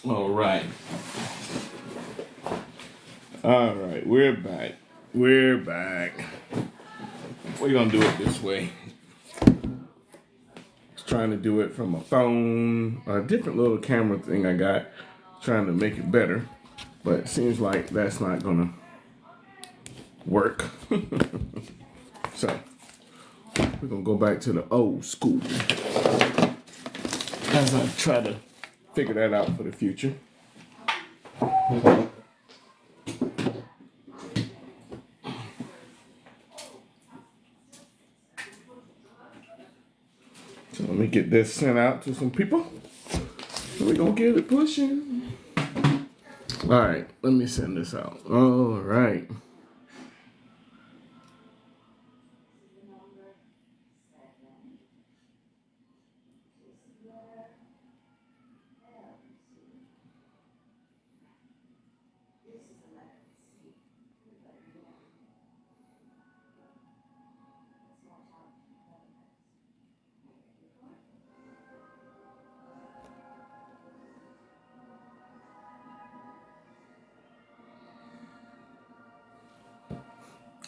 All right. All right. We're back. We're back. We're going to do it this way. Trying to do it from a phone, a different little camera thing I got, trying to make it better. But it seems like that's not going to work. So, we're going to go back to the old school as I try to figure that out for the future. So let me get this sent out to some people. We're going to get it pushing. All right, let me send this out. All right.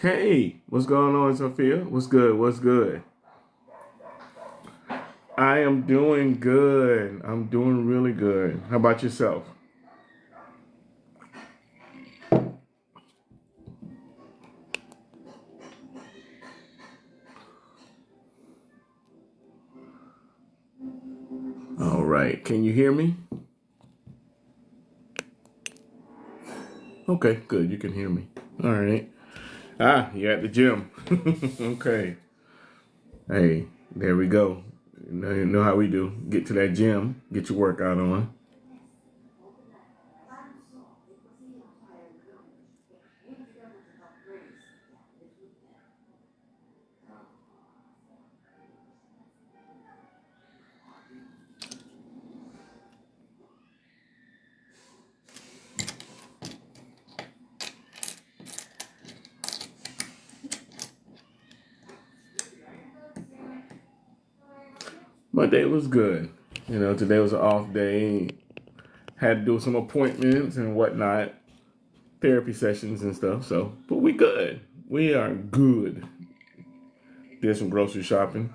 Hey, what's going on, Sophia? What's good? What's good? I am doing good. I'm doing really good. How about yourself? All right. Can you hear me? Okay, good. You can hear me. All right. You're at the gym. Okay. Hey, there we go. You know how we do. Get to that gym. Get your workout on. My day was good. You know, today was an off day. Had to do some appointments and whatnot, therapy sessions and stuff. So, but we good. We are good. Did some grocery shopping,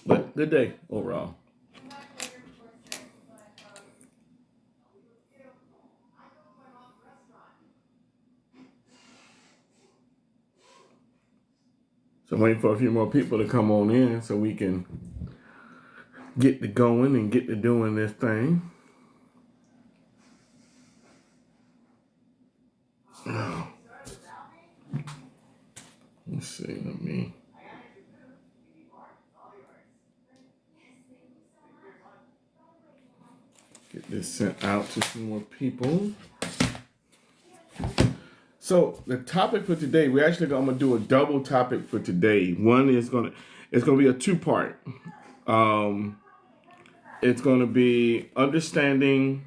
but good day overall. So I'm waiting for a few more people to come on in so we can get to going and get to doing this thing. Let's see, let me. Get this sent out to some more people. So the topic for today, I'm gonna do a double topic for today. One is it's gonna be a two-part. It's gonna be understanding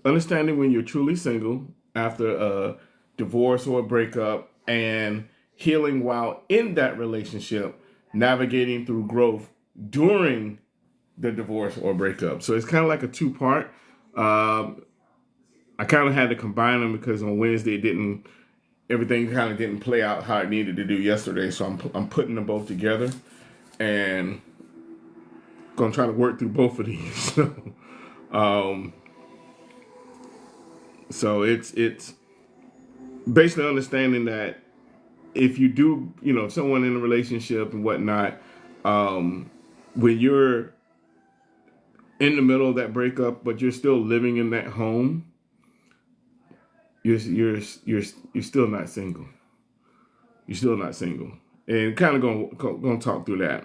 when you're truly single after a divorce or a breakup, and healing while in that relationship, navigating through growth during the divorce or breakup. So it's kind of like a two-part. I kind of had to combine them because on Wednesday everything kind of didn't play out how it needed to do yesterday. So I'm putting them both together and gonna try to work through both of these. So it's basically understanding that if you do, if someone in a relationship and whatnot, when you're in the middle of that breakup, but you're still living in that home, you're still not single. You're still not single, and kind of gonna talk through that.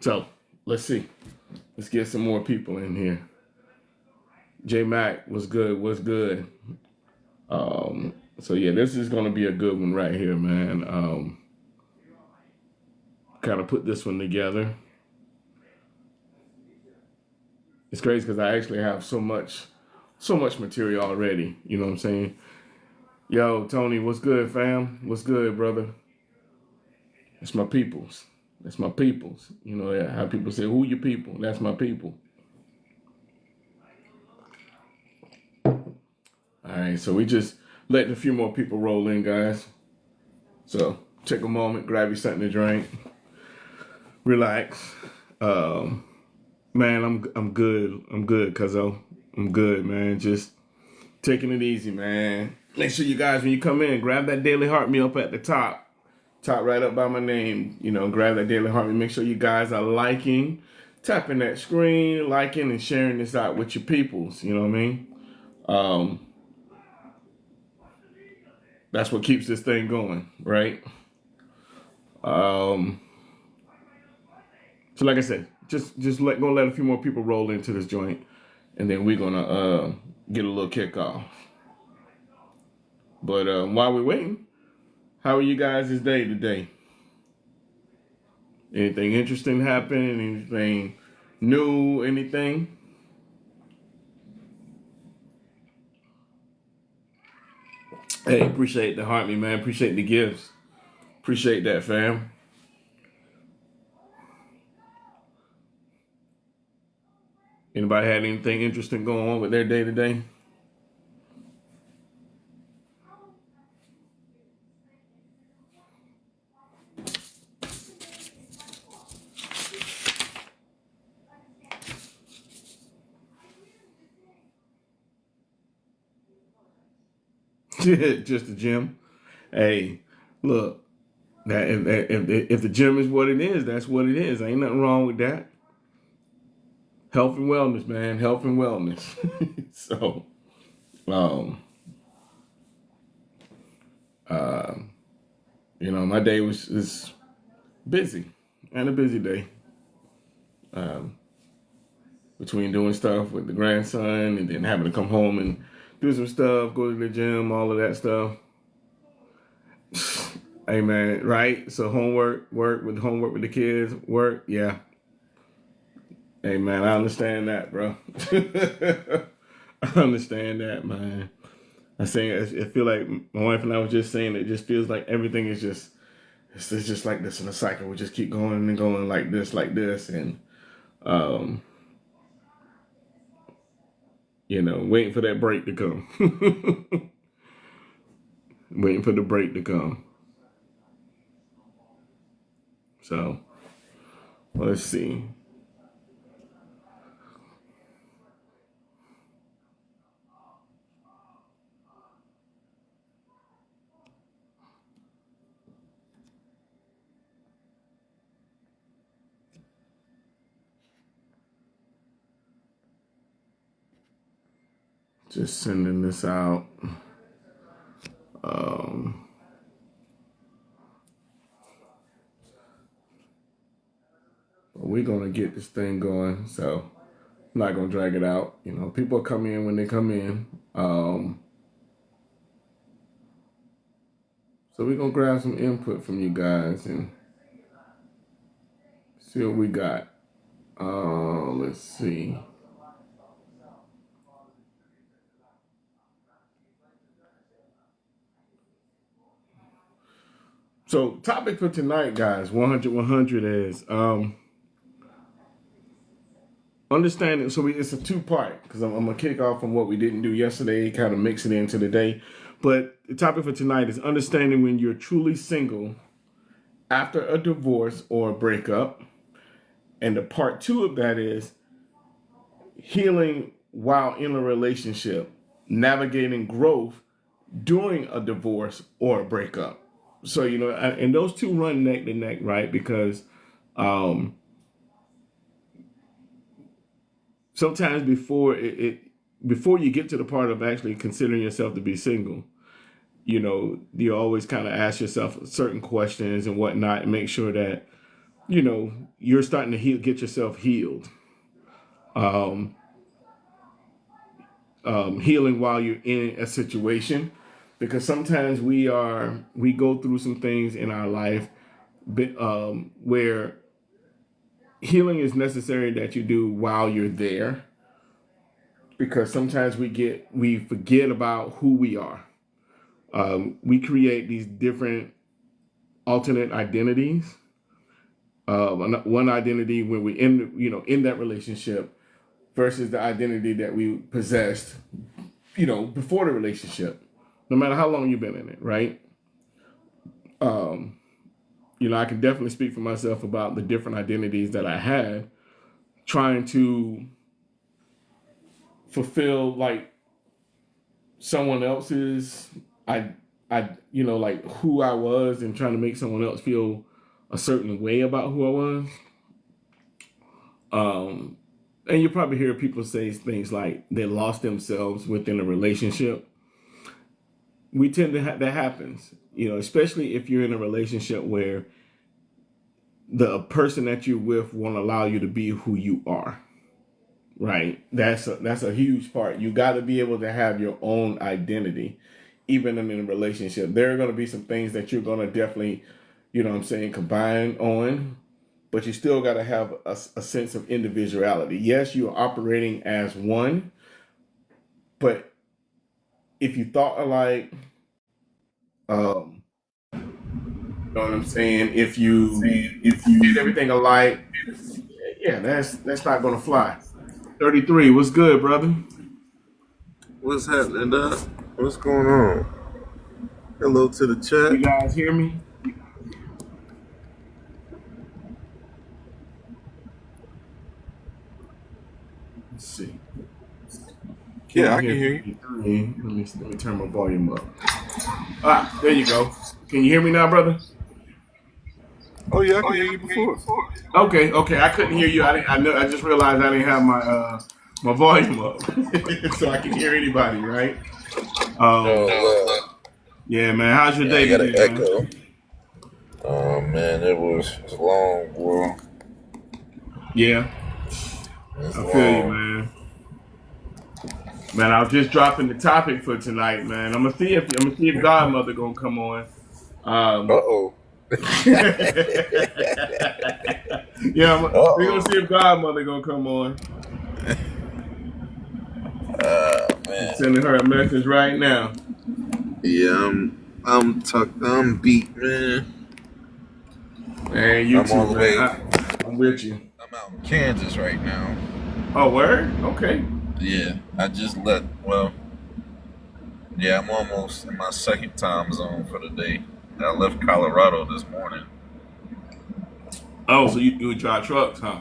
So let's see. Let's get some more people in here. J Mac, what's good? What's good? So yeah, this is gonna be a good one right here, man. Kind of put this one together. It's crazy because I actually have so much material already. You know what I'm saying? Yo, Tony, what's good, fam? What's good, brother? That's my peoples. That's my peoples. You know how people say, who your people? That's my people. All right, so we just letting a few more people roll in, guys. So take a moment, grab you something to drink, relax. Man, I'm good. I'm good, cuzzo. I'm good, man. Just taking it easy, man. Make sure you guys, when you come in, grab that daily heart meal up at the top right up by my name. You know, grab that daily heart meal. Make sure you guys are liking, tapping that screen, liking and sharing this out with your peoples. You know what I mean? That's what keeps this thing going, right? So like I said, just gonna let a few more people roll into this joint, and then we're gonna get a little kickoff. But while we're waiting, how are you guys this day today? Anything interesting happen? Anything new? Anything? Hey, appreciate the heart, me man. Appreciate the gifts. Appreciate that, fam. Anybody had anything interesting going on with their day today? Just the gym. Hey, look, that if the gym is what it is, that's what it is. Ain't nothing wrong with that. Health and wellness, man. Health and wellness. So, uh, you know, my day was busy and a busy day. Between doing stuff with the grandson and then having to come home and do some stuff, go to the gym, all of that stuff. Hey man, right? So homework with the kids, work, yeah. Hey man, I understand that, bro. I understand that, man. I feel like my wife and I was just saying it just feels like everything is just it's just like this in a cycle. We just keep going and going like this, and you know, waiting for that break to come. Waiting for the break to come. So let's see. Just sending this out. We're gonna get this thing going, so I'm not gonna drag it out. You know, people come in when they come in. So we're gonna grab some input from you guys and see what we got. Let's see. So topic for tonight, guys, 100 is understanding. So it's a two-part because I'm gonna kick off from what we didn't do yesterday, kind of mix it into the day. But the topic for tonight is understanding when you're truly single after a divorce or a breakup. And the part two of that is healing while in a relationship, navigating growth during a divorce or a breakup. So, you know, and those two run neck to neck, right? Because sometimes before you get to the part of actually considering yourself to be single, you know, you always kind of ask yourself certain questions and whatnot and make sure that, you know, you're starting to get yourself healed. Healing while you're in a situation, because sometimes we go through some things in our life where healing is necessary that you do while you're there, because sometimes we forget about who we are. We create these different alternate identities. One identity when we in that relationship versus the identity that we possessed, before the relationship. No matter how long you've been in it, right? I can definitely speak for myself about the different identities that I had, trying to fulfill like someone else's, like who I was, and trying to make someone else feel a certain way about who I was. And you probably hear people say things like they lost themselves within a relationship. We tend to that happens, especially if you're in a relationship where the person that you're with won't allow you to be who you are. Right. That's a huge part. You got to be able to have your own identity, even in a relationship. There are going to be some things that you're going to definitely, combine on, but you still got to have a sense of individuality. Yes, you are operating as one, but if you thought alike, you know what I'm saying? If you did everything alike, yeah, that's not going to fly. 33, what's good, brother? What's happening, Doc? What's going on? Hello to the You chat. guys hear me? Let's see. Yeah, Can't I can hear hear you. 33. Let me turn my volume up. There you go. Can you hear me now, brother? Oh yeah, I can hear you before. Okay. I couldn't hear you. I just realized I didn't have my volume up, so I can hear anybody, right? No, Um, yeah, man. How's your yeah, I day got an today, man? echo. Oh man, it's long, bro. Yeah, It's I feel you, long. man. Man, I was just dropping the topic for tonight, man. I'm gonna see if Godmother gonna come on. Uh Um, oh. yeah, Uh we're gonna oh. see if Godmother gonna come on. I'm Man. sending her a message right now. Yeah, I'm tucked. I'm beat, man. Man, you I'm too, all the man. way. I'm with you. I'm out in Kansas right now. Oh, word? Okay. Yeah, I just let. Well, yeah, I'm almost in my second time zone for the day. I left Colorado this morning. Oh, so you do drive trucks, huh?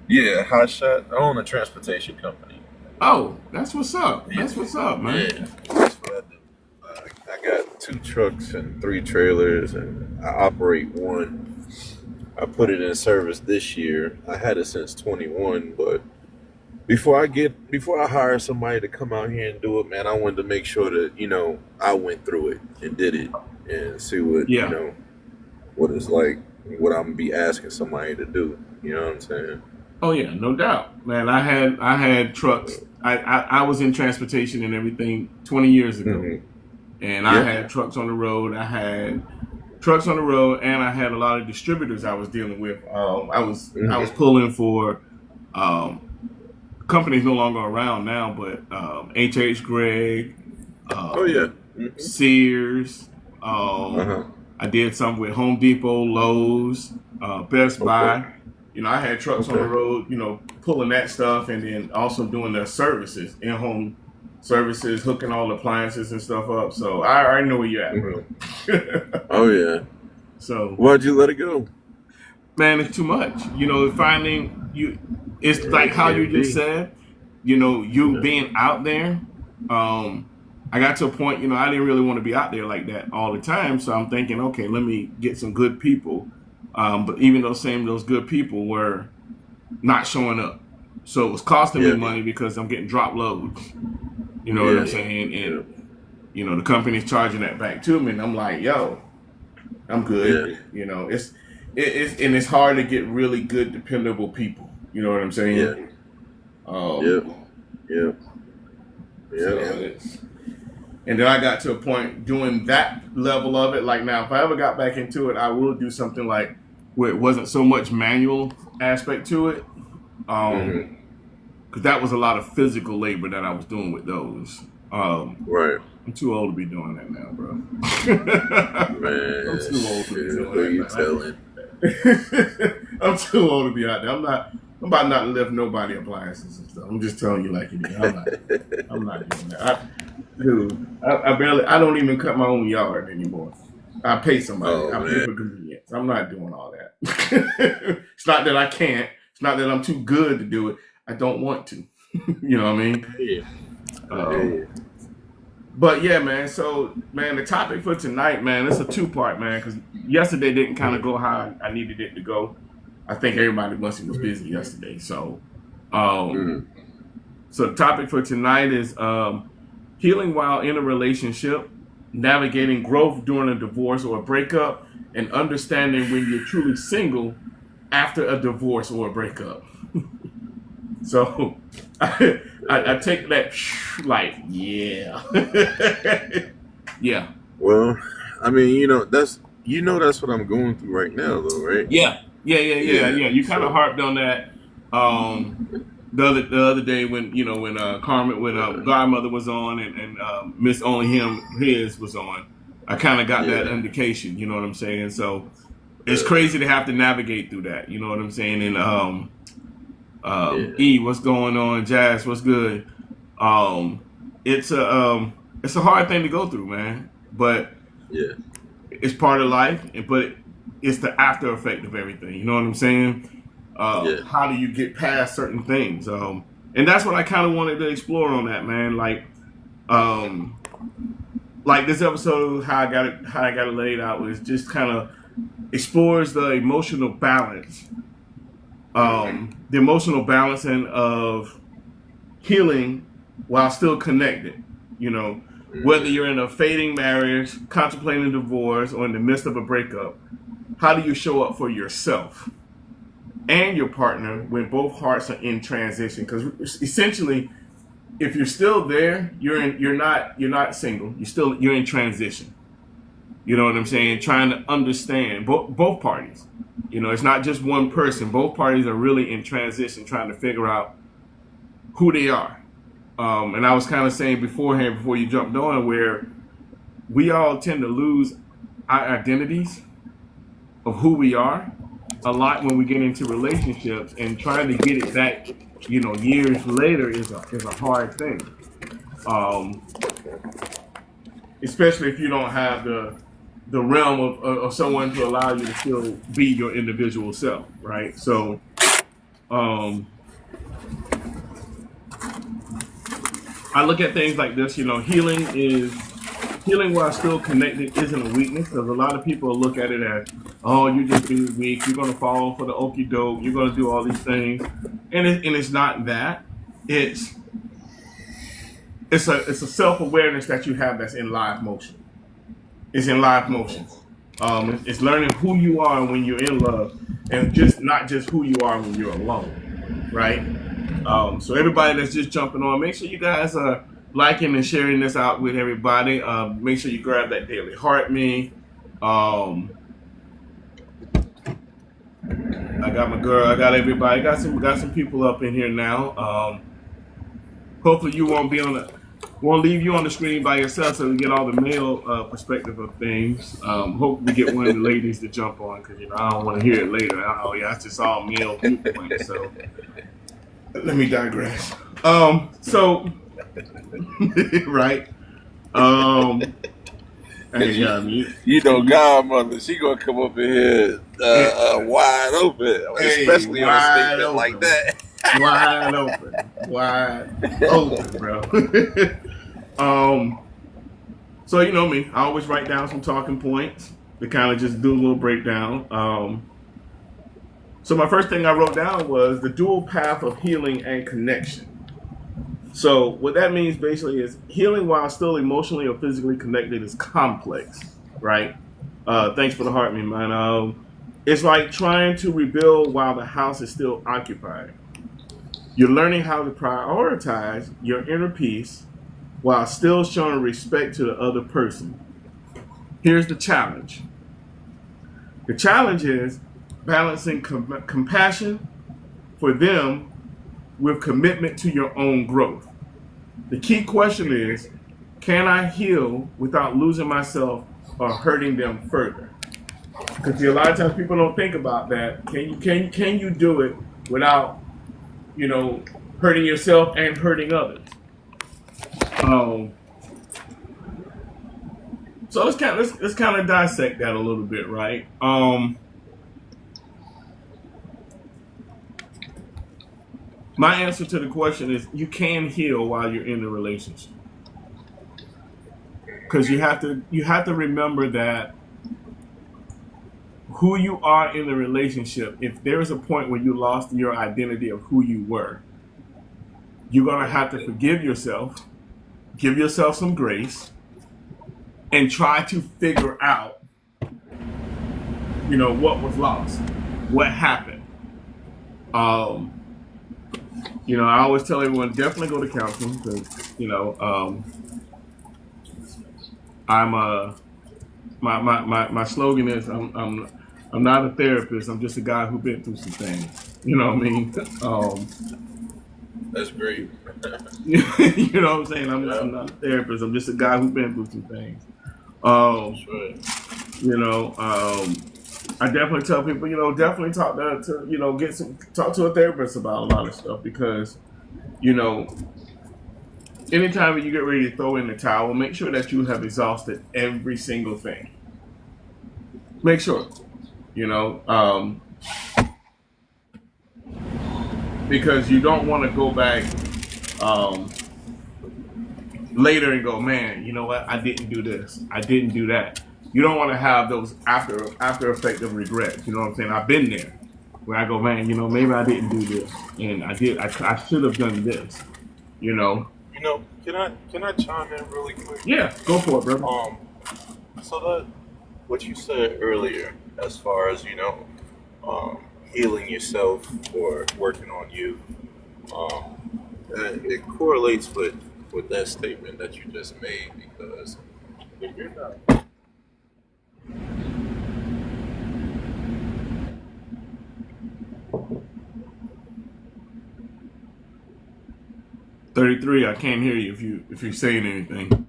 Yeah, hot shot. I own a transportation company. Oh, that's what's up. Yeah, That's what's up, man. yeah. That's what I do. I got 2 trucks and 3 trailers, and I operate one. I put it in service this year. I had it since 21, but before I hire somebody to come out here and do it, man, I wanted to make sure that I went through it and did it and see what Yeah. what it's like, what I'm gonna be asking somebody to do. You know what I'm saying? Oh yeah, no doubt, man. I had trucks. I was in transportation and everything 20 years ago, Hmm. and I Yeah. had trucks on the road. I had trucks on the road, and I had a lot of distributors I was dealing with. I was Hmm. pulling for um, companies no longer around now, but H Gregg, Oh yeah. um, Hmm. Sears. Uh huh. I did some with Home Depot, Lowe's, Best Okay. Buy. I had trucks on the Okay. road, pulling that stuff, and then also doing the services, in-home services, hooking all the appliances and stuff up. So I already know where you're at, bro. Hmm. Oh yeah. So, Why'd you let it go? man, it's too much. Finding you, it's like It how you can just be. said. You Yeah. being out there. Um, I got to a point, I didn't really want to be out there like that all the time. So I'm thinking, okay, let me get some good people. But even those good people were not showing up. So it was costing me Yeah. money because I'm getting drop loads. You know what I'm Yeah. saying? Yeah. And, the company's charging that back to me. And I'm like, yo, I'm good. Yeah. It's hard to get really good, dependable people. You know what I'm Yeah. saying? Yeah. Um, Yeah. so Yeah. and then I got to a point doing that level of it. Like now, if I ever got back into it, I will do something like where it wasn't so much manual aspect to it. Hmm. Because that was a lot of physical labor that I was doing with those. Right. I'm too old to be doing that now, bro. I'm Man, too old to be shoot, doing who that, you man. telling? I'm too old to be out there. I'm about not to lift nobody appliances and stuff. I'm just telling you like it is. I'm not doing that. I don't even cut my own yard anymore. I pay somebody. Oh I pay man, for convenience. I'm not doing all that. It's not that I can't. It's not that I'm too good to do it. I don't want to. You know what I mean? yeah, I hear Um, you. but yeah, man. So, man, the topic for tonight, man, it's a two-part, man, because yesterday didn't kind of go how I needed it to go. I think everybody must have was busy yesterday. Um, Mm. so the topic for tonight is healing while in a relationship, navigating growth during a divorce or a breakup, and understanding when you're truly single after a divorce or a breakup. So I take that like, yeah. Yeah. Well, I mean, that's what I'm going through right now, though, right? Yeah. Yeah. You kind of So, harped on that the other day when Carmen when Godmother was on and Miss Only Him His was on. I kind of got that yeah, indication. You know what I'm saying? So it's uh, crazy to have to navigate through that. You know what I'm saying? And yeah, E, what's going on? Jazz, what's good? Um, it's a hard thing to go through, man. But yeah, it's part of life, but it's the after effect of everything. You know what I'm saying? yeah, How do you get past certain things? And that's what I kind of wanted to explore on that, man. Um, like this episode, how I got it laid out was just kind of explores the emotional balance, the emotional balancing of healing while still connected. You know, whether mm, you're in a fading marriage, contemplating divorce, or in the midst of a breakup, how do you show up for yourself and your partner when both hearts are in transition? Because essentially, if you're still there, you're not single. You're in transition. You know what I'm saying? Trying to understand both parties. You know, it's not just one person. Both parties are really in transition, trying to figure out who they are. And I was kind of saying beforehand, before you jumped on, where we all tend to lose our identities of who we are a lot when we get into relationships, and trying to get it back, years later is a hard thing. Um, Especially if you don't have the realm of someone to allow you to still be your individual self, right? So, um, I look at things like this. Healing while still connected isn't a weakness, because a lot of people look at it as, oh, you're just being weak. You're gonna fall for the okie doke. You're gonna do all these things, and it's not that. It's it's a self awareness that you have that's in live motion. It's in live motion. It's learning who you are when you're in love, and just not just who you are when you're alone, right? So everybody that's just jumping on, make sure you guys are liking and sharing this out with everybody. Make sure you grab that daily heart me. I got my girl. I got everybody. Got some people up in here now. Hopefully you won't leave you on the screen by yourself, so we get all the male perspective of things. Hopefully we get one of the ladies to jump on, because I don't want to hear it later. Oh yeah, it's just all male viewpoint. So let me digress. So right. Hey, cause yeah, I mean, Godmother, she gonna come up in here wide open, hey, especially on a wide statement like open, that. wide open, bro. um, so you know me, I always write down some talking points to kind of just do a little breakdown. So my first thing I wrote down was the dual path of healing and connection. So what that means basically is healing while still emotionally or physically connected is complex, right? Thanks for the heart, me man. It's like trying to rebuild while the house is still occupied. You're learning how to prioritize your inner peace while still showing respect to the other person. Here's the challenge. The challenge is balancing compassion for them with commitment to your own growth. The key question is, Can I heal without losing myself or hurting them further? Because a lot of times people don't think about that. Can you do it without hurting yourself and hurting others? Um, so let's kind of dissect that a little bit, right? My answer to the question is you can heal while you're in the relationship because you have to remember that who you are in the relationship. If there is a point where you lost your identity of who you were, you're gonna have to forgive yourself, give yourself some grace, and try to figure out, what was lost, what happened. Um, I always tell everyone definitely go to counseling because I'm my slogan is I'm not a therapist. I'm just a guy who been through some things. You know what I mean? That's great. You know what I'm saying? I'm not, Yeah, I'm not a therapist. I'm just a guy who been through some things. Um, that's right. you know, I definitely tell people, definitely talk to talk to a therapist about a lot of stuff because, you know, anytime you get ready to throw in the towel, make sure that you have exhausted every single thing. Make sure, you know, because you don't want to go back um, later and go, man, you know what? I didn't do this. I didn't do that. You don't want to have those after effect of regrets. You know what I'm saying? I've been there where I go, man, maybe I didn't do this, and I should have done this. You know? Can I chime in really quick? Yeah, go for it, brother. Um, so that what you said earlier, as far as healing yourself or working on you, it correlates with that statement that you just made because if you're not 33. I can't hear you if you're saying anything.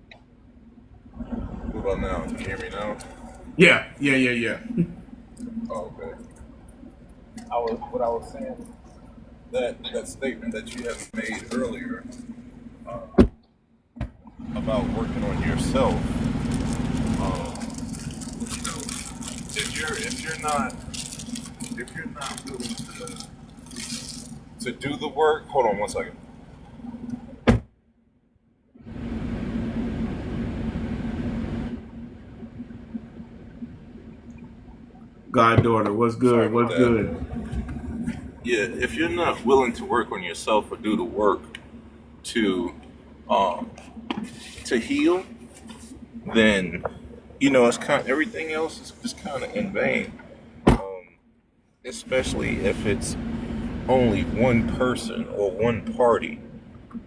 what about now? Can you hear me now? Yeah. Oh, okay. What I was saying that statement that you have made earlier about working on yourself. You know, if you're not willing to do the work, hold on one second. Goddaughter, what's Sorry good? about What's good? that. Yeah, if you're not willing to work on yourself or do the work to um, to heal, then it's kind of, everything else is just kind of in vain. Um, Especially if it's only one person or one party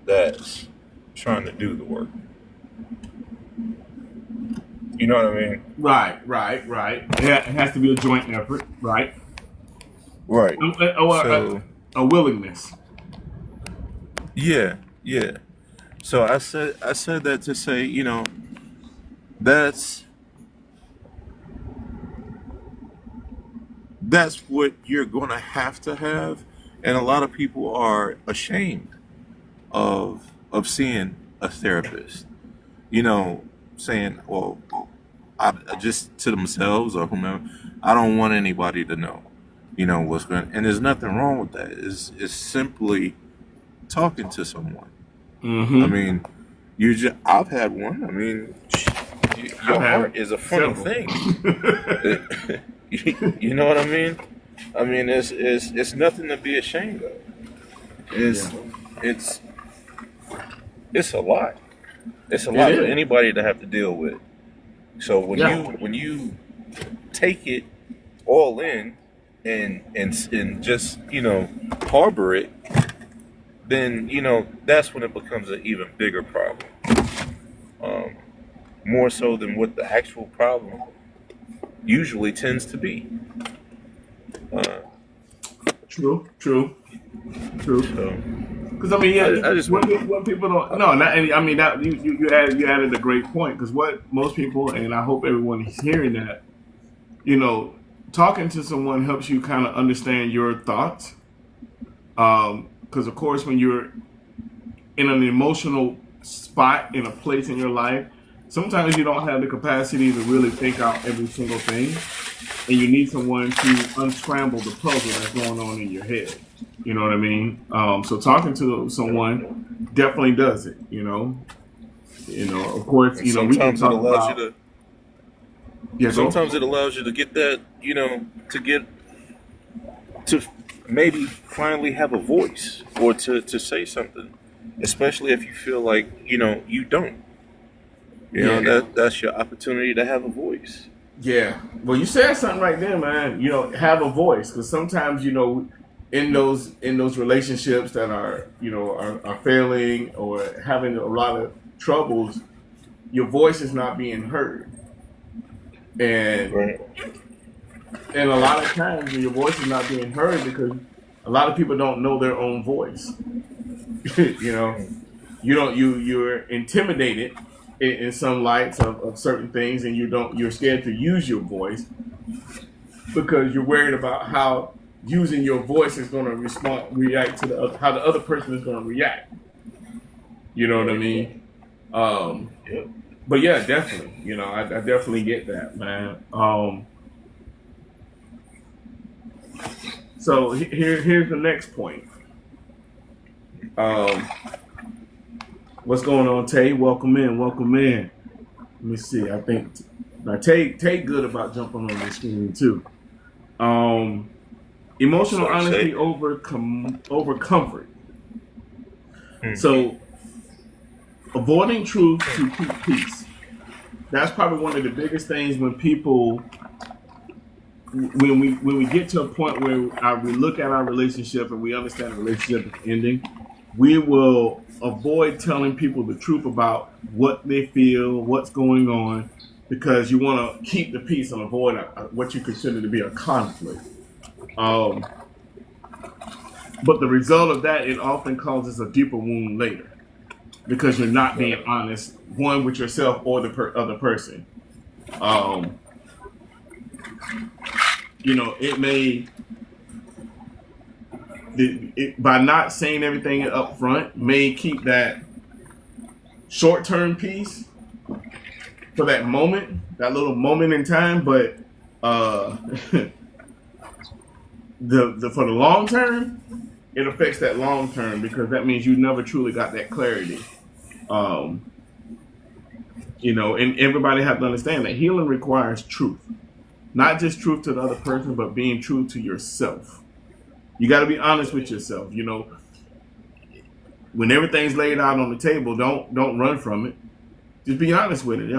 that's trying to do the work. You know what I mean? Right. It has to be a joint effort, right? Right. Or So a willingness. yeah, yeah. So I said that to say, that's that's what you're gonna have to have, and a lot of people are ashamed of seeing a therapist. Saying, well, I just to themselves or whomever, I don't want anybody to know, what's going. And there's nothing wrong with that. It's simply talking to someone. I Mm-hmm. mean, I've had one. I mean, I've your had heart is a funny several. thing. You know what I mean? I mean, it's nothing to be ashamed of. Yeah, It's it's it's a lot. It's a it lot for is. anybody to have to deal with. So Yeah, when you take it all in and just harbor it, then that's when it becomes an even bigger problem. Um, More so than what the actual problem usually tends to be. Uh, true. so Because I mean, yeah, I just want. what people don't no, not, I mean that you added a great point because what most people and I hope everyone is hearing that you know talking to someone helps you kind of understand your thoughts. Because of course, when you're in an emotional spot in a place in your life, sometimes you don't have the capacity to really think out every single thing, and you need someone to unscramble the puzzle that's going on in your head. You know what I mean? So talking to someone definitely does it. Of course, And we can sometimes it talk allows you about to. yeah, go. Sometimes it allows you to get that. To get to maybe finally have a voice or to say something, especially if you feel like you don't. Yeah, That's your opportunity to have a voice. yeah. Well, you said something right there, man. Have a voice because sometimes in those relationships that are failing or having a lot of troubles, your voice is not being heard, and Right. and a lot of times when your voice is not being heard because a lot of people don't know their own voice. you know, you're intimidated in some lights of certain things, and you're scared to use your voice because you're worried about how using your voice is going to react to how the other person is going to react. You know what I Right. mean? Um, Yeah. but yeah, definitely. I definitely get that, man. So here's the next point. Um, what's going on, Tay? Welcome in. Welcome in. Let me see. I think now Tay good about jumping on the screen too. Um, emotional So honesty say. over comfort. Hmm. So avoiding truth to keep peace. That's probably one of the biggest things when we get to a point where we look at our relationship and we understand the relationship is ending, we will avoid telling people the truth about what they feel, what's going on, because you want to keep the peace and avoid what you consider to be a conflict. Um, but the result of that, it often causes a deeper wound later because you're not being Right. honest, one with yourself or the other person. Um, it may by not saying everything up front may keep that short term peace for that moment, that little moment in time, but uh the for the long term, it affects that long term because that means you never truly got that clarity. Um, and everybody have to understand that healing requires truth. Not just truth to the other person, but being true to yourself. You got to be honest with yourself. When everything's laid out on the table, don't run from it. Just be honest with it.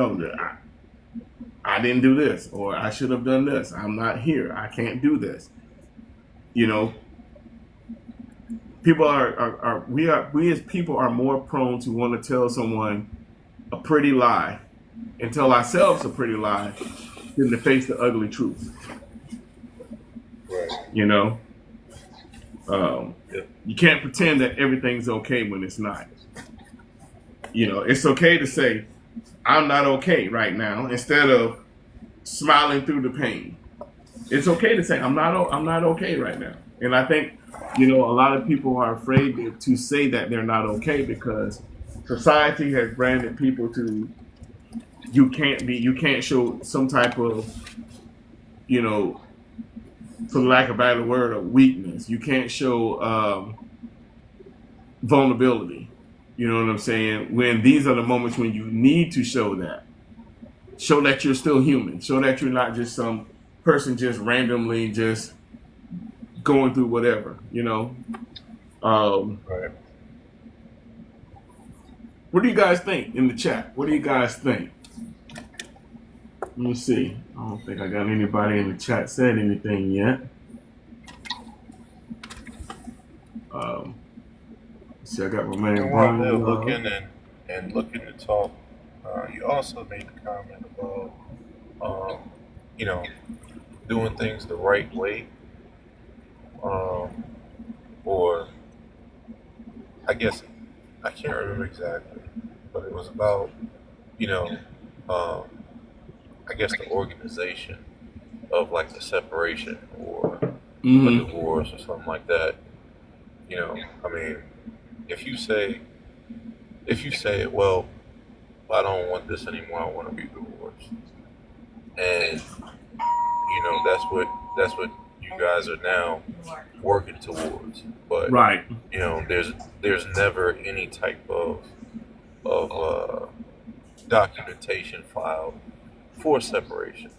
I didn't do this, or I should have done this. I'm not here. I can't do this. You know, people we as people are more prone to want to tell someone a pretty lie and tell ourselves a pretty lie than to face the ugly truth. Right. You know, um, Yeah. you can't pretend that everything's okay when it's not. It's okay to say I'm not okay right now instead of smiling through the pain. It's okay to say I'm not okay right now. And I think a lot of people are afraid to say that they're not okay because society has branded people to you can't show some type of you know for lack of a better word of weakness. You can't show vulnerability. You know what I'm saying? When these are the moments when you need to show that you're still human, show that you're not just some person just randomly just going through whatever. Um, Right. what do you guys think in the chat? What do you guys think? Let me see. I don't think I got anybody in the chat said anything yet. Um, see, I got my man And while they're Brian. looking and looking to talk, you also made the comment about um, you know doing things the right way, um, or I guess I can't remember exactly, but it was about, you know, um, I guess the organization of like the separation or a Mm-hmm. divorce or something like that. I mean, if you say well, I don't want this anymore. I want to be divorced, and that's what you guys are now working towards. But Right. there's never any type of documentation filed for separation.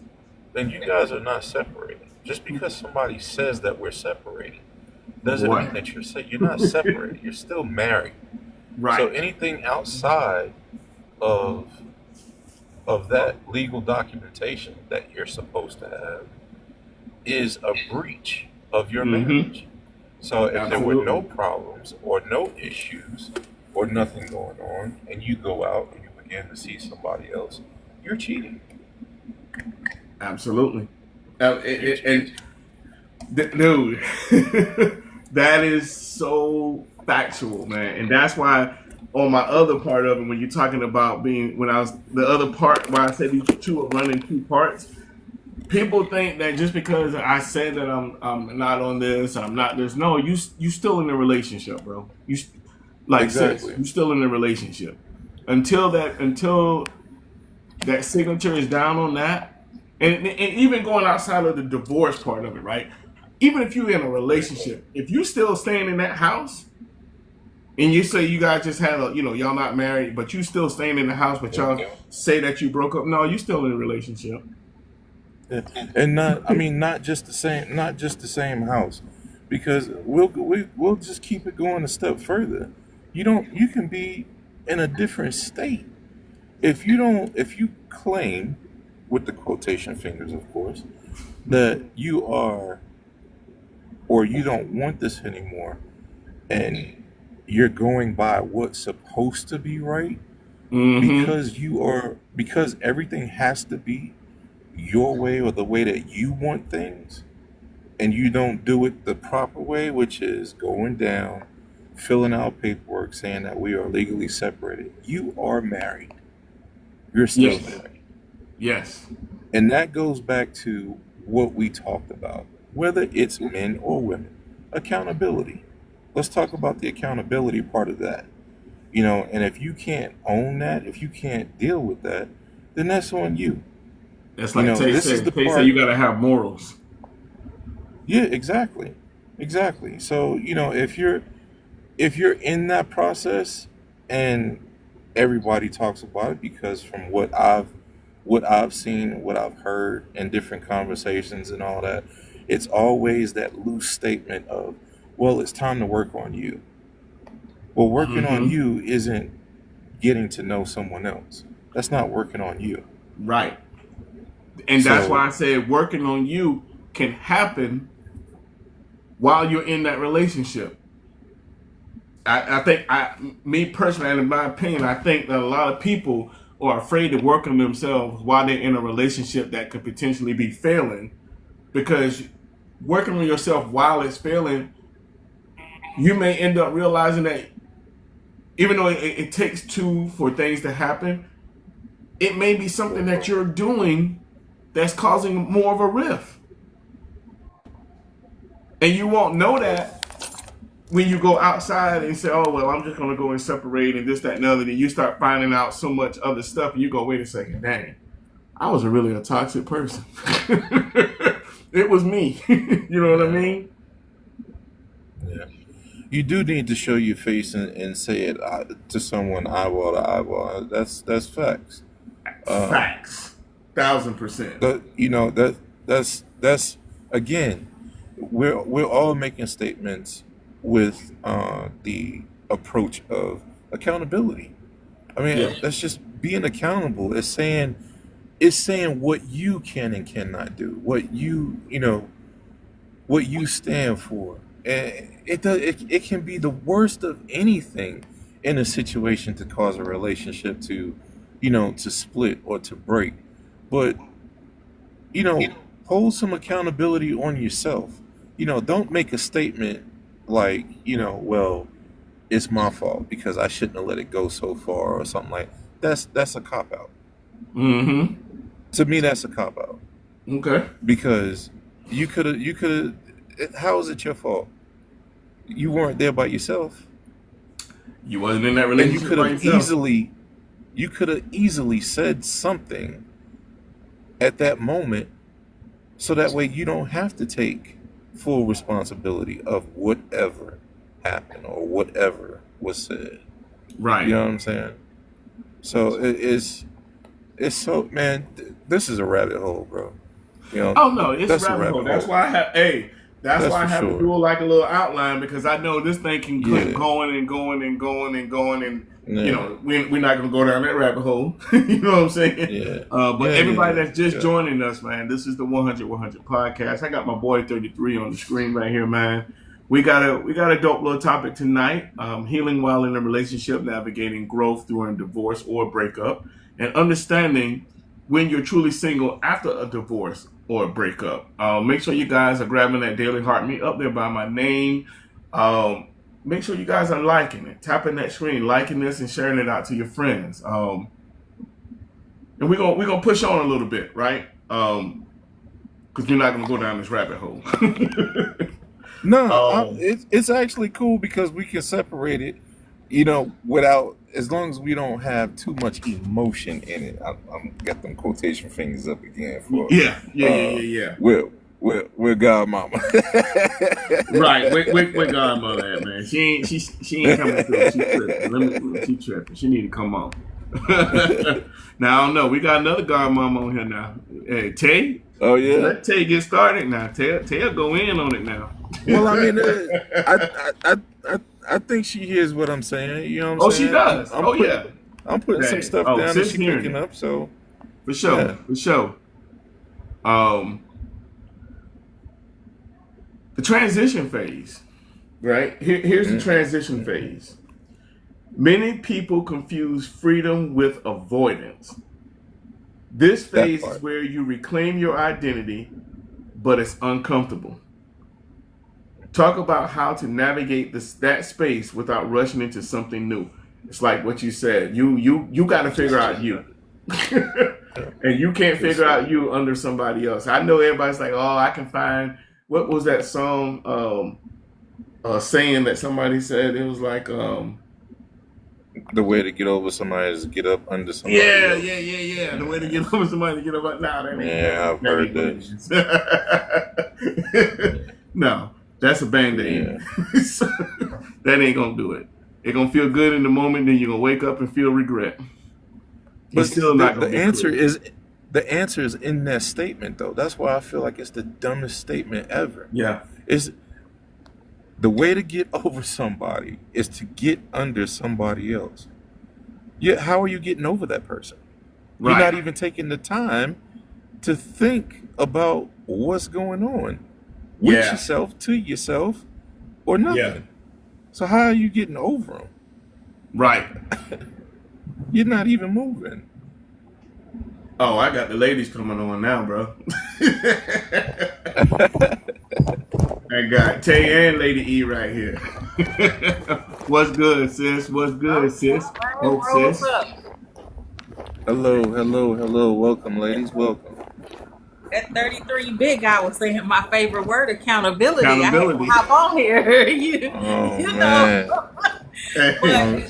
Then you guys are not separated. Just because somebody says that we're separated doesn't Boy. mean that you're not separated. You're still married. So Right. anything outside of of that legal documentation that you're supposed to have is a breach of your Mm-hmm. marriage. So if there were no Absolutely. problems or no issues or nothing going on, and you go out and you begin to see somebody else, you're cheating. Absolutely. You're cheating. And dude, that is so factual, man. And that's why on my other part of it, when you're talking about being, when I was the other part where I said these two are running two parts, people think that just because I said that I'm not on this, I'm not this. No, you still in the relationship, bro. Like sis, Exactly. you still in the relationship until that signature is down on that, and even going outside of the divorce part of it, right? Even if you're in a relationship, if you still staying in that house and you say you guys just had y'all not married, but you still staying in the house, but Yeah. y'all say that you broke up, no, you still in a relationship. Yeah. And not, I mean, not just the same house, because we'll just keep it going a step further. You can be in a different state if you claim, with the quotation fingers, of course, that you are or you don't want this anymore, and you're going by what's supposed to be right Mm-hmm. because everything has to be your way or the way that you want things, and you don't do it the proper way, which is going down, filling out paperwork saying that we are legally separated. You are married. You're still Yes. married. Yes. And that goes back to what we talked about, whether it's men or women. Accountability. Let's talk about the accountability part of that. And if you can't own that, if you can't deal with that, then that's on you. That's like Tay This is the said. Tay said part. you gotta have morals. Yeah, exactly. Exactly. So, if you're in that process, and everybody talks about it, because from what I've seen, what I've heard in different conversations and all that, it's always that loose statement of, well, it's time to work on you. Well, working on Mm-hmm. you isn't getting to know someone else. That's not working on you. Right. And that's So, why I said working on you can happen while you're in that relationship. I think me personally, and in my opinion, I think that a lot of people are afraid to work on themselves while they're in a relationship that could potentially be failing, because working on yourself while it's failing, you may end up realizing that even though it takes two for things to happen, it may be something that you're doing that's causing more of a rift. And you won't know that when you go outside and say, oh, well, I'm just going to go and separate and this, that, and the other. Then you start finding out so much other stuff. And you go, wait a second, dang, I was really a toxic person. It was me. You know what I yeah, mean? yeah. You do need to show your face and say it to someone eyeball to eyeball. That's facts. Um, Facts. 1,000%. But that's again, we're all making statements with the approach of accountability. I mean, Yeah. that's just being accountable. It's saying what you can and cannot do, what you stand for. And it can be the worst of anything in a situation to cause a relationship to split or to break. But you know, hold some accountability on yourself. Don't make a statement like, well, it's my fault because I shouldn't have let it go so far or something like that's a cop out. Mm-hmm. To me, that's a cop out Okay. because you could have. How is it your fault? You weren't there by yourself, You wasn't in that and relationship by yourself. you could have easily said something at that moment, so that way you don't have to take full responsibility of whatever happened or whatever was said. Right. You know what I'm saying? So it's so, man. This is a rabbit hole, bro. You know, Oh no, it's a that's a rabbit hole. rabbit That's hole. why I have. Hey, that's That's why I for have to sure. do like a little outline because I know this thing can keep Yeah, going and going and going and going and yeah, we're not gonna go down that rabbit hole. You know what I'm saying? yeah, But yeah, everybody yeah, that's just yeah. joining us, man, this is the 100 podcast. I got my boy 33 on the screen right here, man. We got a dope little topic tonight. Healing while in a relationship, navigating growth during divorce or breakup, and understanding when you're truly single after a divorce or a breakup. Make sure you guys are grabbing that daily heart me up there by my name. Um, Make sure you guys are liking it, tapping that screen, liking this, and sharing it out to your friends. And we're gonna push on a little bit, right? Because we're not gonna go down this rabbit hole. No, um, it's actually cool because we can separate it, without, as long as we don't have too much emotion in it. I'm got them quotation fingers up again for yeah. we're God Mama. Right, where godmother at, man? She ain't coming through. She tripping. She tripping. She need to come on. Now I don't know. We got another godmama on here now. Hey, Tay. Oh yeah. Let Tay get started now. Tay go in on it now. Well, I mean, I think she hears what I'm saying. You know what I'm Oh, saying? she does. Yeah. I'm putting some Dang. stuff Oh, down that sis she hearing picking it. up. So For sure. yeah. For sure. The transition phase. Right? Here's the transition phase. Many people confuse freedom with avoidance. This That phase part. is where you reclaim your identity, but it's uncomfortable. Talk about how to navigate that space without rushing into something new. It's like what you said. You got to figure out you, and you can't figure out you under somebody else. I know everybody's like, oh, I can find. What was that song? Saying that somebody said it was like, The way to get over somebody is to get up under somebody yeah, else. yeah. The way to get over somebody to get over. Nah, that ain't. Yeah, I've That heard ain't this. what it is. No, that's a band-aid. Yeah. So, that ain't gonna do it. It's gonna feel good in the moment, then you're gonna wake up and feel regret. But It's still not gonna the be answer clear. is the answer is in that statement, though. That's why I feel like it's the dumbest statement ever. Yeah. Is the way to get over somebody is to get under somebody else. Yeah, how are you getting over that person? You're not Right. even taking the time to think about what's going on with Yeah. yourself, to yourself, or Yeah. nothing. So how are you getting over them? Right. You're not even moving. Oh, I got the ladies coming on now, bro. I got Tay and Lady E right here. What's good, sis? What's good, sis? Oh, What's sis. up? Hello. Welcome, ladies. Welcome. At 33 big, I was saying my favorite word, accountability. I had to Accountability. hop on here. you, Oh you man. know. Um,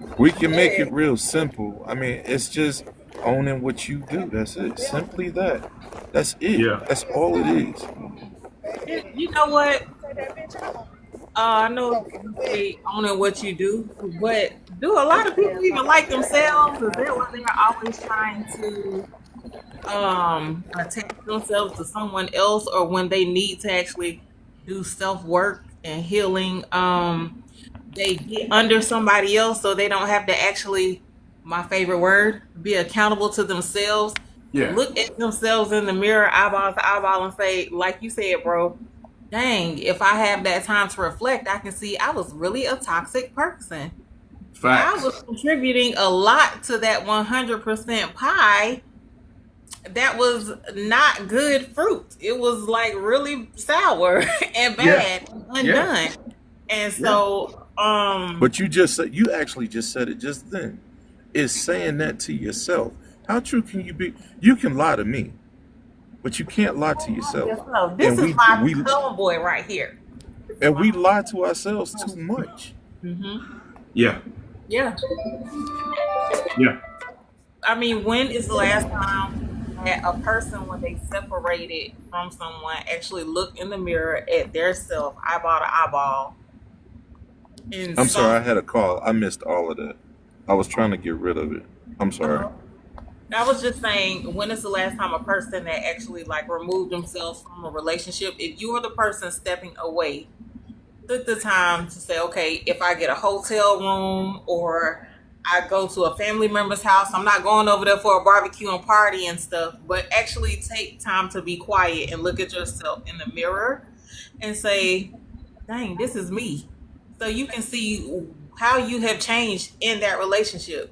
But we can make yeah, it real simple. I mean, it's just owning what you do. That's it. Simply that. That's it. Yeah. That's all it is. you know what? I know you say owning what you do, but do a lot of people even like themselves? Is that what they're always trying to attach themselves to someone else, or when they need to actually do self work and healing, they get under somebody else so they don't have to actually, my favorite word, be accountable to themselves. Yeah. Look at themselves in the mirror, eyeball to eyeball, and say, like you said, bro, dang, if I have that time to reflect, I can see I was really a toxic person. I Facts. was contributing a lot to that 100% pie that was not good fruit. It was like really sour and Yeah. bad and Yeah. undone. And Yeah. so But you actually just said it just then. Is saying that to yourself. How true can you be? You can lie to me, but you can't lie to yourself. Yes, no, this And is my homeboy right here. This is my we lie to ourselves too much. mm-hmm. Yeah. Yeah. Yeah. I mean, when is the last time that a person, when they separated from someone, actually looked in the mirror at their self, eyeball to eyeball, and I'm sorry, saw? I had a call. I missed all of that. I was trying to get rid of it. I'm sorry. I was just saying, when is the last time a person that actually like removed themselves from a relationship? If you are the person stepping away, took the time to say, okay, if I get a hotel room or I go to a family member's house, I'm not going over there for a barbecue and party and stuff, but actually take time to be quiet and look at yourself in the mirror and say, dang, this is me. So you can see how you have changed in that relationship,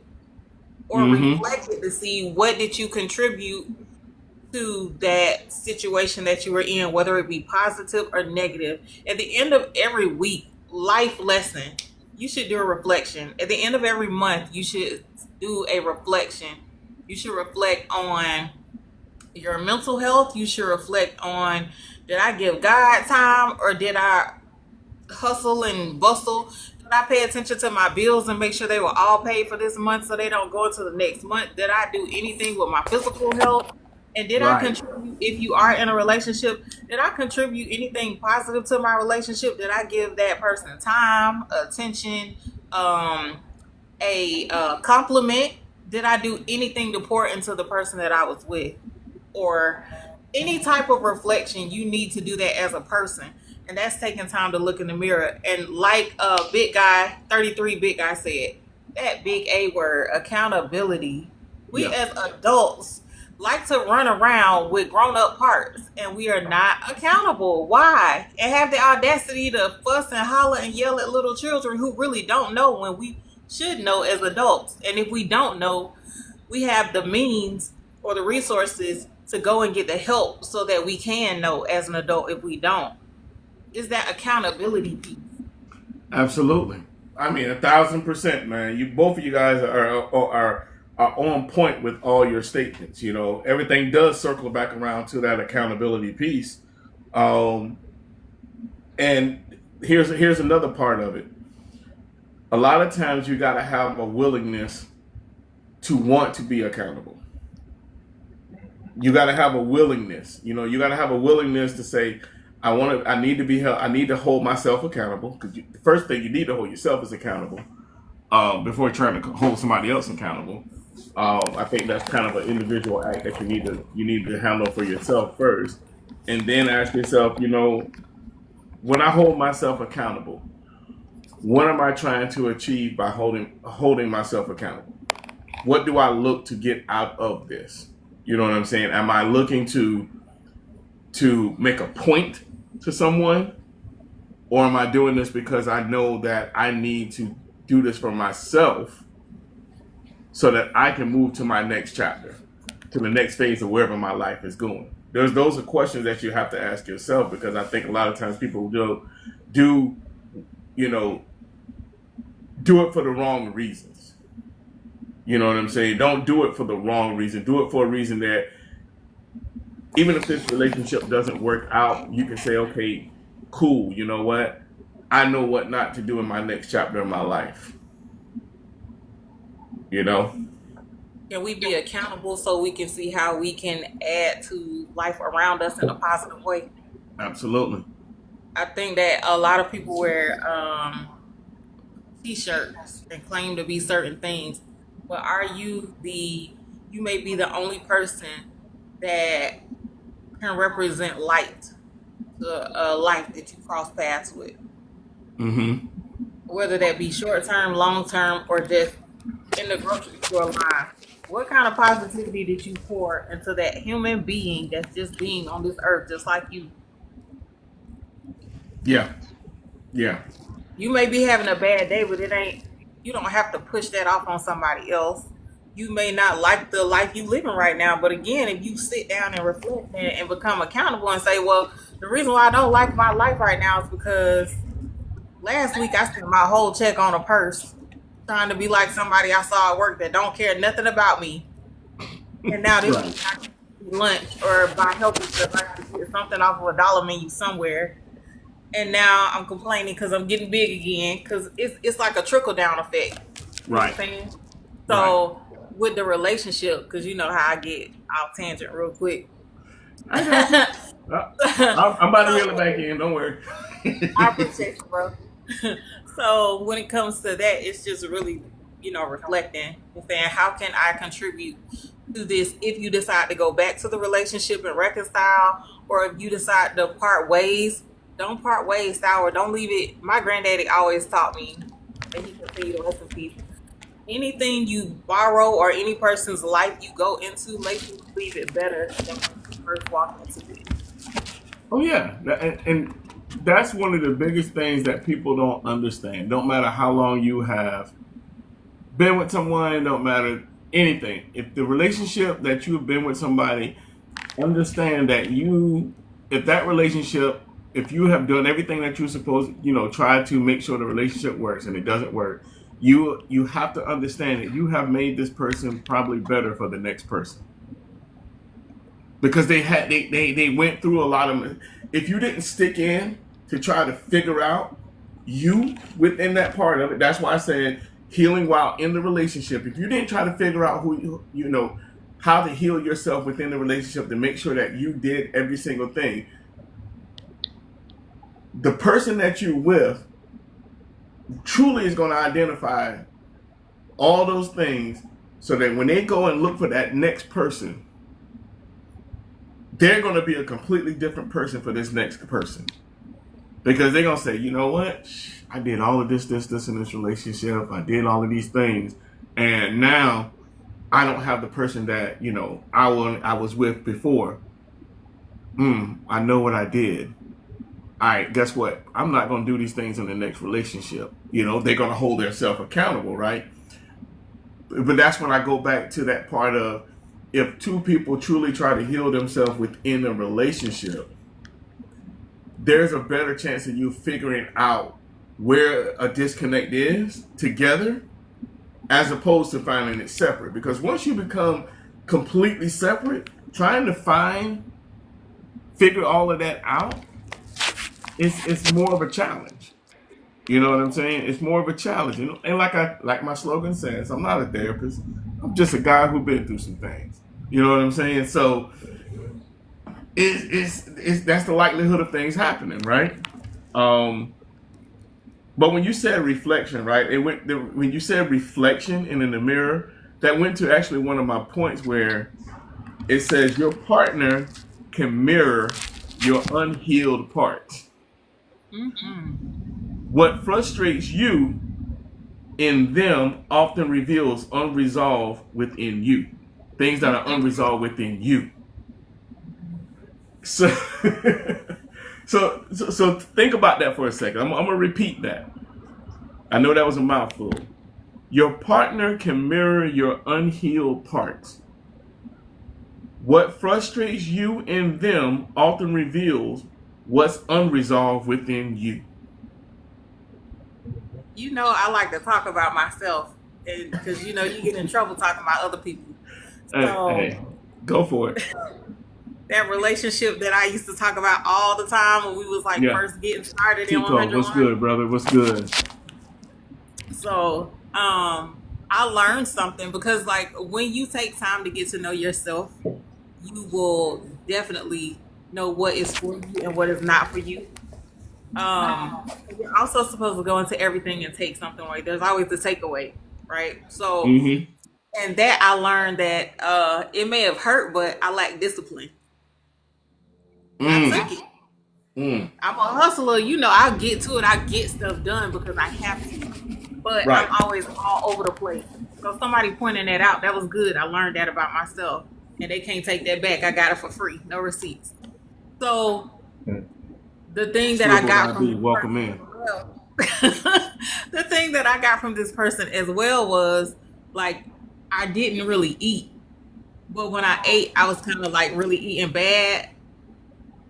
or Mm-hmm. reflect it to see what did you contribute to that situation that you were in, whether it be positive or negative. At the end of every week, life lesson, you should do a reflection. At the end of every month, you should do a reflection. You should reflect on your mental health. You should reflect on, did I give God time, or did I hustle and bustle? Did I pay attention to my bills and make sure they were all paid for this month so they don't go into the next month? Did I do anything with my physical health? And did I Right. contribute, if you are in a relationship, did I contribute anything positive to my relationship? Did I give that person time, attention, um, a compliment? Did I do anything to pour into the person that I was with? Or any type of reflection, you need to do that as a person. And that's taking time to look in the mirror. And like Big Guy, 33 Big Guy said, that big A word, accountability. We Yeah. as adults like to run around with grown up parts and we are not accountable. Why? And have the audacity to fuss and holler and yell at little children who really don't know when we should know as adults. And if we don't know, we have the means or the resources to go and get the help so that we can know as an adult if we don't. Is that accountability piece. Absolutely. I mean, 1,000%, man. You both of you guys are on point with all your statements. You know, everything does circle back around to that accountability piece. Um, and here's another part of it. A lot of times you got to have a willingness to want to be accountable. You got to have a willingness. You know, you got to have a willingness to say, I need to be held. I need to hold myself accountable, because the first thing you need to hold yourself is accountable before trying to hold somebody else accountable. I think that's kind of an individual act that you need to handle for yourself first, and then ask yourself, you know, when I hold myself accountable, what am I trying to achieve by holding myself accountable? What do I look to get out of this? You know what I'm saying? Am I looking to make a point to someone, or am I doing this because I know that I need to do this for myself so that I can move to my next chapter, to the next phase of wherever my life is going? Those are questions that you have to ask yourself, because I think a lot of times people do you know, do it for the wrong reasons. You know what I'm saying? Don't do it for the wrong reason. Do it for a reason that even if this relationship doesn't work out, you can say, okay, cool, you know what? I know what not to do in my next chapter of my life. You know? Can we be accountable so we can see how we can add to life around us in a positive way? Absolutely. I think that a lot of people wear t-shirts and claim to be certain things, but you may be the only person that can represent light to a life that you cross paths with, Mm-hmm. whether that be short term, long term, or just in the grocery store line. What kind of positivity did you pour into that human being that's just being on this earth, just like you? Yeah. Yeah. You may be having a bad day, but it ain't. You don't have to push that off on somebody else. You may not like the life you living right now, but again, if you sit down and reflect and become accountable and say, well, the reason why I don't like my life right now is because Last week I spent my whole check on a purse, trying to be like somebody I saw at work that don't care nothing about me. And now this week Right. I can eat lunch or buy healthy stuff. I got to get something off of a dollar menu somewhere. And now I'm complaining because I'm getting big again because it's like a trickle down effect. You know what I'm Right. saying? Right. So with the relationship, because you know how I get off tangent real quick. I got you. Uh, I'm about to reel it back So in. Don't worry. I appreciate you, bro. So when it comes to that, it's just really, reflecting and saying, how can I contribute to this if you decide to go back to the relationship and reconcile, or if you decide to part ways, don't part ways sour. Don't leave it. My granddaddy always taught me, and he continued to rest in peace. Anything you borrow or any person's life you go into, make sure you leave it better than when you first walked into it. Oh yeah, and that's one of the biggest things that people don't understand. Don't matter how long you have been with someone, don't matter anything. If the relationship that you've been with somebody, understand that if that relationship, if you have done everything that you're supposed, try to make sure the relationship works and it doesn't work, you have to understand that you have made this person probably better for the next person because they went through a lot of. If you didn't stick in to try to figure out you within that part of it, that's why I said healing while in the relationship. If you didn't try to figure out who how to heal yourself within the relationship to make sure that you did every single thing, the person that you're with truly is going to identify all those things so that when they go and look for that next person, they're going to be a completely different person for this next person. Because they're going to say, you know what? I did all of this in this relationship. I did all of these things. And now I don't have the person that, I was with before. I know what I did. All right, guess what? I'm not going to do these things in the next relationship. They're going to hold themselves accountable, right? But that's when I go back to that part of if two people truly try to heal themselves within a relationship, there's a better chance of you figuring out where a disconnect is together as opposed to finding it separate. Because once you become completely separate, trying to figure all of that out, it's more of a challenge. You know what I'm saying? It's more of a challenge. And like my slogan says, I'm not a therapist. I'm just a guy who's been through some things. You know what I'm saying? So it's that's the likelihood of things happening, right? But when you said reflection, right? When you said reflection and in the mirror, that went to actually one of my points where it says your partner can mirror your unhealed parts. What frustrates you in them often reveals unresolved within you. Things that are unresolved within you. So, so think about that for a second. I'm gonna repeat that. I know that was a mouthful. Your partner can mirror your unhealed parts. What frustrates you in them often reveals what's unresolved within you. I like to talk about myself, and because you get in trouble talking about other people. So Hey, go for it. that relationship that I used to talk about all the time when we was like Yeah. first getting started in T-Cole, what's 101. good, brother? What's good? So I learned something because like when you take time to get to know yourself, you will definitely know what is for you and what is not for you. You're also supposed to go into everything and take something away. There's always the takeaway, right? So, Mm-hmm. and that I learned that it may have hurt, but I lack discipline. I Mm. took it. Mm. I'm a hustler, I get to it. I get stuff done because I have to. But I'm Right. always all over the place. So somebody pointing that out, that was good. I learned that about myself. And they can't take that back. I got it for free. No receipts. So the thing that I Swivel got from IB, this welcome person in. as well, the thing that I got from this person as well was like I didn't really eat. But when I ate, I was kind of like really eating bad.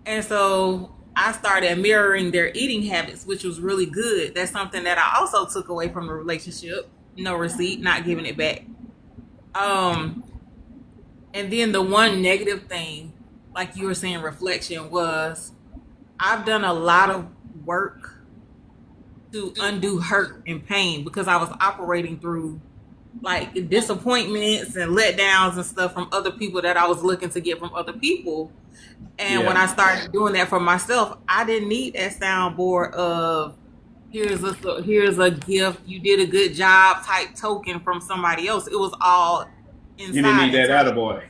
And so I started mirroring their eating habits, which was really good. That's something that I also took away from the relationship. No receipt, not giving it back. Um, and then the one negative thing, like you were saying, reflection was I've done a lot of work to undo hurt and pain because I was operating through like disappointments and letdowns and stuff from other people that I was looking to get from other people. And when I started doing that for myself, I didn't need that soundboard of here's a gift, you did a good job type token from somebody else. It was all inside. You didn't need that attaboy.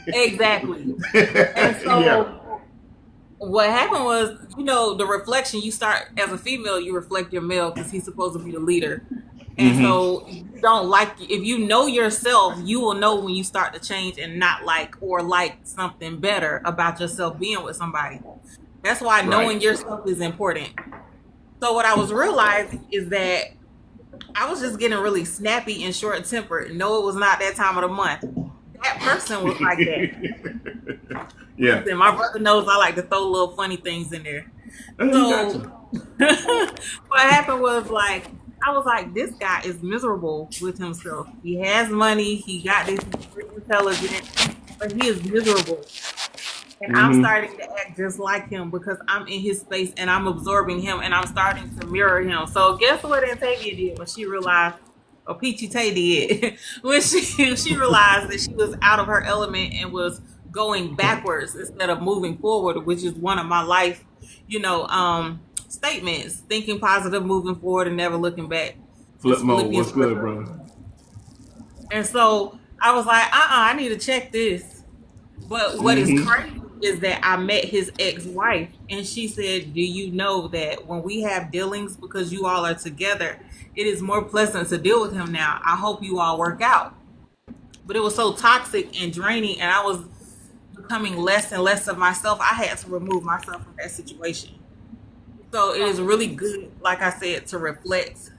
Exactly. And so what happened was, the reflection, you start as a female, you reflect your male because he's supposed to be the leader. And so you don't if you know yourself, you will know when you start to change and not like something better about yourself being with somebody. That's why knowing yourself is important. So what I was realizing is that I was just getting really snappy and short tempered. No, it was not that time of the month. That person was like that. Yeah. Listen, my brother knows I like to throw little funny things in there. So what happened was I was like, this guy is miserable with himself. He has money. He got this intelligent, but he is miserable. And I'm starting to act just like him because I'm in his space and I'm absorbing him and I'm starting to mirror him. So guess what Antavia did when she realized, or Peachy Tay did, when she realized that she was out of her element and was going backwards instead of moving forward, which is one of my life, statements: thinking positive, moving forward, and never looking back. Flip mode. What's good, brother? And so I was like, I need to check this. But what is crazy is that I met his ex-wife, and she said, do you know that when we have dealings, because you all are together, it is more pleasant to deal with him now. I hope you all work out. But it was so toxic and draining, and I was becoming less and less of myself. I had to remove myself from that situation. So it is really good, like I said, to reflect,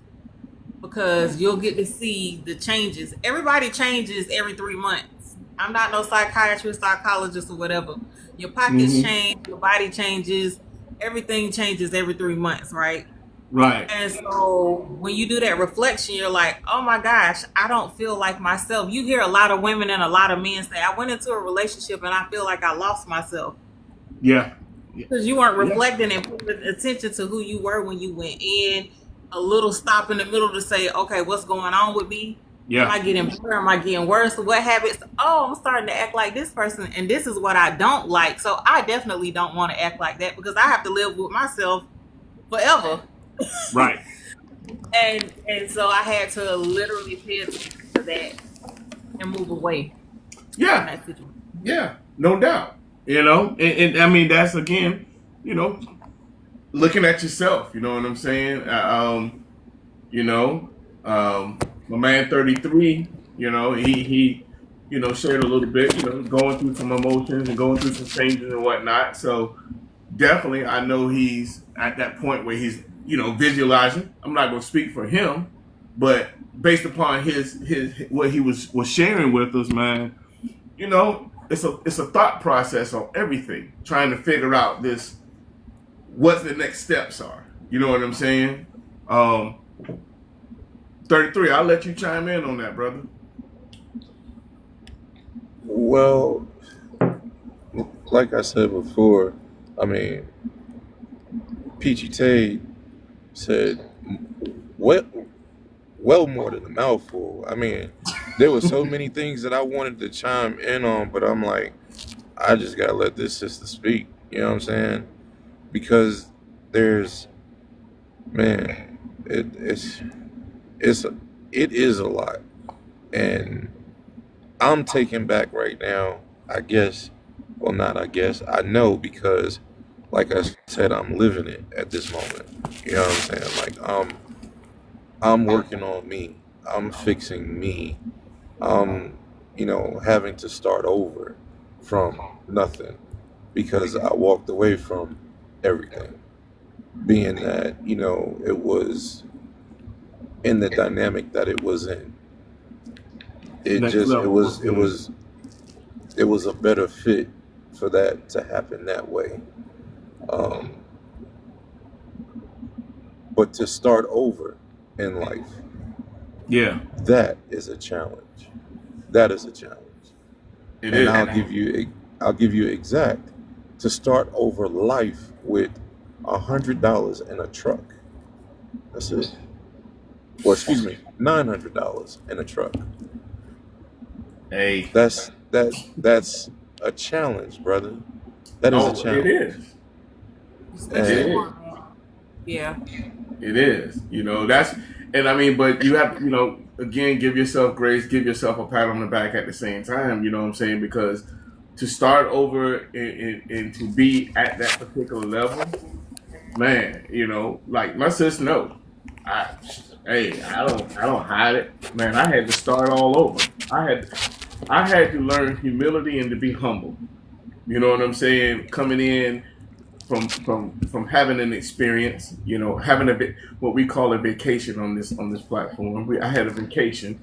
because you'll get to see the changes. Everybody changes every 3 months. I'm not no psychiatrist, psychologist, or whatever. Your pockets change, your body changes, everything changes every 3 months, right? Right. And so when you do that reflection, you're like, oh my gosh, I don't feel like myself. You hear a lot of women and a lot of men say, I went into a relationship and I feel like I lost myself. Yeah. Because you weren't reflecting and putting attention to who you were when you went in. A little stop in the middle to say, okay, what's going on with me? Yeah. Am I getting better? Am I getting worse? What habits? Oh, I'm starting to act like this person, and this is what I don't like. So I definitely don't want to act like that because I have to live with myself forever. Right. And so I had to literally pay attention to that and move away. Yeah. From that situation. Yeah. No doubt. And I mean, that's again, looking at yourself, you know what I'm saying? My man 33, he shared a little bit, going through some emotions and going through some changes and whatnot. So definitely I know he's at that point where he's, visualizing. I'm not going to speak for him, but based upon his what he was sharing with us, man, it's a thought process on everything, trying to figure out what the next steps are. You know what I'm saying? 33, I'll let you chime in on that, brother. Well, like I said before, I mean, Peachy Tay said well more than a mouthful. I mean, there were so many things that I wanted to chime in on, but I'm like, I just gotta let this sister speak. You know what I'm saying? Because it is a lot, and I'm taken back right now. I guess, well, not I guess. I know because, like I said, I'm living it at this moment. You know what I'm saying? Like I'm working on me. I'm fixing me. I'm, having to start over from nothing because I walked away from everything. Being that, it was in the dynamic that it was in. It was a better fit for that to happen that way. Um, but to start over in life, Yeah, that is a challenge. That is a challenge. it And is. I'll give you exact to start over life with $100 in a truck. That's it. Or excuse me, $900 in a truck. Hey, That's a challenge, brother. That is a oh, it challenge. is. especially It And is. for yeah. It is. That's, and I mean, but you have to, again, give yourself grace, give yourself a pat on the back at the same time. You know what I'm saying? Because to start over and to be at that particular level, man, like my sis know. I hey, I don't hide it. Man, I had to start all over. I had to learn humility and to be humble. You know what I'm saying? Coming in from having an experience, having what we call a vacation on this platform. I had a vacation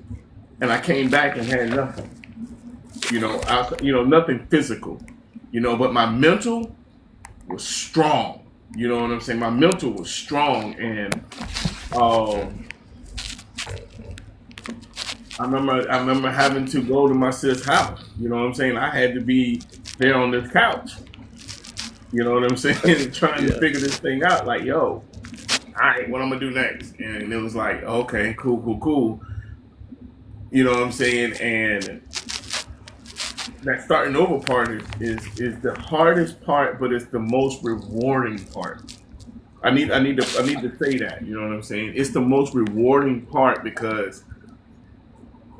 and I came back and had nothing. Nothing physical. But my mental was strong. You know what I'm saying? My mental was strong, and um, I remember having to go to my sis' house. You know what I'm saying? I had to be there on this couch. You know what I'm saying? And trying to yeah, figure this thing out. Like, yo, all right, what I'm gonna do next? And it was like, okay, cool, cool, cool. You know what I'm saying? And that starting over part is the hardest part, but it's the most rewarding part. I need to say that. You know what I'm saying? It's the most rewarding part because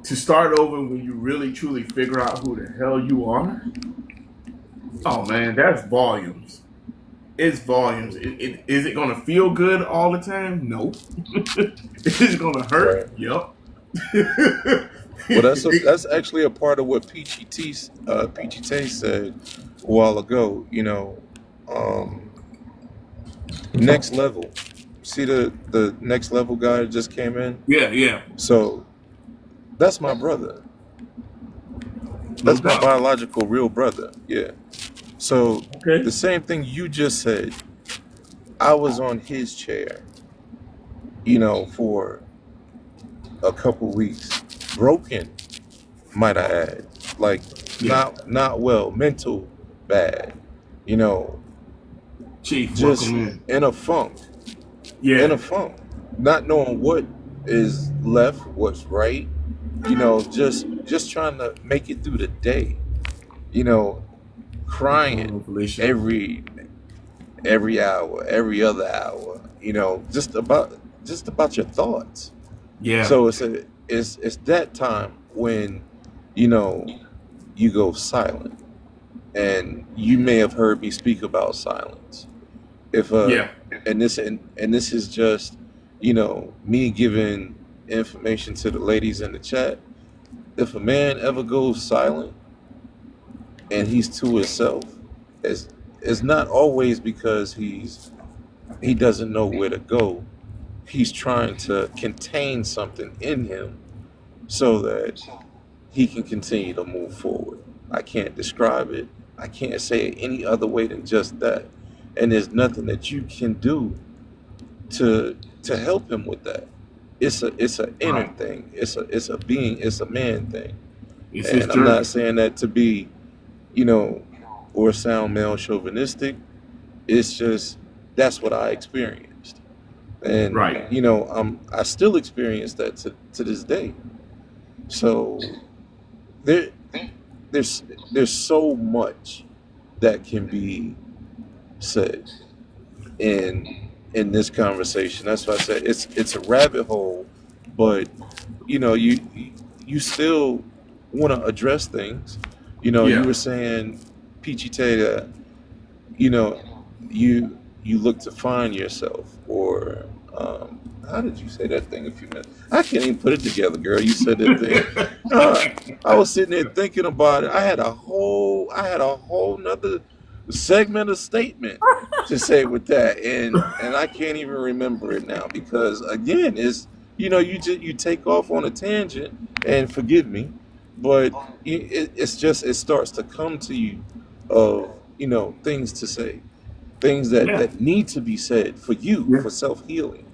to start over when you really truly figure out who the hell you are. Oh man, that's volumes. It's volumes. Is it gonna feel good all the time? Nope. Is it gonna hurt? right. Yep. Well, that's actually a part of what Peachy T said a while ago. Um, next level. See the next level guy that just came in. Yeah, yeah. So that's my brother. No That's my doubt. biological real brother. Yeah. So Okay. the same thing you just said. I was on his chair, for a couple weeks, broken, might I add, like Yeah. not well, mental bad, you know, Chief, just welcome in. in a funk, in Yeah. a funk, not knowing what is left, what's right, just trying to make it through the day, you know, What's going crying on, Felicia? every hour, every other hour, just about your thoughts. Yeah. So it's that time when, you know, you go silent. And you may have heard me speak about silence. If Yeah. and this is just, me giving information to the ladies in the chat. If a man ever goes silent and he's to himself, it's it's not always because he doesn't know where to go. He's trying to contain something in him so that he can continue to move forward. I can't describe it. I can't say it any other way than just that. And there's nothing that you can do to help him with that. It's a inner Right. thing. It's a man thing. It's his And I'm not journey. saying that to be, you know, or sound male chauvinistic. It's just that's what I experienced. And Right. I still experience that to this day. So there there's so much that can be said in this conversation. That's why I said it's a rabbit hole, but you still want to address things. You Yeah. were saying, Peachy Tay, you know, you look to find yourself, or how did you say that thing a few minutes? I can't even put it together, girl. You said that thing. Uh, I was sitting there thinking about it. I had a whole nother segment of statement to say with that, and I can't even remember it now because again, it's you take off on a tangent, and forgive me, but it's just it starts to come to you of things to say. things that Yeah. need to be said for you Yeah. for self healing.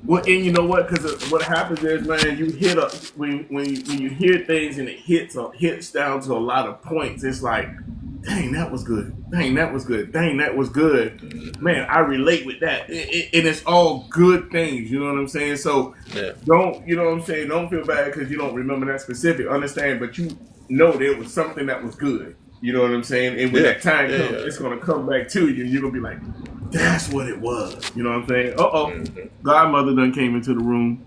Well, and you know what? Because what happens is, man, you hit up when you hear things and it hits down to a lot of points. It's like, dang, that was good. Dang, that was good. Dang, that was good. Man, I relate with that, and it's all good things. You know what I'm saying? So Yeah, don't, you know what I'm saying? Don't feel bad because you don't remember that specific. Understand, but you know there was something that was good. You know what I'm saying? And when yeah, that time yeah, comes, yeah. it's gonna come back to you, and you're gonna be like, that's what it was. You know what I'm saying? Hmm. Godmother done came into the room.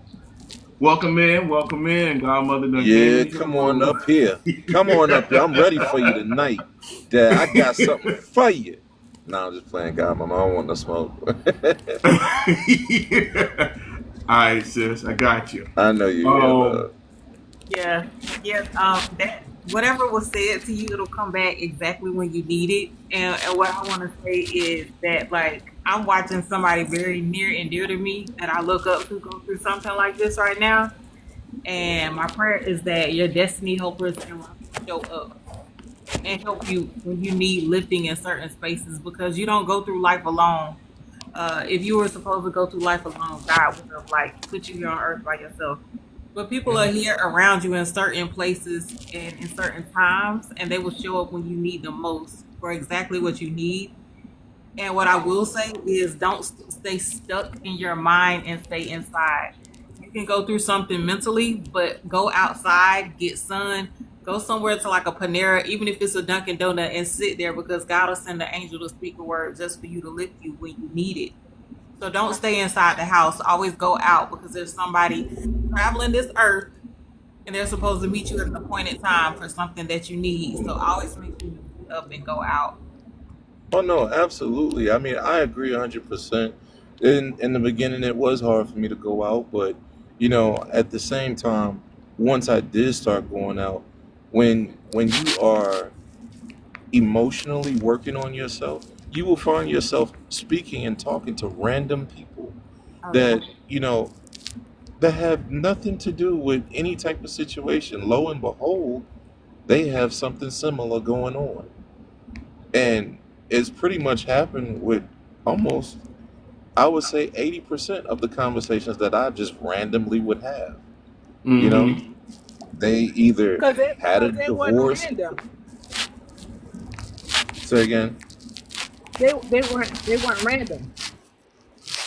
Welcome in, welcome in. Godmother done came Yeah, into the come on room. up here. Come on up here. I'm ready for you tonight. Dad, I got something for you. Nah, I'm just playing God, mama. I don't want no smoke. Yeah. All right, sis, I got you. I know you here, Um, love. Yeah, yes. That whatever was said to you, it'll come back exactly when you need it. And what I want to say is that, like, I'm watching somebody very near and dear to me that I look up to go through something like this right now. And my prayer is that your destiny helpers and show up and help you when you need lifting in certain spaces because you don't go through life alone. If you were supposed to go through life alone, God would have like put you here on earth by yourself. But people are here around you in certain places and in certain times, and they will show up when you need them most for exactly what you need. And what I will say is don't stay stuck in your mind and stay inside. You can go through something mentally, but go outside, get sun, go somewhere to like a Panera, even if it's a Dunkin' Donut, and sit there because God will send an angel to speak a word just for you to lift you when you need it. So don't stay inside the house. Always go out because there's somebody traveling this earth and they're supposed to meet you at an appointed time for something that you need. So always make sure you get up and go out. Oh no, absolutely. I mean, I agree 100%. In the beginning, it was hard for me to go out, but at the same time, once I did start going out, when you are emotionally working on yourself, you will find yourself speaking and talking to random people Oh yeah. that that have nothing to do with any type of situation. Lo and behold, they have something similar going on, and it's pretty much happened with almost, I would say, 80% of the conversations that I just randomly would have. You know, mm-hmm. they either Cause it had a cause they wasn't divorce. random. Say again. They weren't random.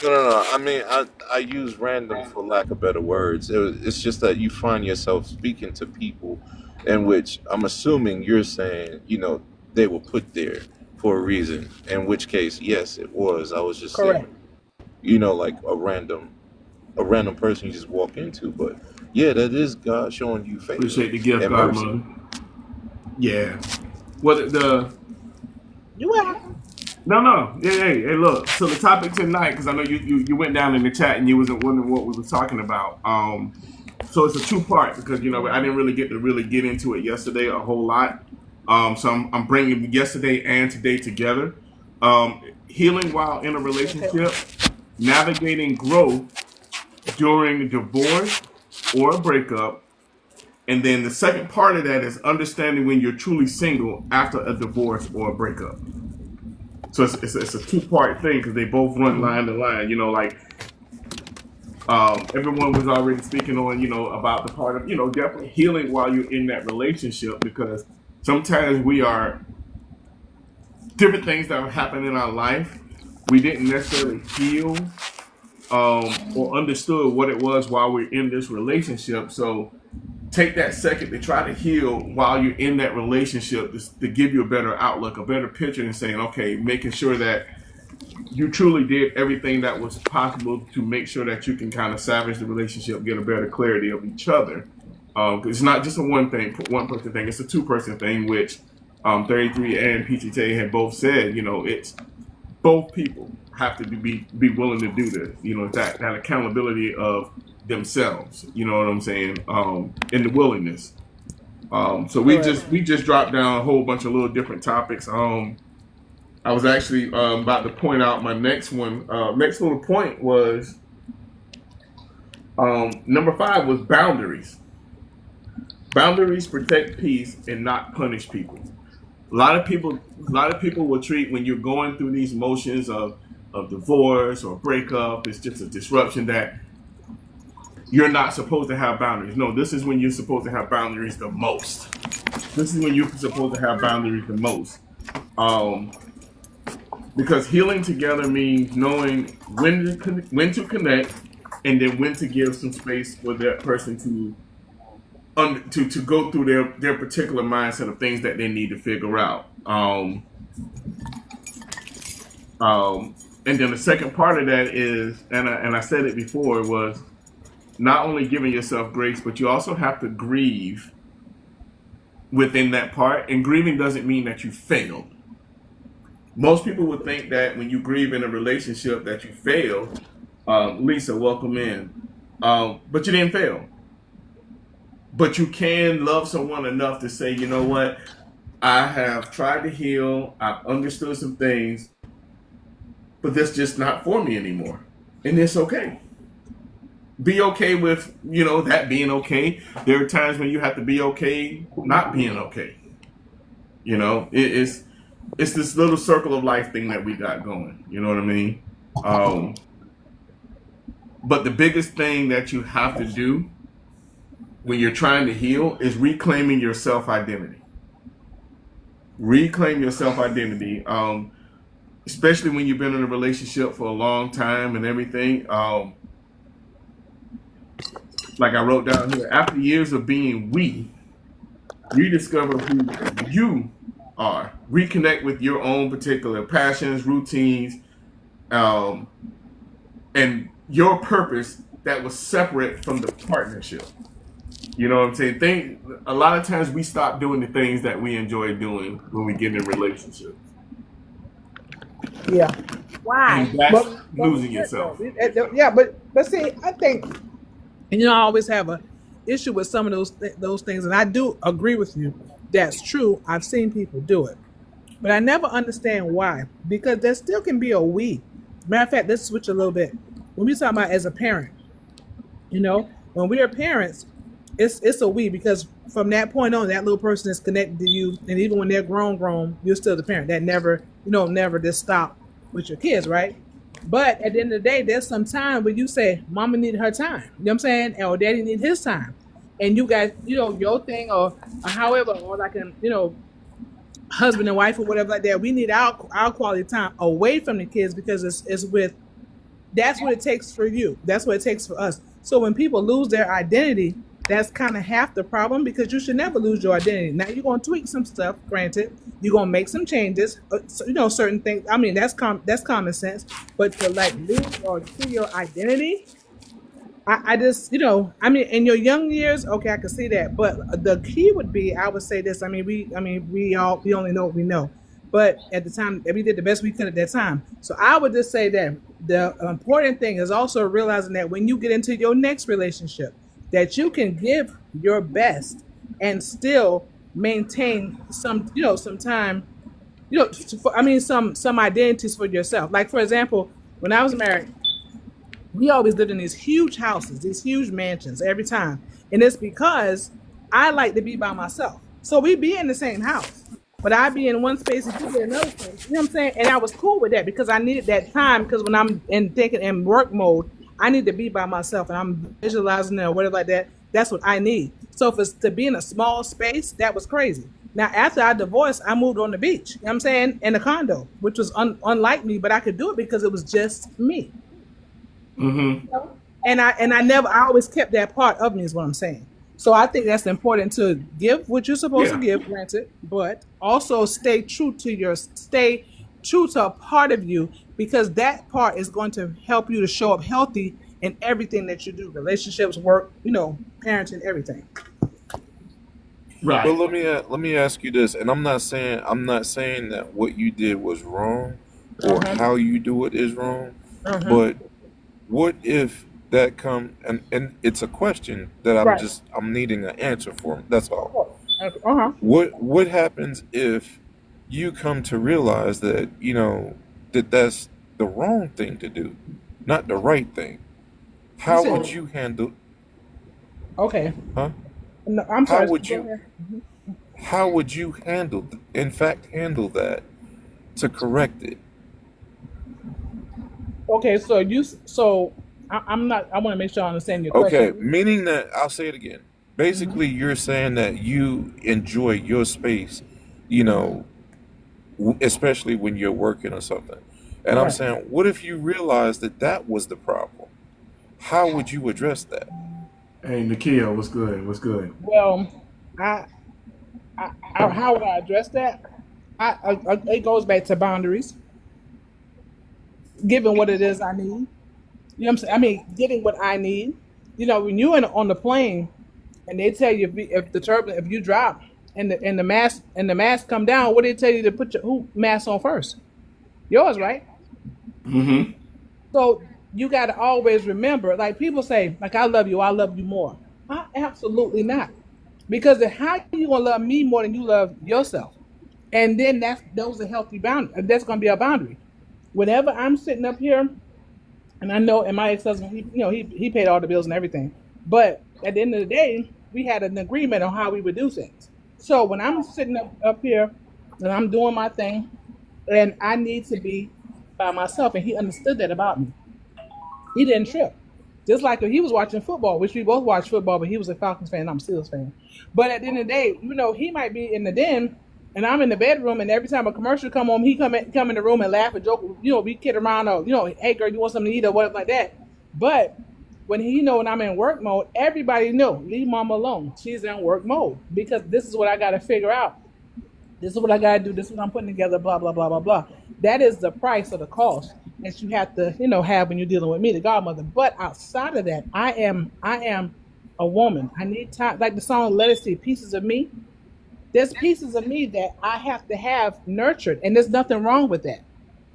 No, no, no. I mean, I use random for lack of better words. It's just that you find yourself speaking to people in which I'm assuming you're saying, they were put there for a reason. In which case, yes, it was. I was just Correct. saying, like a random person you just walk into. But yeah, that is God showing you favor Appreciate the gift, and mercy. Godmother. Yeah. Well, the You welcome. no, no, yeah, hey, look. So the topic tonight, because I know you went down in the chat and you wasn't wondering what we were talking about. So it's a two part because I didn't really get to really get into it yesterday a whole lot. So I'm bringing yesterday and today together. Healing while in a Okay. relationship, navigating growth during divorce or a breakup, and then the second part of that is understanding when you're truly single after a divorce or a breakup. So it's a two-part thing because they both run line to line. Like everyone was already speaking on, about the part of, definitely healing while you're in that relationship because sometimes we are different things that have happened in our life. We didn't necessarily heal or understood what it was while we're in this relationship. So take that second to try to heal while you're in that relationship to give you a better outlook, a better picture, and saying, okay, making sure that you truly did everything that was possible to make sure that you can kind of salvage the relationship, get a better clarity of each other. 'Cause it's not just a one person thing; it's a two-person thing, which 33 and PGT had both said. It's both people have to be willing to do this. That accountability of themselves. You know what I'm saying? And the willingness. So we Correct. just dropped down a whole bunch of little different topics. I was actually about to point out my next one. Next little point was number 5 was boundaries. Boundaries protect peace and not punish people. A lot of people will treat when you're going through these motions of divorce or breakup, it's just a disruption that you're not supposed to have boundaries. No, this is when you're supposed to have boundaries the most. This is when you're supposed to have boundaries the most. Um, because healing together means knowing when to connect, and then when to give some space for that person to go through their particular mindset of things that they need to figure out. And then the second part of that is, and I said it before, was not only giving yourself grace, but you also have to grieve within that part. And grieving doesn't mean that you failed. Most people would think that when you grieve in a relationship that you failed. Lisa, welcome in. But you didn't fail. But you can love someone enough to say, you know what? I have tried to heal. I've understood some things, but that's just not for me anymore. And it's okay. Be okay with, that being okay. There are times when you have to be okay not being okay. It's this little circle of life thing that we got going. You know what I mean? But the biggest thing that you have to do when you're trying to heal is reclaiming your self identity. Reclaim your self identity, especially when you've been in a relationship for a long time and everything. Like I wrote down here, after years of being we, rediscover who you are. Reconnect with your own particular passions, routines, um, and your purpose that was separate from the partnership. You know what I'm saying? A lot of times we stop doing the things that we enjoy doing when we get in relationships. Yeah. Why? And that's But losing yourself. yeah, but see, I think, I always have a issue with some of those things, and I do agree with you. That's true. I've seen people do it, but I never understand why. Because there still can be a we. Matter of fact, let's switch a little bit. When we talk about as a parent, when we are parents, it's a we, because from that point on, that little person is connected to you, and even when they're grown, you're still the parent. That never just stop with your kids, right? But at the end of the day, there's some time where you say, "Mama need her time." You know what I'm saying? Or Daddy need his time, and you guys, your thing, or however, or like husband and wife or whatever like that. We need our quality time away from the kids, because it's with. That's what it takes for you. That's what it takes for us. So when people lose their identity, that's kind of half the problem, because you should never lose your identity. Now you're gonna tweak some stuff, granted. You're gonna make some changes, certain things. I mean, that's common sense. But to like lose or kill your identity, I just, in your young years, okay, I can see that. But the key would be, I would say this. We only know what we know. But at the time, we did the best we could at that time. So I would just say that the important thing is also realizing that when you get into your next relationship, that you can give your best and still maintain some time, some identities for yourself. Like, for example, when I was married, we always lived in these huge houses, these huge mansions every time. And it's because I like to be by myself. So we be in the same house, but I be in one space and you be in another space. You know what I'm saying? And I was cool with that, because I needed that time, because when I'm thinking in work mode, I need to be by myself, and I'm visualizing it or whatever like that. That's what I need. So if it's to be in a small space, that was crazy. Now, after I divorced, I moved on the beach, you know what I'm saying, in a condo, which was unlike me, but I could do it because it was just me. Mm-hmm. And I always kept that part of me, is what I'm saying. So I think that's important, to give what you're supposed to give, granted, but also stay true to a part of you, because that part is going to help you to show up healthy in everything that you do, relationships, work, parenting, everything. Right. But let me ask you this, and I'm not saying that what you did was wrong, or how you do it is wrong, but what if that come and it's a question that I'm needing an answer for. That's all. What happens if you come to realize that that's the wrong thing to do, not the right thing? How would you handle? Okay. Huh? No, I'm sorry. How would you? how would you in fact, handle that to correct it? Okay, I'm not. I want to make sure I understand your Okay, question. meaning that I'll say it again. Hmm. Basically, you're saying that you enjoy your space, you know, especially when you're working or something. And I'm Right. saying, what if you realized that that was the problem? How would you address that? Hey, Nikia, what's good? What's good? Well, I, how would I address that? It goes back to boundaries, giving what it is I need. You know what I'm saying? I mean, getting what I need. You know, when you're on the plane and they tell you if the turbulence, if you drop and the mask come down, what do they tell you to put your who mask on first? Yours, right? Mm-hmm. So you got to always remember, like people say, like I love you more. Absolutely not, because how you gonna love me more than you love yourself? And then those are healthy boundaries. That's gonna be a boundary. Whenever I'm sitting up here, and I know, and my ex husband, he paid all the bills and everything, but at the end of the day, we had an agreement on how we would do things. So when I'm sitting up here and I'm doing my thing, and I need to be by myself, and he understood that about me. He didn't trip. Just like if he was watching football, which we both watch football, but he was a Falcons fan, I'm a Steelers fan. But at the end of the day, he might be in the den and I'm in the bedroom, and every time a commercial come on, he come in the room and laugh and joke, we kid around, or hey girl, you want something to eat or whatever like that. But when I'm in work mode, everybody know, leave mama alone. She's in work mode because this is what I got to figure out. This is what I gotta do. This is what I'm putting together. Blah blah blah blah blah. That is the price or the cost that you have to, have when you're dealing with me, the godmother. But outside of that, I am a woman. I need time. Like the song "Let It See," pieces of me. There's pieces of me that I have to have nurtured, and there's nothing wrong with that.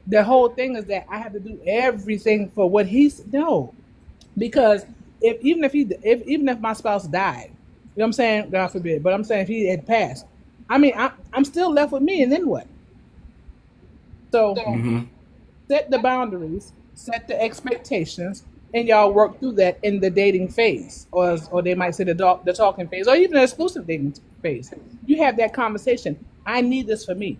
The whole thing is that I have to do everything for what he's no, because even if my spouse died, what I'm saying, God forbid, but I'm saying if he had passed, I mean, I'm still left with me, and then what? So Mm-hmm. set the boundaries, set the expectations, and y'all work through that in the dating phase, or they might say the talking phase, or even the exclusive dating phase. You have that conversation. I need this for me.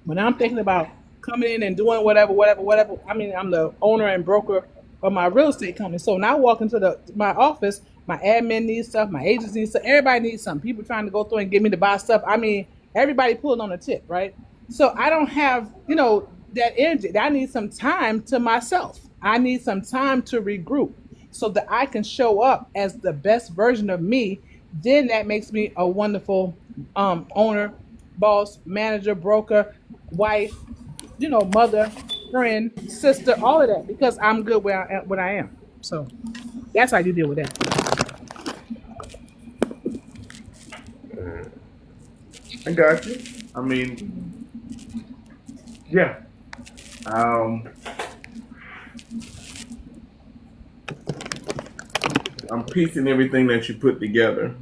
When I'm thinking about coming in and doing whatever, whatever, whatever. I mean, I'm the owner and broker of my real estate company. So when I walk into my office, my admin needs stuff, my agents need stuff, everybody needs something. People trying to go through and get me to buy stuff. I mean, everybody pulling on a tip, right? So I don't have, that energy. I need some time to myself. I need some time to regroup so that I can show up as the best version of me. Then that makes me a wonderful owner, boss, manager, broker, wife, mother, friend, sister, all of that, because I'm good where I am. So that's how you deal with that. I got you. I mean, yeah. Um, I'm piecing everything that you put together.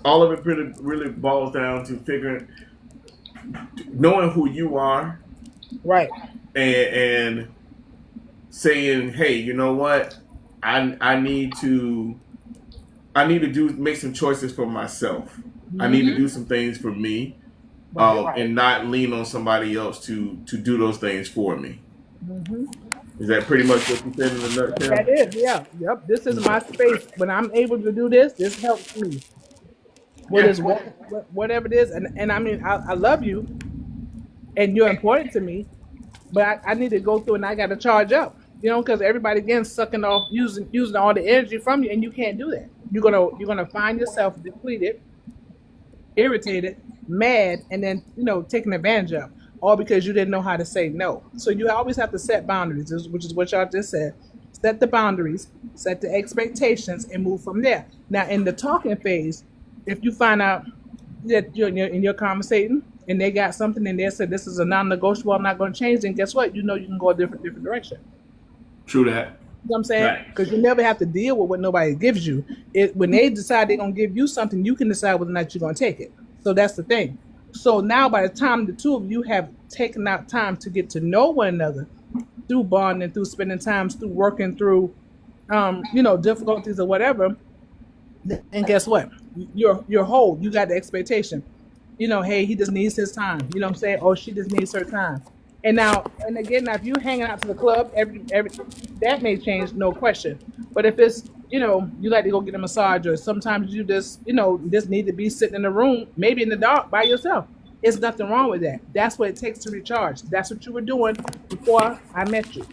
All of it really boils down to knowing who you are, Right. and saying, "Hey, you know what? I need to do make some choices for myself. I need to Mm-hmm. do some things for me, Right. and not lean on somebody else to do those things for me." Mm-hmm. Is that pretty much what you said in a nutshell? That is, yeah. Yep. This is my space. When I'm able to do this, this helps me. What Yeah. is whatever it is, and I mean, I love you, and you're important to me, but I need to go through and I got to charge up, because everybody again sucking off, using all the energy from you, and you can't do that. You're gonna find yourself depleted, irritated, mad, and then taken advantage of, all because you didn't know how to say no. So you always have to set boundaries, which is what y'all just said. Set the boundaries, set the expectations, and move from there. Now, in the talking phase, if you find out that you're conversating and they got something and they said this is a non-negotiable, I'm not going to change, then guess what? You can go a different direction. True that. You know what I'm saying? Right. Because you never have to deal with what nobody gives you. When they decide they're gonna give you something, you can decide whether or not you're gonna take it. So that's the thing. So now, by the time the two of you have taken out time to get to know one another, through bonding, through spending times, through working through, difficulties or whatever, And guess what? You're whole. You got the expectation. Hey, he just needs his time. You know what I'm saying? Oh, she just needs her time. And again, now if you hanging out to the club, every that may change, no question. But if it's, you like to go get a massage, or sometimes you just, just need to be sitting in the room, maybe in the dark by yourself. It's nothing wrong with that. That's what it takes to recharge. That's what you were doing before I met you.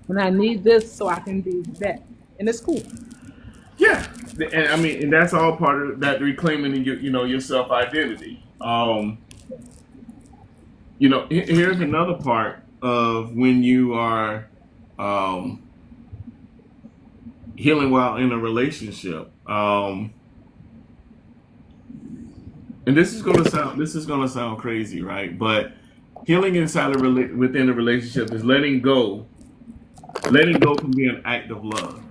And I need this so I can do that. And it's cool. Yeah, and I mean, and that's all part of that reclaiming your self identity. Here's another part of when you are um, healing while in a relationship. And this is gonna sound crazy, right? But healing within a relationship is letting go. Letting go can be an act of love.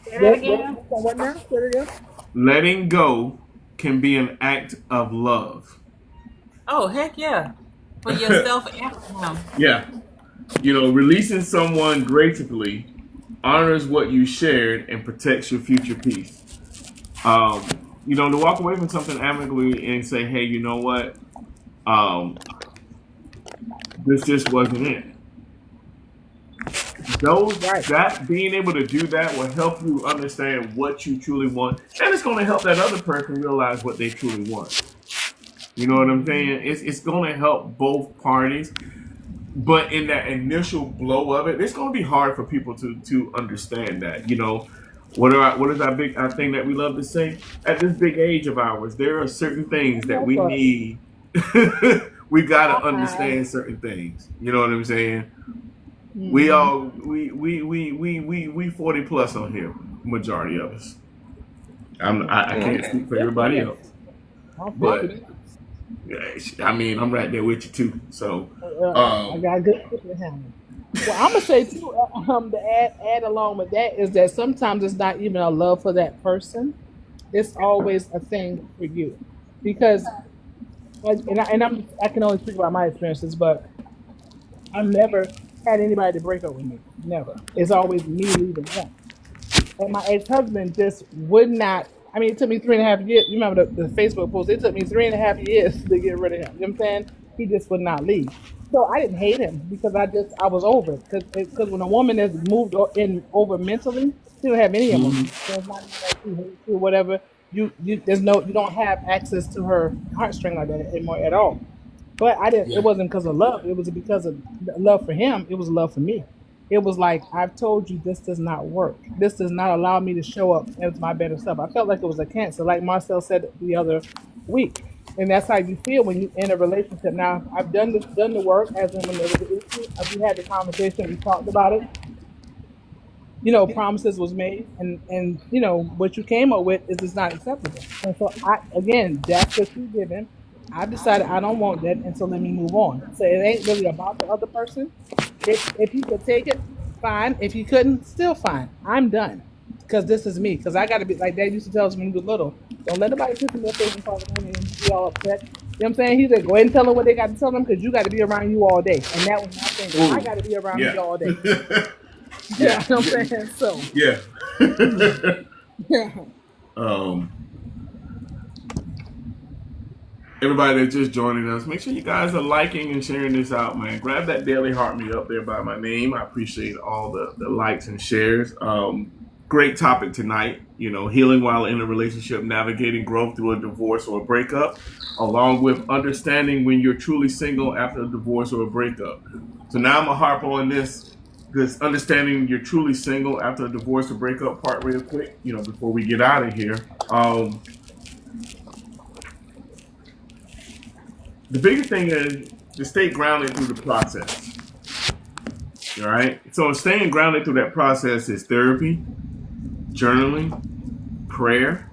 Say that again. What now? Say it again. Letting go can be an act of love. Oh, heck yeah. For yourself and for him. Yeah. Releasing someone gracefully honors what you shared and protects your future peace. To walk away from something amicably and say, hey, you know what? This just wasn't it. Right. That being able to do that will help you understand what you truly want, and it's going to help that other person realize what they truly want. You know what I'm saying? It's going to help both parties, but in that initial blow of it, it's going to be hard for people to understand that. What is our thing that we love to say? At this big age of ours, there are certain things that we need. We got to understand certain things. You know what I'm saying? We all we 40 plus on here, majority of us. I can't speak for everybody else, but I mean I'm right there with you too. So I got good with him. Well, I'm gonna say too. To add along with that is that sometimes it's not even a love for that person. It's always a thing for you, because I can only speak about my experiences, but I've never had anybody to break up with me. Never. It's always me leaving them. And my ex-husband just would not. I mean, it took me 3.5 years. You remember the Facebook post? It took me 3.5 years to get rid of him. You know what I'm saying? He just would not leave. So I didn't hate him because I was over it. Because when a woman has moved in over mentally, she don't have any emotions. So it's not even like she hates you or whatever. You don't have access to her heartstring like that anymore at all. But I didn't. It wasn't because of love. It was because of love for him. It was love for me. It was like, I've told you this does not work. This does not allow me to show up as my better self. I felt like it was a cancer, like Marcel said the other week. And that's how you feel when you're in a relationship. Now, I've done the work, as in when there was an issue. We had the conversation, we talked about it. Promises was made, and what you came up with is not acceptable. And so that's what you given. I've decided I don't want that, and so let me move on. So it ain't really about the other person. If he could take it, fine. If he couldn't, still fine. I'm done, because this is me. Because I got to be like Dad used to tell us when we was little. Don't let nobody piss in your face and talk to me and be all upset. You know what I'm saying? He said, go ahead and tell them what they got to tell them, because you got to be around you all day. And that was my thing. Ooh. I got to be around Yeah. you all day. Yeah, you know what I'm saying? So yeah. yeah. Everybody that's just joining us, make sure you guys are liking and sharing this out, man. Grab that daily heart me up there by my name. I appreciate all the likes and shares. Great topic tonight. Healing while in a relationship, navigating growth through a divorce or a breakup, along with understanding when you're truly single after a divorce or a breakup. So now I'm gonna harp on this understanding you're truly single after a divorce or breakup part real quick. Before we get out of here. The biggest thing is to stay grounded through the process. All right. So staying grounded through that process is therapy, journaling, prayer,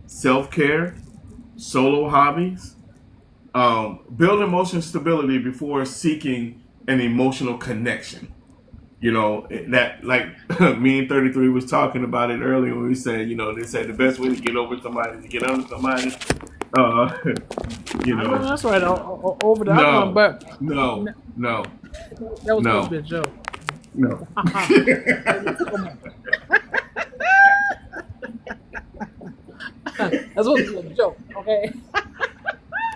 self-care, solo hobbies, build emotional stability before seeking an emotional connection. That, like me and 33 was talking about it earlier when we said, they said the best way to get over somebody is to get under somebody. I know that's right. Over the other one, but No. that was supposed to be a joke. No. That's supposed to be a joke, okay?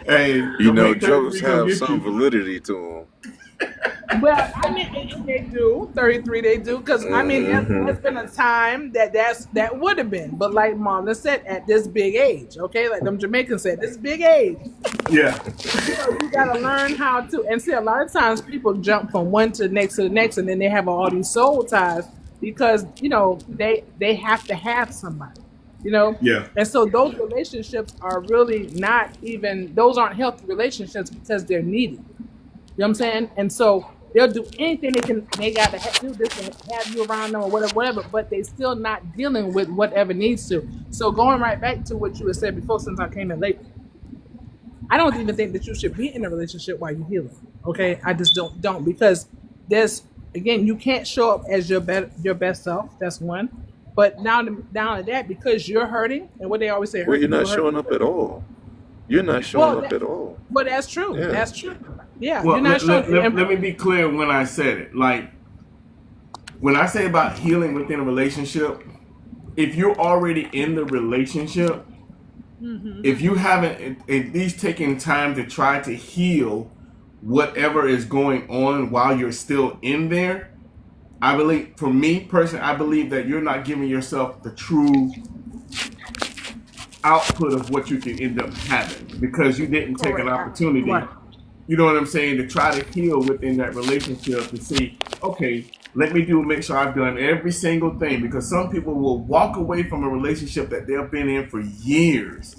Hey, You don't know, make jokes 33 come have get some you. validity to them. Well, I mean, and they do 33. They do because I mean, there's been a time that would have been, but like Mama said, at this big age, okay, like them Jamaicans said, this big age, Yeah. you gotta learn how to. And see, a lot of times people jump from one to the next, and then they have all these soul ties because they have to have somebody, you know. Yeah. And so those relationships are really not even; those aren't healthy relationships because they're needed. You know what I'm saying? And so they'll do anything they can. They got to do this and have you around them or whatever. But they still not dealing with whatever needs to. So going right back to what you had said before, since I came in late, I don't even think that you should be in a relationship while you're healing. Okay, I just don't because there's again you can't show up as your best self. That's one. But down to that because you're hurting and what they always say, Well, hurt you're not people hurt. showing up at all. You're not showing Well, up at all. but that's true. Yeah. That's true. Yeah, Well, you're not showing. let me be clear when I said it. Like, when I say about healing within a relationship, if you're already in the relationship, if you haven't at least taken time to try to heal whatever is going on while you're still in there, I believe, for me personally, I believe that you're not giving yourself the true output of what you can end up having because you didn't take an Correct. opportunity, Right. you know what I'm saying, to try to heal within that relationship to see, okay, make sure I've done every single thing, because some people will walk away from a relationship that they've been in for years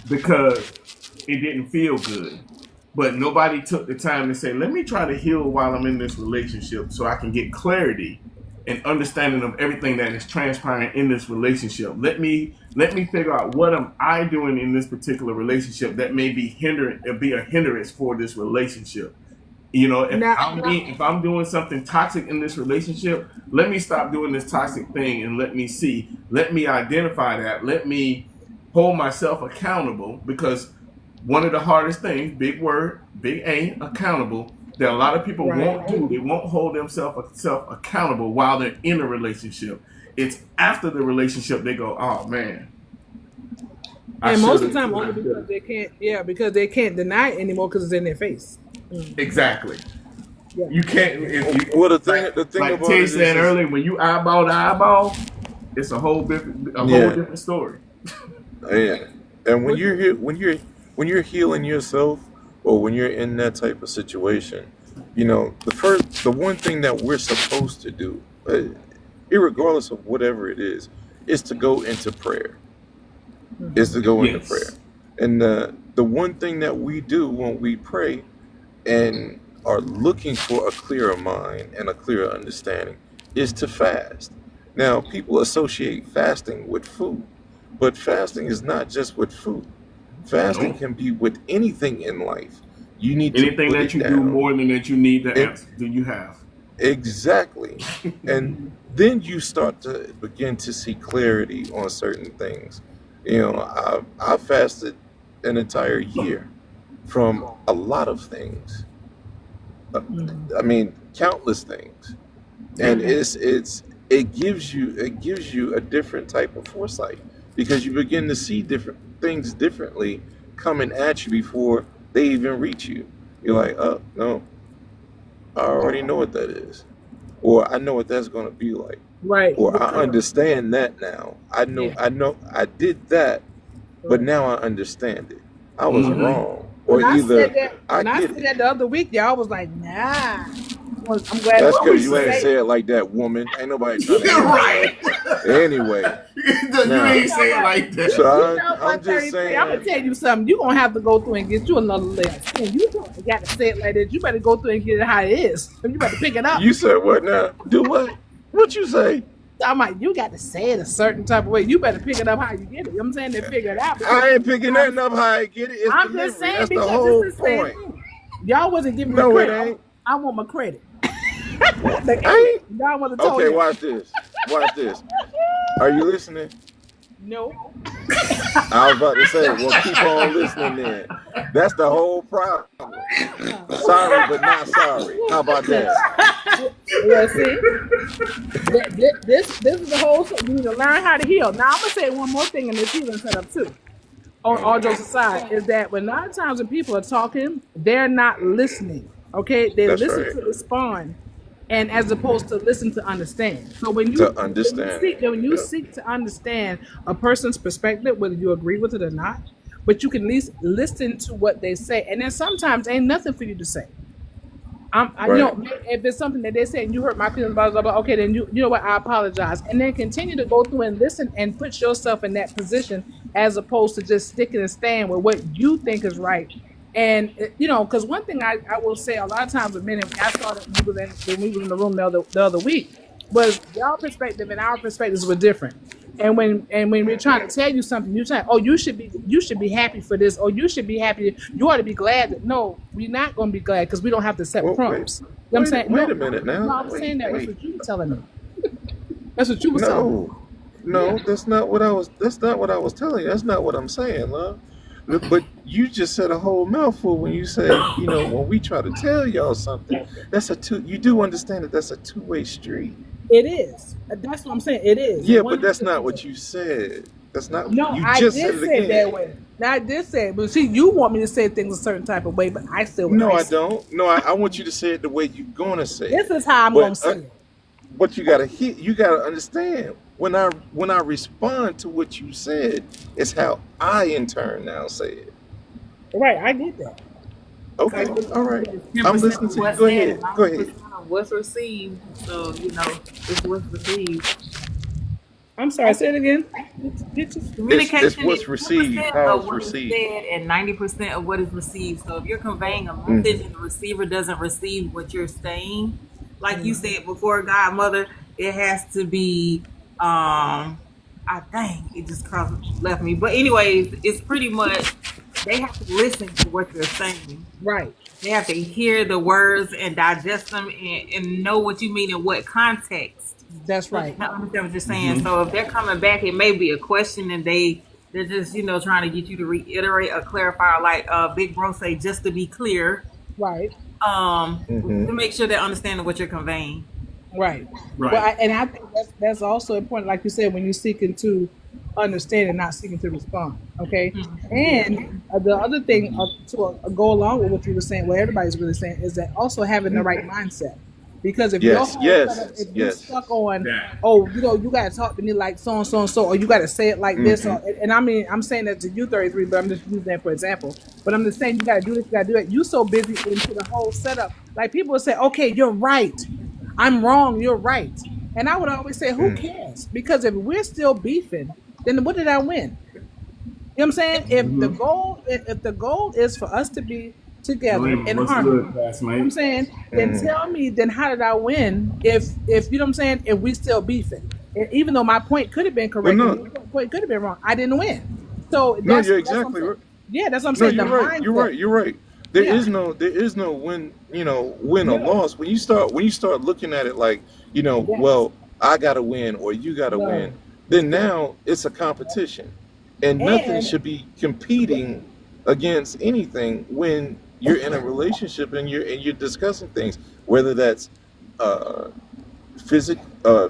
because it didn't feel good. But nobody took the time to say, let me try to heal while I'm in this relationship so I can get clarity and understanding of everything that is transpiring in this relationship. Let me figure out what am I doing in this particular relationship that may be a hindrance for this relationship. You know, if I'm doing something toxic in this relationship, let me stop doing this toxic thing and let me identify that. Let me hold myself accountable, because one of the hardest things, big word, big A, accountable, that a lot of people won't do. They won't hold themselves accountable while they're in a relationship. It's after the relationship they go, oh man. And most of the time, only because they can't. Yeah, because they can't deny it anymore because it's in their face. Exactly. Yeah. You can't. Well, the thing Like about Tay it said is, earlier, when you eyeball to eyeball, it's a whole different story. yeah. And when you're healing yourself, or when you're in that type of situation, the one thing that we're supposed to do, irregardless of whatever it is to go into prayer. Is to go into prayer. And the one thing that we do when we pray and are looking for a clearer mind and a clearer understanding is to fast. Now, people associate fasting with food, but fasting is not just with food. Fasting can be with anything in life. You need anything to put that it you down. do more than that you need to answer. Do you have? Exactly. And then you start to begin to see clarity on certain things. I fasted an entire year from a lot of things. I mean, countless things. And it gives you a different type of foresight, because you begin to see different things differently coming at you before they even reach you. You're like, oh no, I already know what that is, or I know what that's going to be like, Right. or I understand that now. I know I did that, but now I understand it. I was wrong, or When I either said that, I when I get said it. that the other week, y'all was like, nah. I'm glad. That's what because we you ain't say- say it like that, woman. Ain't nobody trying to. You're right. Anyway, You Now- ain't say it like that. so You know, I'm just saying. I'm gonna tell you something. You gonna have to go through and get you another list. And you don't got to say it like that. You better go through and get it how it is. You better pick it up. You said what now? Do what? What you say? I'm like, you got to say it a certain type of way. You better pick it up how you get it. You know what I'm saying? They figure it out. I ain't picking nothing up how I get it. It's I'm delivery. just saying That's the because whole it's the same point. thing. Y'all wasn't giving me No, it credit. ain't. I want my credit. Like, I ain't. y'all want to tell Okay, you. watch this. Watch this. Are you listening? No. I was about to say, well, keep on listening then. That's the whole problem. Sorry, but not sorry. How about that? Well, see, this is the whole. You need to learn how to heal. Now I'm gonna say one more thing in this healing setup too. On all jokes aside, is that when a lot of times when people are talking, they're not listening. Okay, they That's listen right. to respond, and as opposed to listen to understand. So To understand. when you Yep. seek to understand a person's perspective, whether you agree with it or not, but you can at least listen to what they say, and then sometimes ain't nothing for you to say. You Right. know, if it's something that they say and you hurt my feelings, blah, blah, blah, okay, then you know what, I apologize. And then continue to go through and listen and put yourself in that position as opposed to just sticking and staying with what you think is right. And, you know, because one thing I will say a lot of times with men, and I saw that when we was in the room the other week, was y'all perspective and our perspectives were different. And when we're trying to tell you something, you're saying, "Oh, you should be happy for this, or you should be happy. You ought to be glad." That no, we're not going to be glad because we don't have to set Well, wait, crumbs. You know what I'm saying? wait No, a minute no, now. I'm saying that. That's Wait. what you were telling me. That's what you were telling me. No, no, Yeah. that's not what I was. That's not what I was telling you. That's not what I'm saying, love. But you just said a whole mouthful when you say, when we try to tell y'all something, that's a two. You do understand that that's a two-way street. It is. That's what I'm saying. It is. Yeah, but that's not 100%. what you said. That's not. No, You I just said did it say it that again. way. Now I did say it, but see, you want me to say things a certain type of way, but I still what No, I I say. don't. No, I want you to say it the way you're gonna say This it. is how I'm gonna But say it. but you gotta hit. You gotta understand when I respond to what you said, it's how I in turn now say it. Right, I get that. Okay, all right. I'm 10% listening of to you. what's Go said ahead. and Go ahead. 90% of what's received. So, it's what's received. I'm sorry, say it again. Bitches. It's Communication is what's received. 10% How of it's what is received. said and 90% of what is received. So if you're conveying a message Hmm. and the receiver doesn't receive what you're saying, like you Mhm. said before, Godmother, it has to be I dang, it just left me. But anyways, it's pretty much they have to listen to what you're saying. Right. They have to hear the words and digest them and know what you mean in what context. That's So they right. can understand what you're saying. So if they're coming back, it may be a question and they're just, trying to get you to reiterate or clarify, like Big Bro say, just to be clear, Right. Hmm. to make sure they're understanding what you're conveying. Right. Well, Right. and I think that's also important, like you said, when you're seeking to understand and not seeking to respond. Okay. Yeah. And the other thing to go along with what you were saying, what everybody's really saying, is that also having the right mindset. Because if your Yes, whole setup, yes, if you yes. stuck on, That. oh, you got to talk to me like so and so and so, or you got to say it like this, Hmm. or, and I mean, I'm saying that to you, 33, but I'm just using that for example. But I'm just saying you got to do this, you got to do it. You so busy into the whole setup. Like people will say, okay, you're right. I'm wrong. You're right. And I would always say, who cares? Because if we're still beefing, then what did I win? You know what I'm saying? If the goal is for us to be together Raymond, in what's harmony, good, you know what I'm classmate? saying? Then tell me, then how did I win? If you know what I'm saying? If we still beefing, and even though my point could have been Well, correct and no, your point could have been wrong, I didn't win. So no, that's you're that's what I'm exactly saying. right. Yeah, that's what I'm No, saying. The you're right. You're mindset. right. You're right. Yeah. There is no win. Win or No. loss. When you start looking at it like, Yes. well, I gotta win or you gotta win. No. Then now it's a competition, and nothing And should be competing against anything when you're in a relationship and you're discussing things, whether that's uh,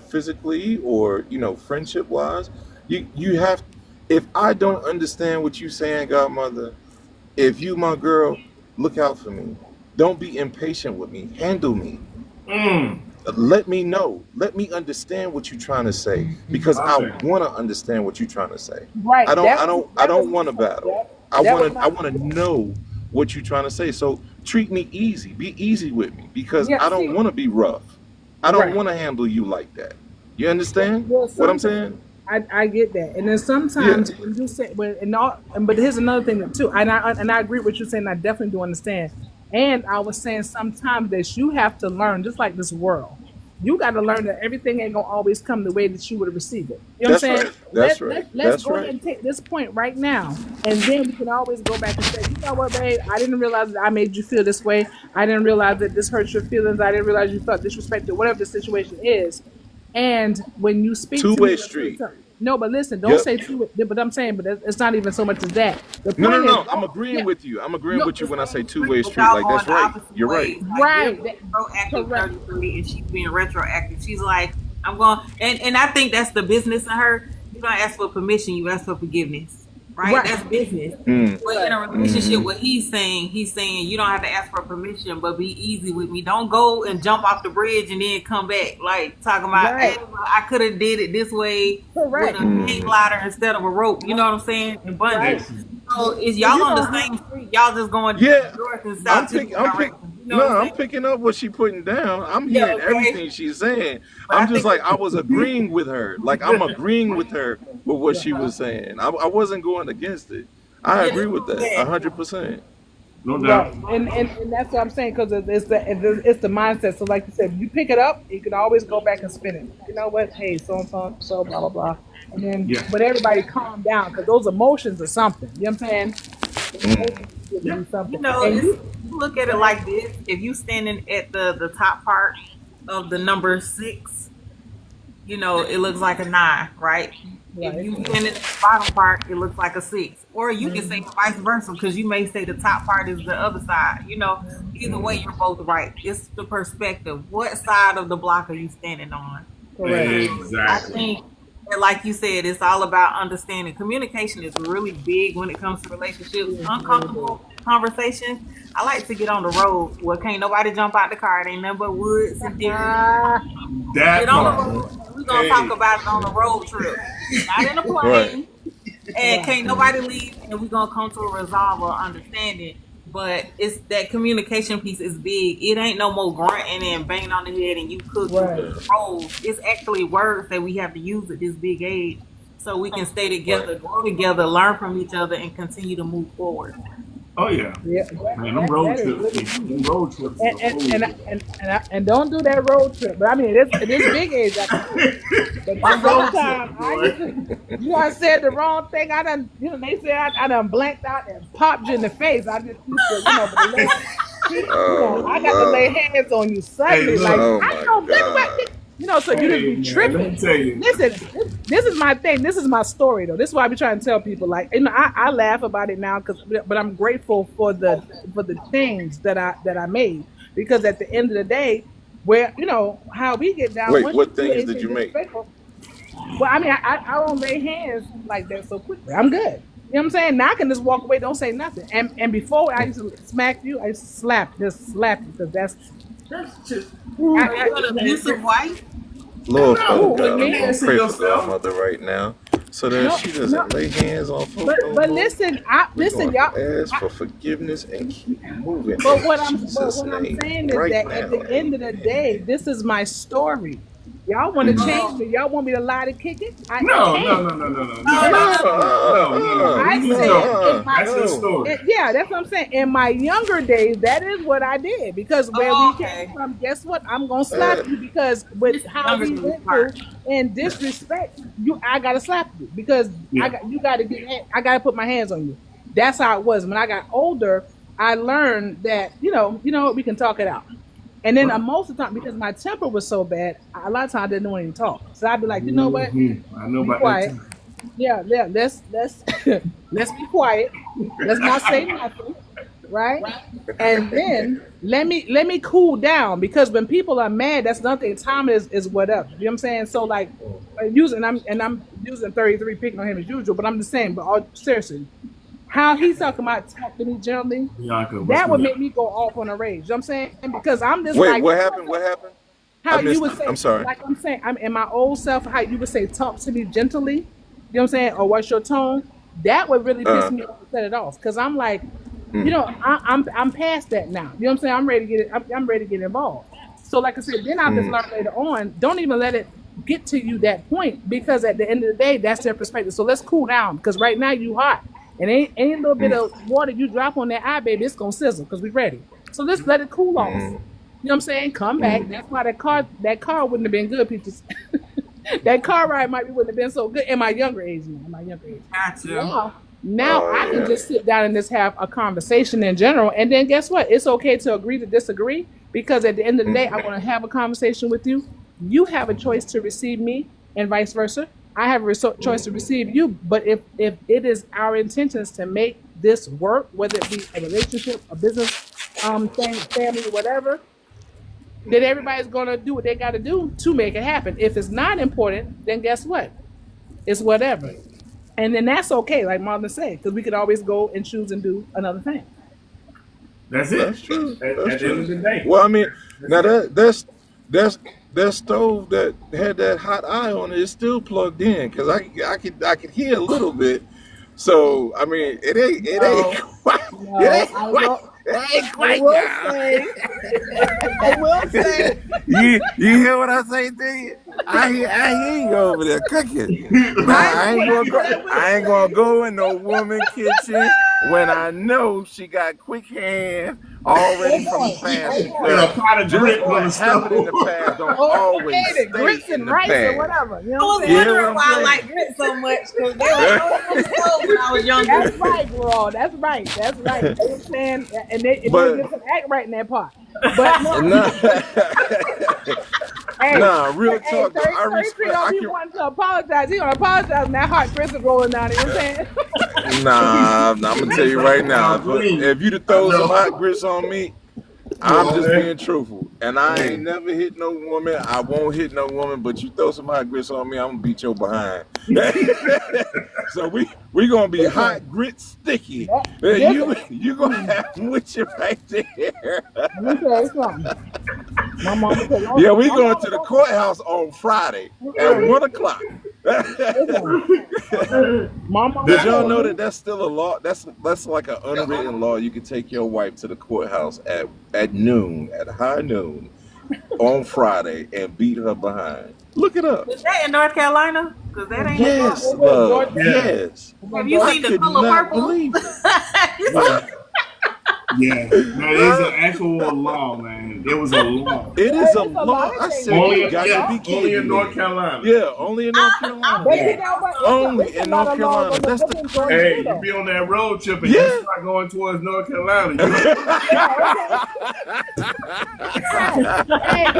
physically or friendship wise. You have. If I don't understand what you're saying, Godmother, if you my girl, look out for me. Don't be impatient with me. Handle me. Mm. Let me know. Let me understand what you're trying to say because I Okay. want to understand what you're trying to say. right, I don't. I don't. I that was don't my want to point. battle. That I that want was to. my I want to know what you're trying to say. So treat me easy. Be easy with me because yeah. I don't See, want to be rough. I don't right. want to handle you like that. You understand Well, what I'm sometimes saying? I get that, and then Yeah. sometimes when you say, but here's another thing too, and I agree with you saying. I definitely do understand, and I was saying sometimes that you have to learn, just like this world, you got to learn that everything ain't gonna always come the way that you would receive it. You know what I'm That's saying? right. That's right. Let's That's go ahead right. and take this point right now, and then we can always go back and say, you know what, babe, I didn't realize that I made you feel this way. I didn't realize that this hurt your feelings. I didn't realize you felt disrespected. Whatever the situation is. And when you speak to me, Two-way street. No, but listen, don't Yep. say two. But I'm saying, but it's not even so much as that. The No, no, point is, no. I'm agreeing yeah, with you. I'm agreeing no, with you when I say two-way But street. y'all Like, going that's the right. opposite You're right. ways. Like you're right, being proactive correct, 33 and she's being retroactive. She's like, I'm going and I think that's the business in her. You don't ask for permission, you ask for forgiveness. Right? right, That's business. Mm. But in right, a relationship, what he's saying you don't have to ask for permission, but be easy with me. Don't go and jump off the bridge and then come back like talking about, hey, right, well, I could have did it this way with correct, a hang glider instead of a rope. You know what I'm saying? And bungee. right. Excellent. So is Well, y'all you on know, the same street? Y'all just going Yeah, north and south to I'm pick. directions. You know No, what I'm I'm saying? picking up what she putting down. I'm Yeah, hearing okay. everything she's saying. But I I'm just think like I was agreeing with her. Like I'm agreeing with her with what she was saying. I wasn't going against it. I yeah, agree that's with what I'm that saying. 100%. No doubt. right, and that's what I'm saying because it's the mindset. So like you said, you pick it up, you can always go back and spin it. You know what? Hey, so and so, so blah blah blah, and then Yeah. but everybody calm down because those emotions are something. You know what I'm saying? Emotions give Yeah. you something, You know, and it's, you you look at it like this. If you standing at the top part of the number 6, you know, it looks like a 9, right? If right, you standing at the bottom part, it looks like a 6. Or you can say vice versa because you may say the top part is the other side. You know, either way, you're both right. It's the perspective. What side of the block are you standing on? correct, I Exactly. think, and like you said, it's all about understanding. Communication is really big when it comes to relationships. Uncomfortable conversations. I like to get on the road where can't nobody jump out the car. It ain't nothing but woods and deer. ah, That Get on the part. road and we're gonna talk Hey, about it on the road trip. Not in a right. plane. And right, can't nobody leave and we're gonna come to a resolve or understanding. But it's that communication piece is big. It ain't no more grunting and banging on the head and you cooking right, rolls. It's actually words that we have to use at this big age so we can stay Right. together, grow together, learn from each other, and continue to move forward. Oh yeah. yeah, Man, them road that is trips. really deep. Them road trips is And a and, whole and, and don't do that road trip. But I mean, it is big age I can do it. But them this other road time, trips, I used boy. to, I said the wrong thing. I done, they said I done blanked out and popped you in the face. I just used to, but the Lord, Oh I got to lay Lord. hands on you Hey, suddenly. Like, look. Oh I my know good God. what, so you just Hey be man, let me tripping. tell you. Listen, this is my thing. This is my story, though. This is why I be trying to tell people. Like, I laugh about it now, but I'm grateful for the change that I made because at the end of the day, where how we get down Wait, once you what do things did anything you make? disrespectful. Well, I mean, I don't lay hands like that so quickly. I'm good. You know what I'm saying? Now I can just walk away, don't say nothing. And before I used to smack you, I used to just slap you because that's That's just I, So you're an abusive wife? Lord, Father no. with God, I'm me. going to Enhancing pray for yourself. Godmother right now so that No, she no. doesn't lay hands on folk no But more. listen, We're going y'all. to ask for forgiveness and keep moving But in but Jesus' what I'm name saying is right that at now. the end of the day, Amen. this is my story. Y'all want to change Oh, me? Y'all want me to lie to kick it? I No, no, can't. no, no, no, no, no, no, no, no. I Leave it said go. in my That's your no. story. yeah, that's what I'm saying. In my younger days, that is what I did because where we oh, came okay. from, guess what? I'm gonna Uh, slap you because with This is how younger we than this went through part. and disrespect, I gotta slap you because Yeah. you gotta I gotta put my hands on you. That's how it was. When I got older, I learned that we can talk it out. And then Right. most of the time, because my temper was so bad, a lot of times I didn't want to even talk. So I'd be like, you know what? I know Be about that quiet. too. Yeah, yeah. Let's let's be quiet. Let's not say nothing, right? And then let me cool down because when people are mad, that's nothing. Time is whatever. You know what I'm saying? So like I'm using 33 picking on him as usual, but I'm just saying. But seriously, how he's talking about talk to me gently, Bianca, what's that would good? make me go off on a rage. You know what I'm saying? Because I'm just wait, like what happened? What happened? I how you missed would it. say, I'm sorry. like I'm saying, I'm in my old self, how you would say, talk to me gently. You know what I'm saying? Or what's your tone? That would really piss Uh, me off and set it off. Cause I'm like, mm, I'm past that now. You know what I'm saying? I'm ready to get it. I'm ready to get involved. So like I said, then I just mm, learned later on, don't even let it get to you that point because at the end of the day, that's their perspective. So let's cool down because right now you hot. And any little bit mm, of water you drop on that eye, baby, it's gonna sizzle because we ready. So let's let it cool off. mm, You know what I'm saying? Come back. mm, That's why that car wouldn't have been good, Peaches. That car ride wouldn't have been so good in my younger age. In my younger age. Gotcha. Now oh I can yeah. just sit down and just have a conversation in general, and then guess what? It's okay to agree to disagree because at the end of the day, I Mm, want to have a conversation with you. You have a choice to receive me, and vice versa. I have a choice to receive you. But if it is our intentions to make this work, whether it be a relationship, a business, thing, family, whatever, then everybody's gonna do what they got to do to make it happen. If it's not important, then guess what? It's whatever, and then that's okay. Like Marlon said, because we could always go and choose and do another thing. That's it. That's true. At the end of the day. Well, I mean, now that's that stove that had that hot eye on it is still plugged in because I could hear a little bit. So I mean, it ain't quite. No, It ain't I quite. will, It ain't I quite will now. say, I will say, You hear what I say to you? I hear you over there cooking. Nah, I ain't gonna go in no woman kitchen when I know she got quick hands already from the past. And a pot of Just grits on what the happened in the stove. past don't oh, always okay, the grits stay in and the rice or past. whatever. You I know was what I'm saying? Yeah, wondering what why I'm I saying. like grits so much because they were on the stove when I was younger. That's right, girl. That's right. That's right. You know what I'm saying? And they But get some act right in that pot. But no, nah, hey, nah, real hey, talk though. I 33 respect. don't I be can. wanting to apologize. He gonna apologize when that heart Chris is rolling down. You know what I'm saying? Nah, I'm gonna tell you right now. If you'd have thrown some hot No. grits on me, I'm just Hey. being truthful. And I Hey. ain't never hit no woman. I won't hit no woman. But you throw some hot grits on me, I'm gonna beat your behind. So we gonna be hot grit sticky. Listen, You gonna have them with you right there. let me tell you something. My mama said, Yeah, we my going mama to the don't. courthouse on Friday at Uh-uh. 1 o'clock. Listen, my mama Did y'all told know me. that that's still a law? That's like an unwritten law. You can take your wife to the courthouse at noon, at high noon, on Friday, and beat her behind. Look it up. Is that in North Carolina? Because that ain't in Yes, Georgia. love. Georgia. Yeah. Yes. Have you I seen the could color not purple? believe it. Yeah. Yeah. No, it's an actual law, man. It was a law. It is a It's a lot law. of I things. said Only, you got to be kidding only in me. North Carolina. Yeah, only in North Carolina. But Yeah. you know what? Only It's a in lot North of laws Carolina. on That's the within Georgia Hey, too, you though. be on that road trip and you Yeah. start going towards North Carolina. You Hey,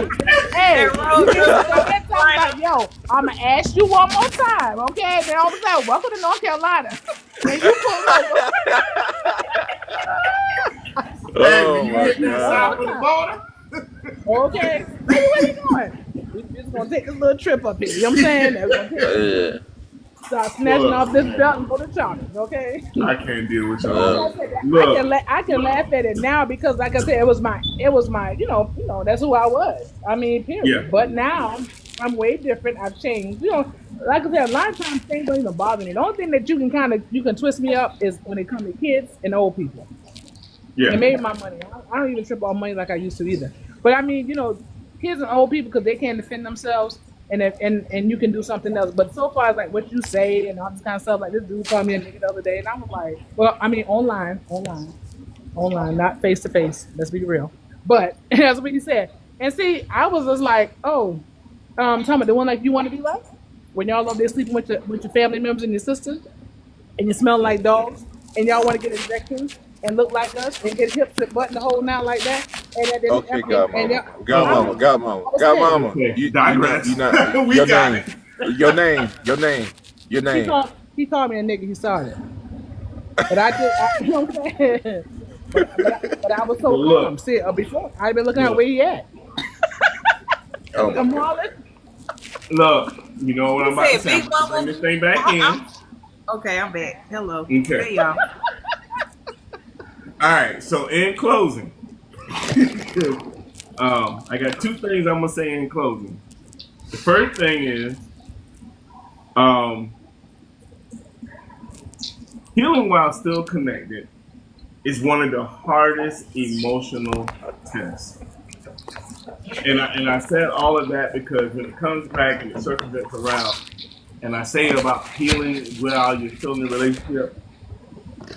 hey, That road you trip get to to North that time Carolina. like, yo, I'm gonna ask you one more time, okay? Then all of a sudden, welcome to North Carolina. And you pull over hey, Oh when you my hit that one south God. of more the time, border, okay? Where we going? We just gonna take this little trip up here. You know what I'm saying? We're gonna Yeah. start snatching look, off this belt and go to Charlotte, okay? I can't deal with But like y'all. Uh, I said, Look, I can laugh at it now because, like I said, it was my, that's who I was. I mean, yeah, period. But now I'm way different. I've changed. Like I said, a lot of times things don't even bother me. The only thing that you can twist me up is when it comes to kids and old people, and yeah, maybe my money. I don't even trip on money like I used to either. But I mean, kids and old people because they can't defend themselves. And you can do something else. But so far as like what you say and all this kind of stuff, like this dude called me a nigga the other day, and I was like, well, I mean, online, not face to face. Let's be real. But that's what he said. And see, I was just like, oh, talking about the one like you want to be like when y'all over there sleeping with your family members and your sisters, and you smell like dogs, and y'all want to get injections and look like us and get hips and button the whole now like that, okay, and uh, Godmama. okay, You not, digress. you not, We got it. your name. he called me a nigga. He saw it, but you know what I'm saying. But I was But so calm. look, See, before I'd been looking at look, where he at. Oh my I'm God. Marlon. look. You know what I'm You about to said say? I'm big about to bring bubble. this thing back in. Okay, I'm back. Hello. Okay. Hey, y'all. All right. So in closing, I got two things I'm gonna say in closing. The first thing is, um, healing while still connected is one of the hardest emotional tests. And I said all of that because when it comes back and it circumvents around, and I say about healing while you're still in a relationship,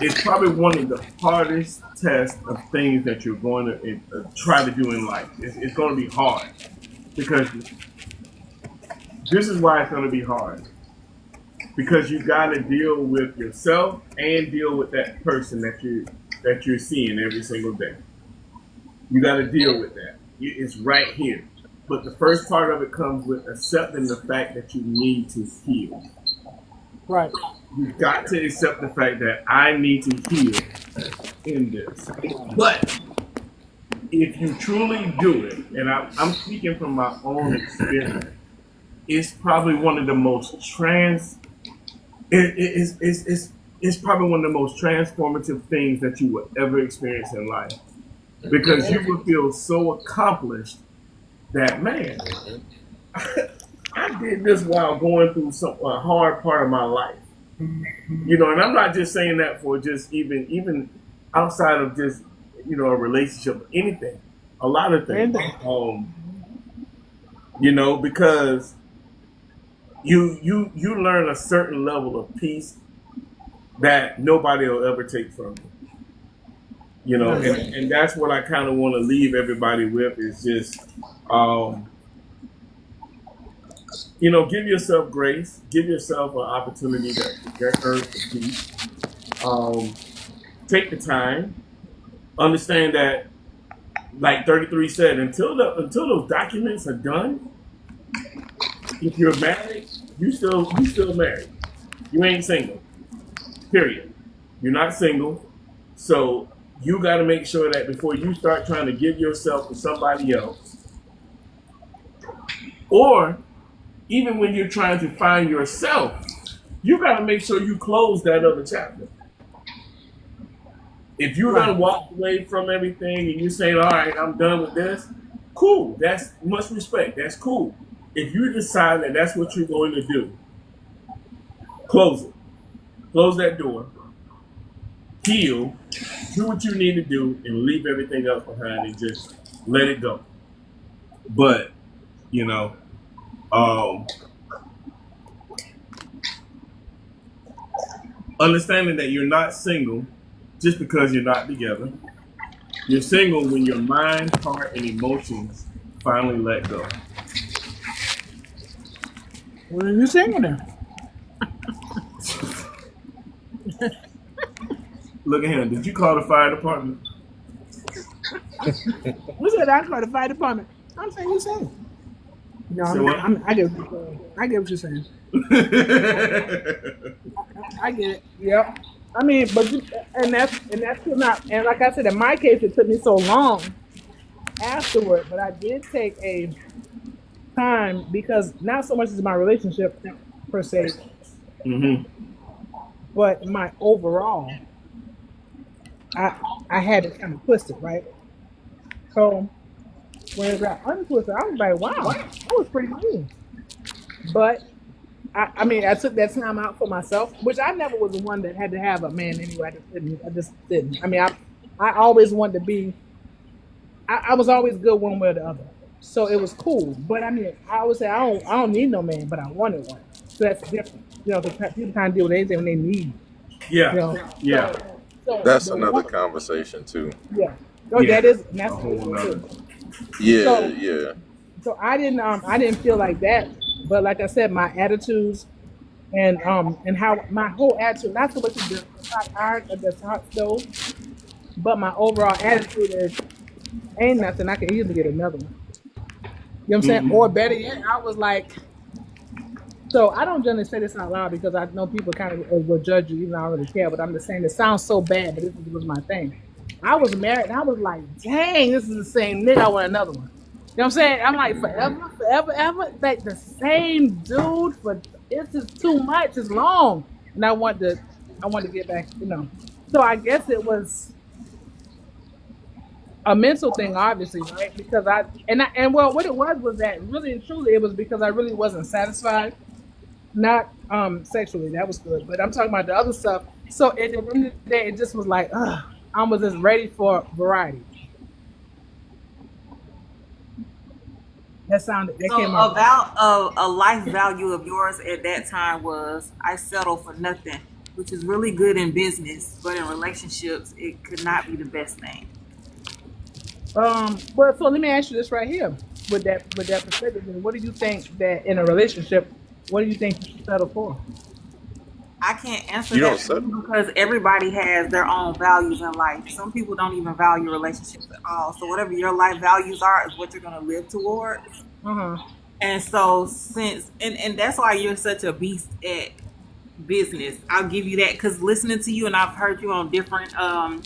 it's probably one of the hardest tests of things that you're going to try to do in life. It's going to be hard because this is why it's going to be hard. Because you got to deal with yourself and deal with that person that you're seeing every single day. You got to deal with that. It's right here. But the first part of it comes with accepting the fact that you need to heal. Right. You've got to accept the fact that I need to heal in this. But if you truly do it, and I'm speaking from my own experience, it's probably one of the most it's probably one of the most transformative things that you will ever experience in life. Because you will feel so accomplished that, man, I did this while going through a hard part of my life. You know, and I'm not just saying that for just even outside of just, you know, a relationship, anything, a lot of things. You know, because you learn a certain level of peace that nobody will ever take from you. You know, and that's what I kind of want to leave everybody with is just, you know, give yourself grace, give yourself an opportunity to earn some peace. Take the time, understand that, like 33 said, until those documents are done, if you're married, you still married. You ain't single. Period. You're not single, so you got to make sure that before you start trying to give yourself to somebody else, or even when you're trying to find yourself, you got to make sure you close that other chapter. If you're going to walk away from everything and you're saying, all right, I'm done with this, cool. That's much respect. That's cool. If you decide that that's what you're going to do, close it. Close that door. Heal. Do what you need to do and leave everything else behind and just let it go. But, you know, understanding that you're not single just because you're not together. You're single when your mind, heart, and emotions finally let go. What are you singing there? Look at him. Did you call the fire department? Who said I called the fire department? I'm saying you sing. No, I get what you're saying. I get it. Yep. I mean, but that's not. And like I said, in my case, it took me so long afterward, but I did take a time because not so much as my relationship per se, but my overall, I had it kind of twisted, right? So when it got untwisted, I was like, wow, that was pretty cool. But I mean, I took that time out for myself, which I never was the one that had to have a man anyway. I just didn't. I mean, I always wanted to be. I was always good one way or the other, so it was cool. But I mean, I always say I don't need no man, but I wanted one. So that's different. You know, because people kind of deal with anything when they need. Yeah. You know? Yeah. So That's another conversation too. Yeah. Oh, Yeah. That's too. Yeah. So I didn't feel like that, but like I said, my attitudes and how my whole attitude, not so much of the hot iron or the hot stove, but my overall attitude is ain't nothing. I can easily get another one. You know what I'm saying? Or better yet, I was like, so I don't generally say this out loud because I know people kind of will judge you, even though I don't really care. But I'm just saying it sounds so bad, but this was my thing. I was married and I was like, dang, this is the same nigga. I want another one. You know what I'm saying? I'm like, forever, like the same dude for it's just too much. It's long, and I want to get back. You know, so I guess it was a mental thing, obviously, right? Because well, what it was that really and truly it was because I really wasn't satisfied, not sexually. That was good, but I'm talking about the other stuff. So at the end of the day, it just was like, I was just ready for variety. That came out. About a life value of yours at that time was I settle for nothing, which is really good in business, but in relationships, it could not be the best thing. Well, so let me ask you this right here, with that perspective. What do you think that in a relationship? What do you think you should settle for? I can't answer that because everybody has their own values in life. Some people don't even value relationships at all. So whatever your life values are is what you're going to live towards. Uh-huh. And so and that's why you're such a beast at business. I'll give you that because listening to you, and I've heard you on different podcasts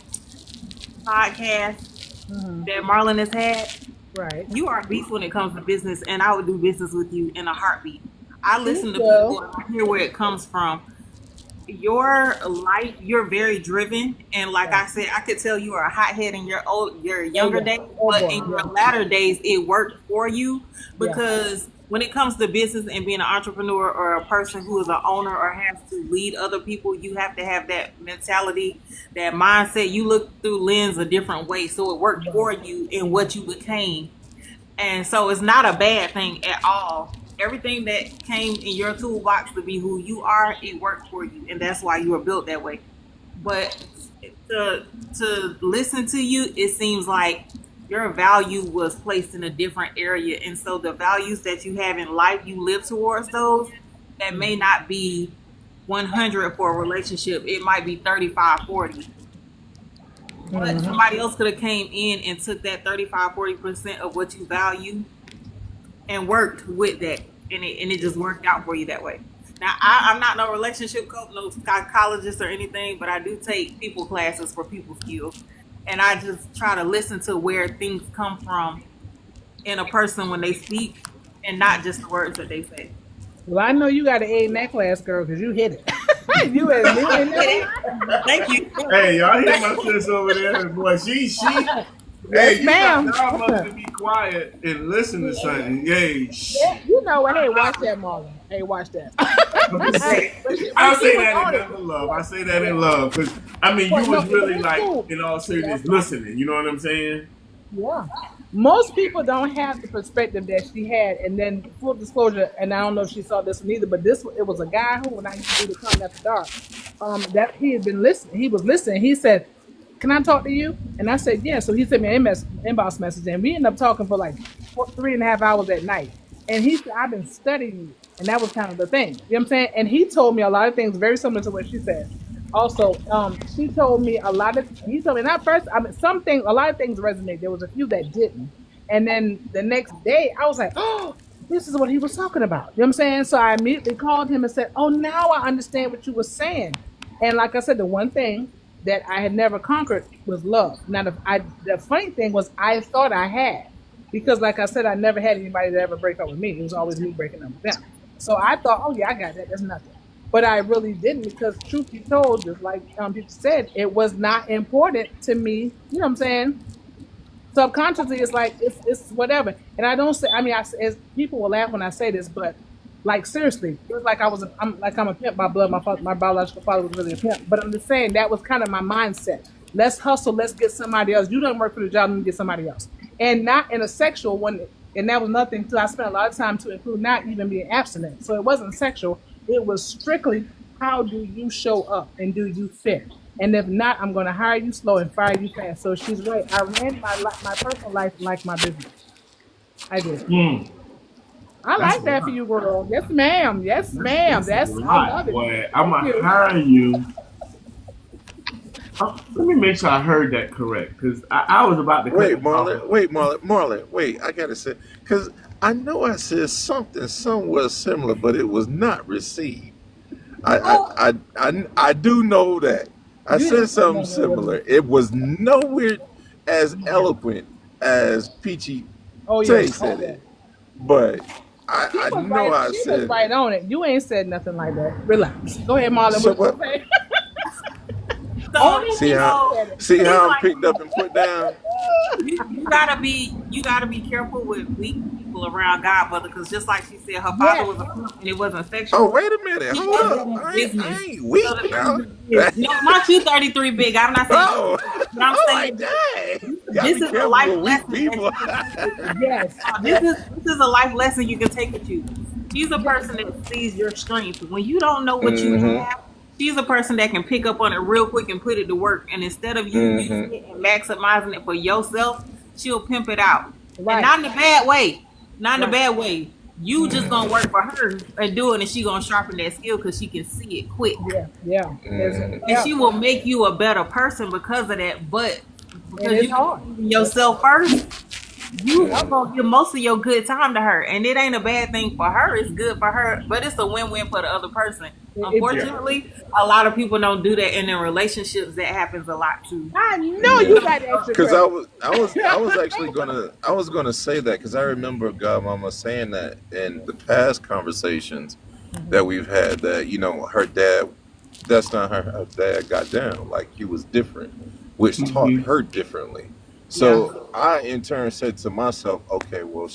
Uh-huh. that Marlon has had. Right. You are a beast when it comes to business, and I would do business with you in a heartbeat. I Thank listen to you. people and I hear where it comes from. Your life, you're very driven, and like Yeah. I said, I could tell you are a hothead in your Oh younger yeah. days, Oh but boy. in Yeah. your latter days it worked for you Yeah. because when it comes to business and being an entrepreneur or a person who is an owner or has to lead other people, you have to have that mentality, that mindset. You look through lens a different way, so it worked Right. for you in what you became. And so it's not a bad thing at all. Everything that came in your toolbox to be who you are, it worked for you. And that's why you were built that way. But to to listen to you, it seems like your value was placed in a different area. And so the values that you have in life, you live towards those that may not be 100 for a relationship. It might be 35, 40. But Mm-hmm. somebody else could have came in and took that 35, 40% of what you value and worked with that, and it just worked out for you that way. Now, I'm not no relationship coach, no psychologist or anything, but I do take people classes for people skills, and I just try to listen to where things come from in a person when they speak, and not just the words that they say. Well, I know you got an A in that class, girl, because you hit it. you ain't never Thank you. Hey, y'all hear my sis over there? Boy, she. Hey, Yes, ma'am. y'all must be quiet and listen to something. Yay. Yeah, you know what? Hey, watch that, Marlon. Hey, watch that. I'll say was that on in it. love. I say that in love because I mean Well, you no, was really it's like cool. in all Yeah. seriousness listening. You know what I'm saying? Yeah. Most people don't have the perspective that she had. And then full disclosure, and I don't know if she saw this one either, but this it was a guy who, when I used to do the Coming After Dark, that he had been listening. He was listening. He said, "Can I talk to you?" And I said, "Yeah." So he sent me an inbox message, and we ended up talking for like 3.5 hours at night. And he said, "I've been studying you," and that was kind of the thing. You know what I'm saying? And he told me a lot of things very similar to what she said. Also, she told me a lot of. He told me not first. I mean, a lot of things resonate. There was a few that didn't. And then the next day, I was like, "Oh, this is what he was talking about." You know what I'm saying? So I immediately called him and said, "Oh, now I understand what you were saying." And like I said, the one thing that I had never conquered was love. Now, the funny thing was, I thought I had, because, like I said, I never had anybody that ever break up with me. It was always me breaking up with them. So I thought, oh yeah, I got that. That's nothing. But I really didn't, because truth be told, just like people said, it was not important to me. You know what I'm saying? Subconsciously, it's like it's whatever. And I don't say. I mean, as people will laugh when I say this, but like seriously, it was like I'm a pimp by blood. My biological father was really a pimp. But I'm just saying that was kind of my mindset. Let's hustle. Let's get somebody else. You don't work for the job. Let me get somebody else. And not in a sexual one. And that was nothing too. I spent a lot of time to include not even being abstinent. So it wasn't sexual. It was strictly, how do you show up and do you fit? And if not, I'm going to hire you slow and fire you fast. So she's right. I ran my personal life like my business. I did. Mm, I that's a like that for lot. you, girl. Yes, ma'am. Yes, ma'am. That's a I lot, love it. boy. I'm Thank gonna you. hire you. Let me make sure I heard that correct because I was about to cut Wait, this off. Marlon. Wait, Marlon. Wait, I gotta say, because I know I said something somewhat similar, but it was not received. Oh, I do know that I you said didn't say something nothing. It similar. wasn't. It was nowhere as eloquent as Peachy Oh yeah. Tay Oh said yeah. it, but I She was know right. I She was said it. right on it. You ain't said nothing like that. Relax. Go ahead, Marlon. So What you what? gonna say? So Only See he how so said it. see he's how I'm like, picked up and put down. you gotta be careful with weak people around Godmother, because just like she said, her father Yes. was a pimp and it wasn't Oh, sexual. wait a minute. He Hold was up. in his I business. ain't So weak the now. thing is, no, not you 33 big. I'm not saying you, Oh, but I'm I'm like, saying dang. Gotta this be is a careful life with weak lesson that people. you can take with you. Yes. This Yes. is this is a life lesson you can take with you. She's a Yes. person that sees your strength. When you don't know what you Mm-hmm. have, she's a person that can pick up on it real quick and put it to work. And instead of you using Mm-hmm. it and maximizing it for yourself, she'll pimp it out. And Right. not in a bad way. Not in a Right. bad way. You just Mm-hmm. gonna work for her and do it, and she gonna sharpen that skill because she can see it quick. Yeah. Yeah. And Yeah. she will make you a better person because of that. But And because it's you hard. believe in yourself first, you are gonna give most of your good time to her, and it ain't a bad thing for her. It's good for her, but it's a win-win for the other person. Yeah. Unfortunately, a lot of people don't do that, and in relationships, that happens a lot too. I know Yeah. you got extra Because credit. I was actually gonna say that because I remember Godmama saying that in the past conversations that we've had that her dad, that's not her dad got down, like he was different, which taught Mhm. her differently. Yeah. So I in turn said to myself, okay, well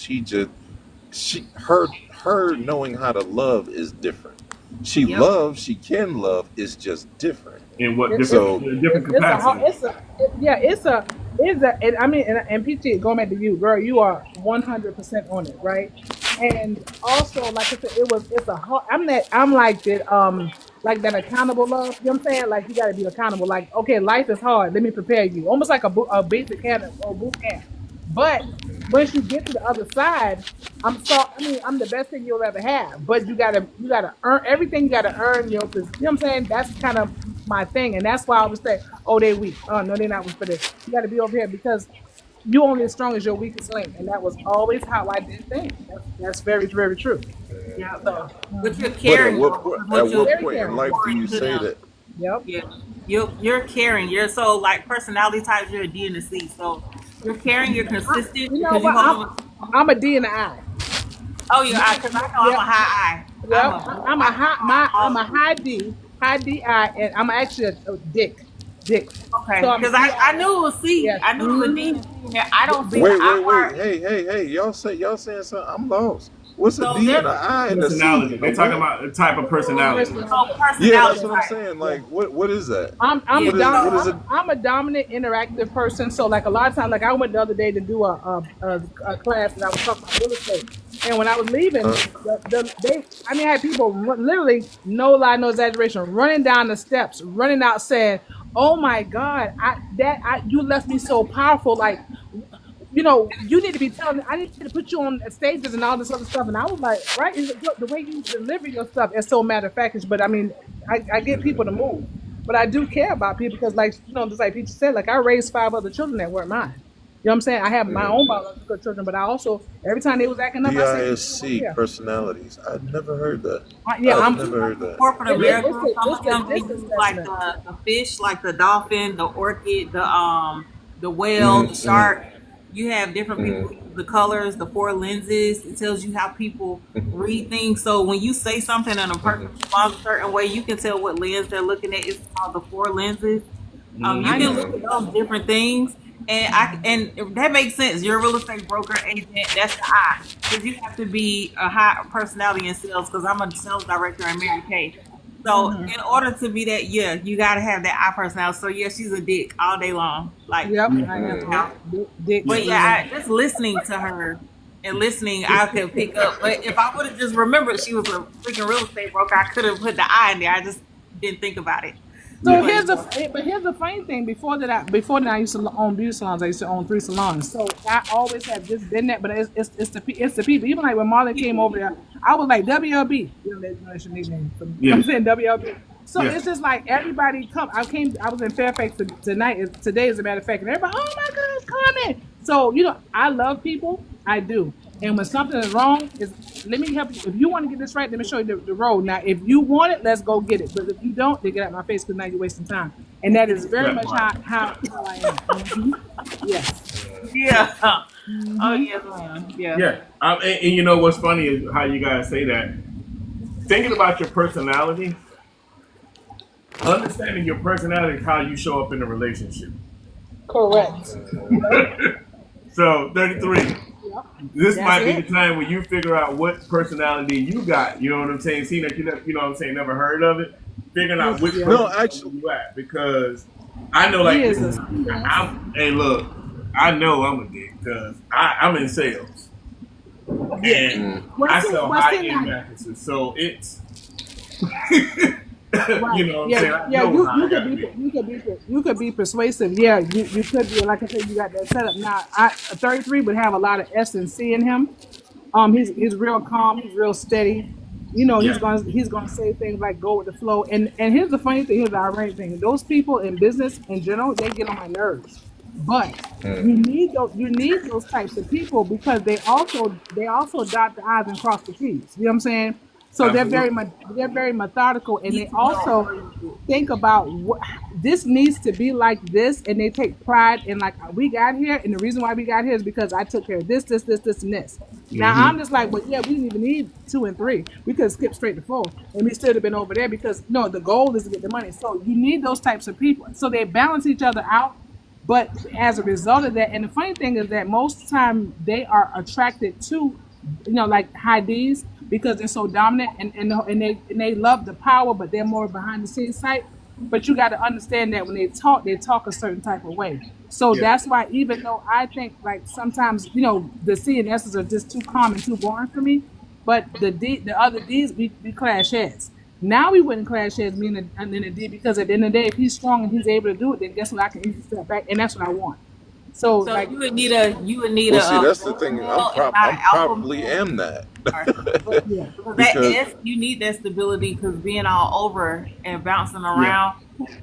her knowing how to love is different. Yep. She can love, is just different. In what It, different it's So different it's a hard, capacity? yeah, it's a, and I mean, and PT, going back to you, girl, you are 100% on it, right? And also, like I said, it's a hard, I'm like that accountable love, you know what I'm saying? Like, you got to be accountable. Like, okay, life is hard. Let me prepare you. Almost like a basic camp or boot camp. But once you get to the other side, I'm the best thing you'll ever have. But you gotta earn everything. You gotta earn your, you know what I'm saying? That's kind of my thing, and that's why I would say, oh, they weak. Oh no, they're not weak for this. You gotta be over here because you only as strong as your weakest link, and that was always how I did things. That's very, very true. Yeah. So, But you're but caring though, because at what you're what very point in caring. life do pouring you to say them. that? Yep. Yeah, you're caring. You're so like personality types. You're a D and a C. So you're caring. You're consistent You know because you what? hold on. I'm a D and an I. Oh, yeah, because I know I'm a Yep. high I. I'm Yep, a I'm a high I'm a all high DI, and I'm actually a dick. So okay. I'm a Because I DI. knew it was C. Yes. I knew it was a D and C in there. I don't see the See, I Wait. part. Hey. Y'all saying something? I'm lost. What's a So D there's and an I and a C? Personality. A They're talking what? about the type of personality. so Yeah, that's personality what I'm type. saying. yeah. Like, what is that? I'm Yeah. a What is So it? I'm a dominant interactive person. So like a lot of times, like I went the other day to do a class, and I was talking about real estate. And when I was leaving, Huh? I had people literally, no lie, no exaggeration, running down the steps, running out saying, "Oh my God, you left me so powerful." Like, you need to be telling. I need to put you on stages and all this other stuff. And I was like, right, the way you deliver your stuff is so matter of factish. But I mean, I get people to move, but I do care about people because, like, just like Peter said, like I raised 5 other children that weren't mine. You know what I'm saying? I have my own Mm. biological children, but I also every time they was acting up, I said, DISC "Yeah, personalities. I'd never heard that. yeah, I've some never people heard in that. corporate America, some of them they it's do like assessment." the fish, like the dolphin, the orchid, the whale, the Mm-hmm. shark. You have different people Mm-hmm. use the colors, the 4 lenses. It tells you how people read things. So when you say something and a person Mm-hmm. responds a certain way, you can tell what lens they're looking at. It's called the 4 lenses. You I can know. look at those different things, and that makes sense. You're a real estate broker agent. That's the I, because you have to be a high personality in sales. Because I'm a sales director at Mary Kay. So in order to be that, yeah, you got to have that I personality. So yeah, she's a dick all day long. Like, Yep, I am. Mm-hmm. yeah. Dick. But yeah, just listening to her and listening, I could pick up. But if I would have just remembered she was a freaking real estate broker, I could have put the I in there. I just didn't think about it. So Yeah. here's the funny thing. Before that, I used to own beauty salons. I used to own 3 salons. So I always have just been that. But it's the people. Even like when Marlon came over there, I was like WLB. That's your nickname. Yeah. I'm saying WLB. So Yeah. it's just like everybody come. I was in Fairfax tonight. Today, as a matter of fact, and everybody, oh my gosh, Carmen. So I love people. I do. And when something is wrong, let me help you. If you want to get this right, let me show you the road. Now, if you want it, let's go get it. But if you don't, then get out my face because now you're wasting time. And that is very much how I am. Yes. Yeah. Oh yes, ma'am. Yeah. Yeah. And you know what's funny is how you guys say that. Thinking about your personality, understanding your personality is how you show up in a relationship. Correct. So 33. This That's might be it. the time when you figure out what personality you got. You know what I'm saying? Seeing that you know what I'm saying, never heard of it. Figuring out which Yeah. No, person actually, you at, because I know, like, He is hey, look, I know I'm a dick because I'm in sales and I sell high end mattresses, so it's Right. you know what I'm Yeah, saying. I yeah. know how I You gotta could be. you could be persuasive. Yeah, you could be. Like I said, you got that setup. Now, 33 would have a lot of S and C in him. He's real calm. He's real steady. Yeah. He's gonna say things like go with the flow. And here's the funny thing. Here's the ironic thing. Those people in business in general, they get on my nerves. But you need those types of people because they also dot the I's and cross the T's. You know what I'm saying? So Absolutely. they're very methodical, and they Need to also know. think about what this needs to be like this, and they take pride in like we got here, and the reason why we got here is because I took care of this, and this. Now I'm just like, but yeah, we didn't even need 2 and 3. We could skip straight to 4, and we still have been over there because no, the goal is to get the money. So you need those types of people, so they balance each other out. But as a result of that, and the funny thing is that most of the time they are attracted to, like high D's because they're so dominant and they love the power, but they're more behind the scenes type. But you got to understand that when they talk a certain type of way. So Yeah. that's why even though I think like sometimes the C and S's are just too calm and too boring for me, but the other D's we clash heads. Now we wouldn't clash heads me and a D because at the end of the day, if he's strong and he's able to do it, then guess what? I can easily step back, and that's what I want. So So like, Well, see, that's the thing. female and not I'm an alpha probably male. am that But yeah, because that because S, you need that stability because being all over and bouncing Yeah. around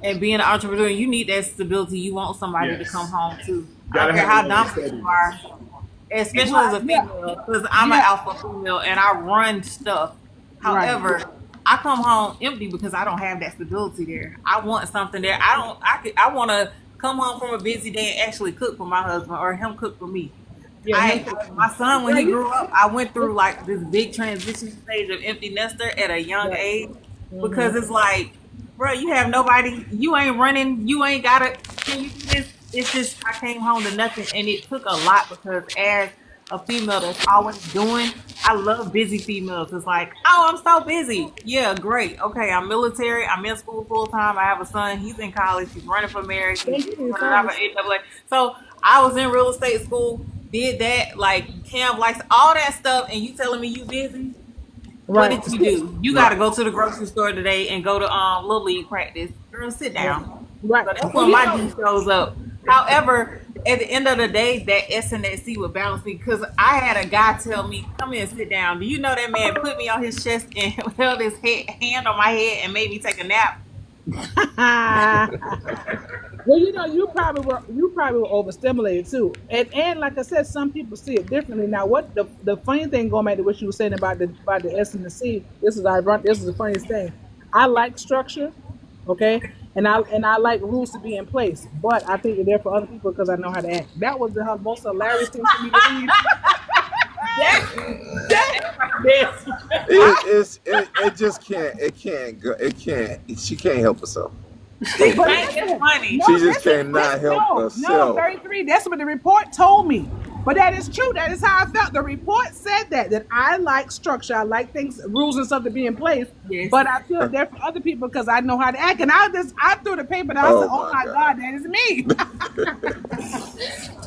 and being an entrepreneur, you need that stability. You want somebody to come Yes. home to. I Gotta don't care have how a little dominant you steadiness. are, especially as a well, yeah, female, because I'm an yeah, alpha female and I run stuff. right. However, I come home empty because I don't have that stability there. I want something there. I don't. I want to come home from a busy day and actually cook for my husband or him cook for me. Yeah, him too. My son when Yeah, he grew up, I went through like this big transition stage of empty nester at a young right. age Mm-hmm. because it's like, bro, you have nobody, you ain't running, you ain't got it. Can you do this? It's just I came home to nothing, and it took a lot because as a female that's always doing, I love busy females. It's like, oh, I'm so busy. Yeah, great. Okay, I'm military. I'm in school full time. I have a son. He's in college. He's running for mayor. He's Thank you, running out for service. AAA. So I was in real estate school, did that, like camp, like all that stuff, and you telling me you busy? What Right. did you do? You got to Right. go to the grocery store today and go to little league practice. Girl, sit Right. down. Right. So that's Well, when my D shows up. However, at the end of the day, that S and that C would balance me because I had a guy tell me, "Come here, sit down." Do you know that man put me on his chest and held his hand on my head and made me take a nap? well, you probably were overstimulated too, and like I said, some people see it differently. Now, what the funny thing going back to what you were saying about the S and the C, this is the funniest thing. I like structure, okay, and I like rules to be in place, but I think they're there for other people because I know how to act. That was the most hilarious thing for me to read. That, Yes. it just can't go. It can't. She can't help herself. See, but it's listen, funny. no, She just listen, cannot help no, herself. 33. That's what the report told me. But that is true. That is how I felt. The report said that I like structure. I like things, rules and stuff to be in place. Yes. But I feel there for other people because I know how to act. And I threw the paper down. I Oh said, "Oh my my God, that is me."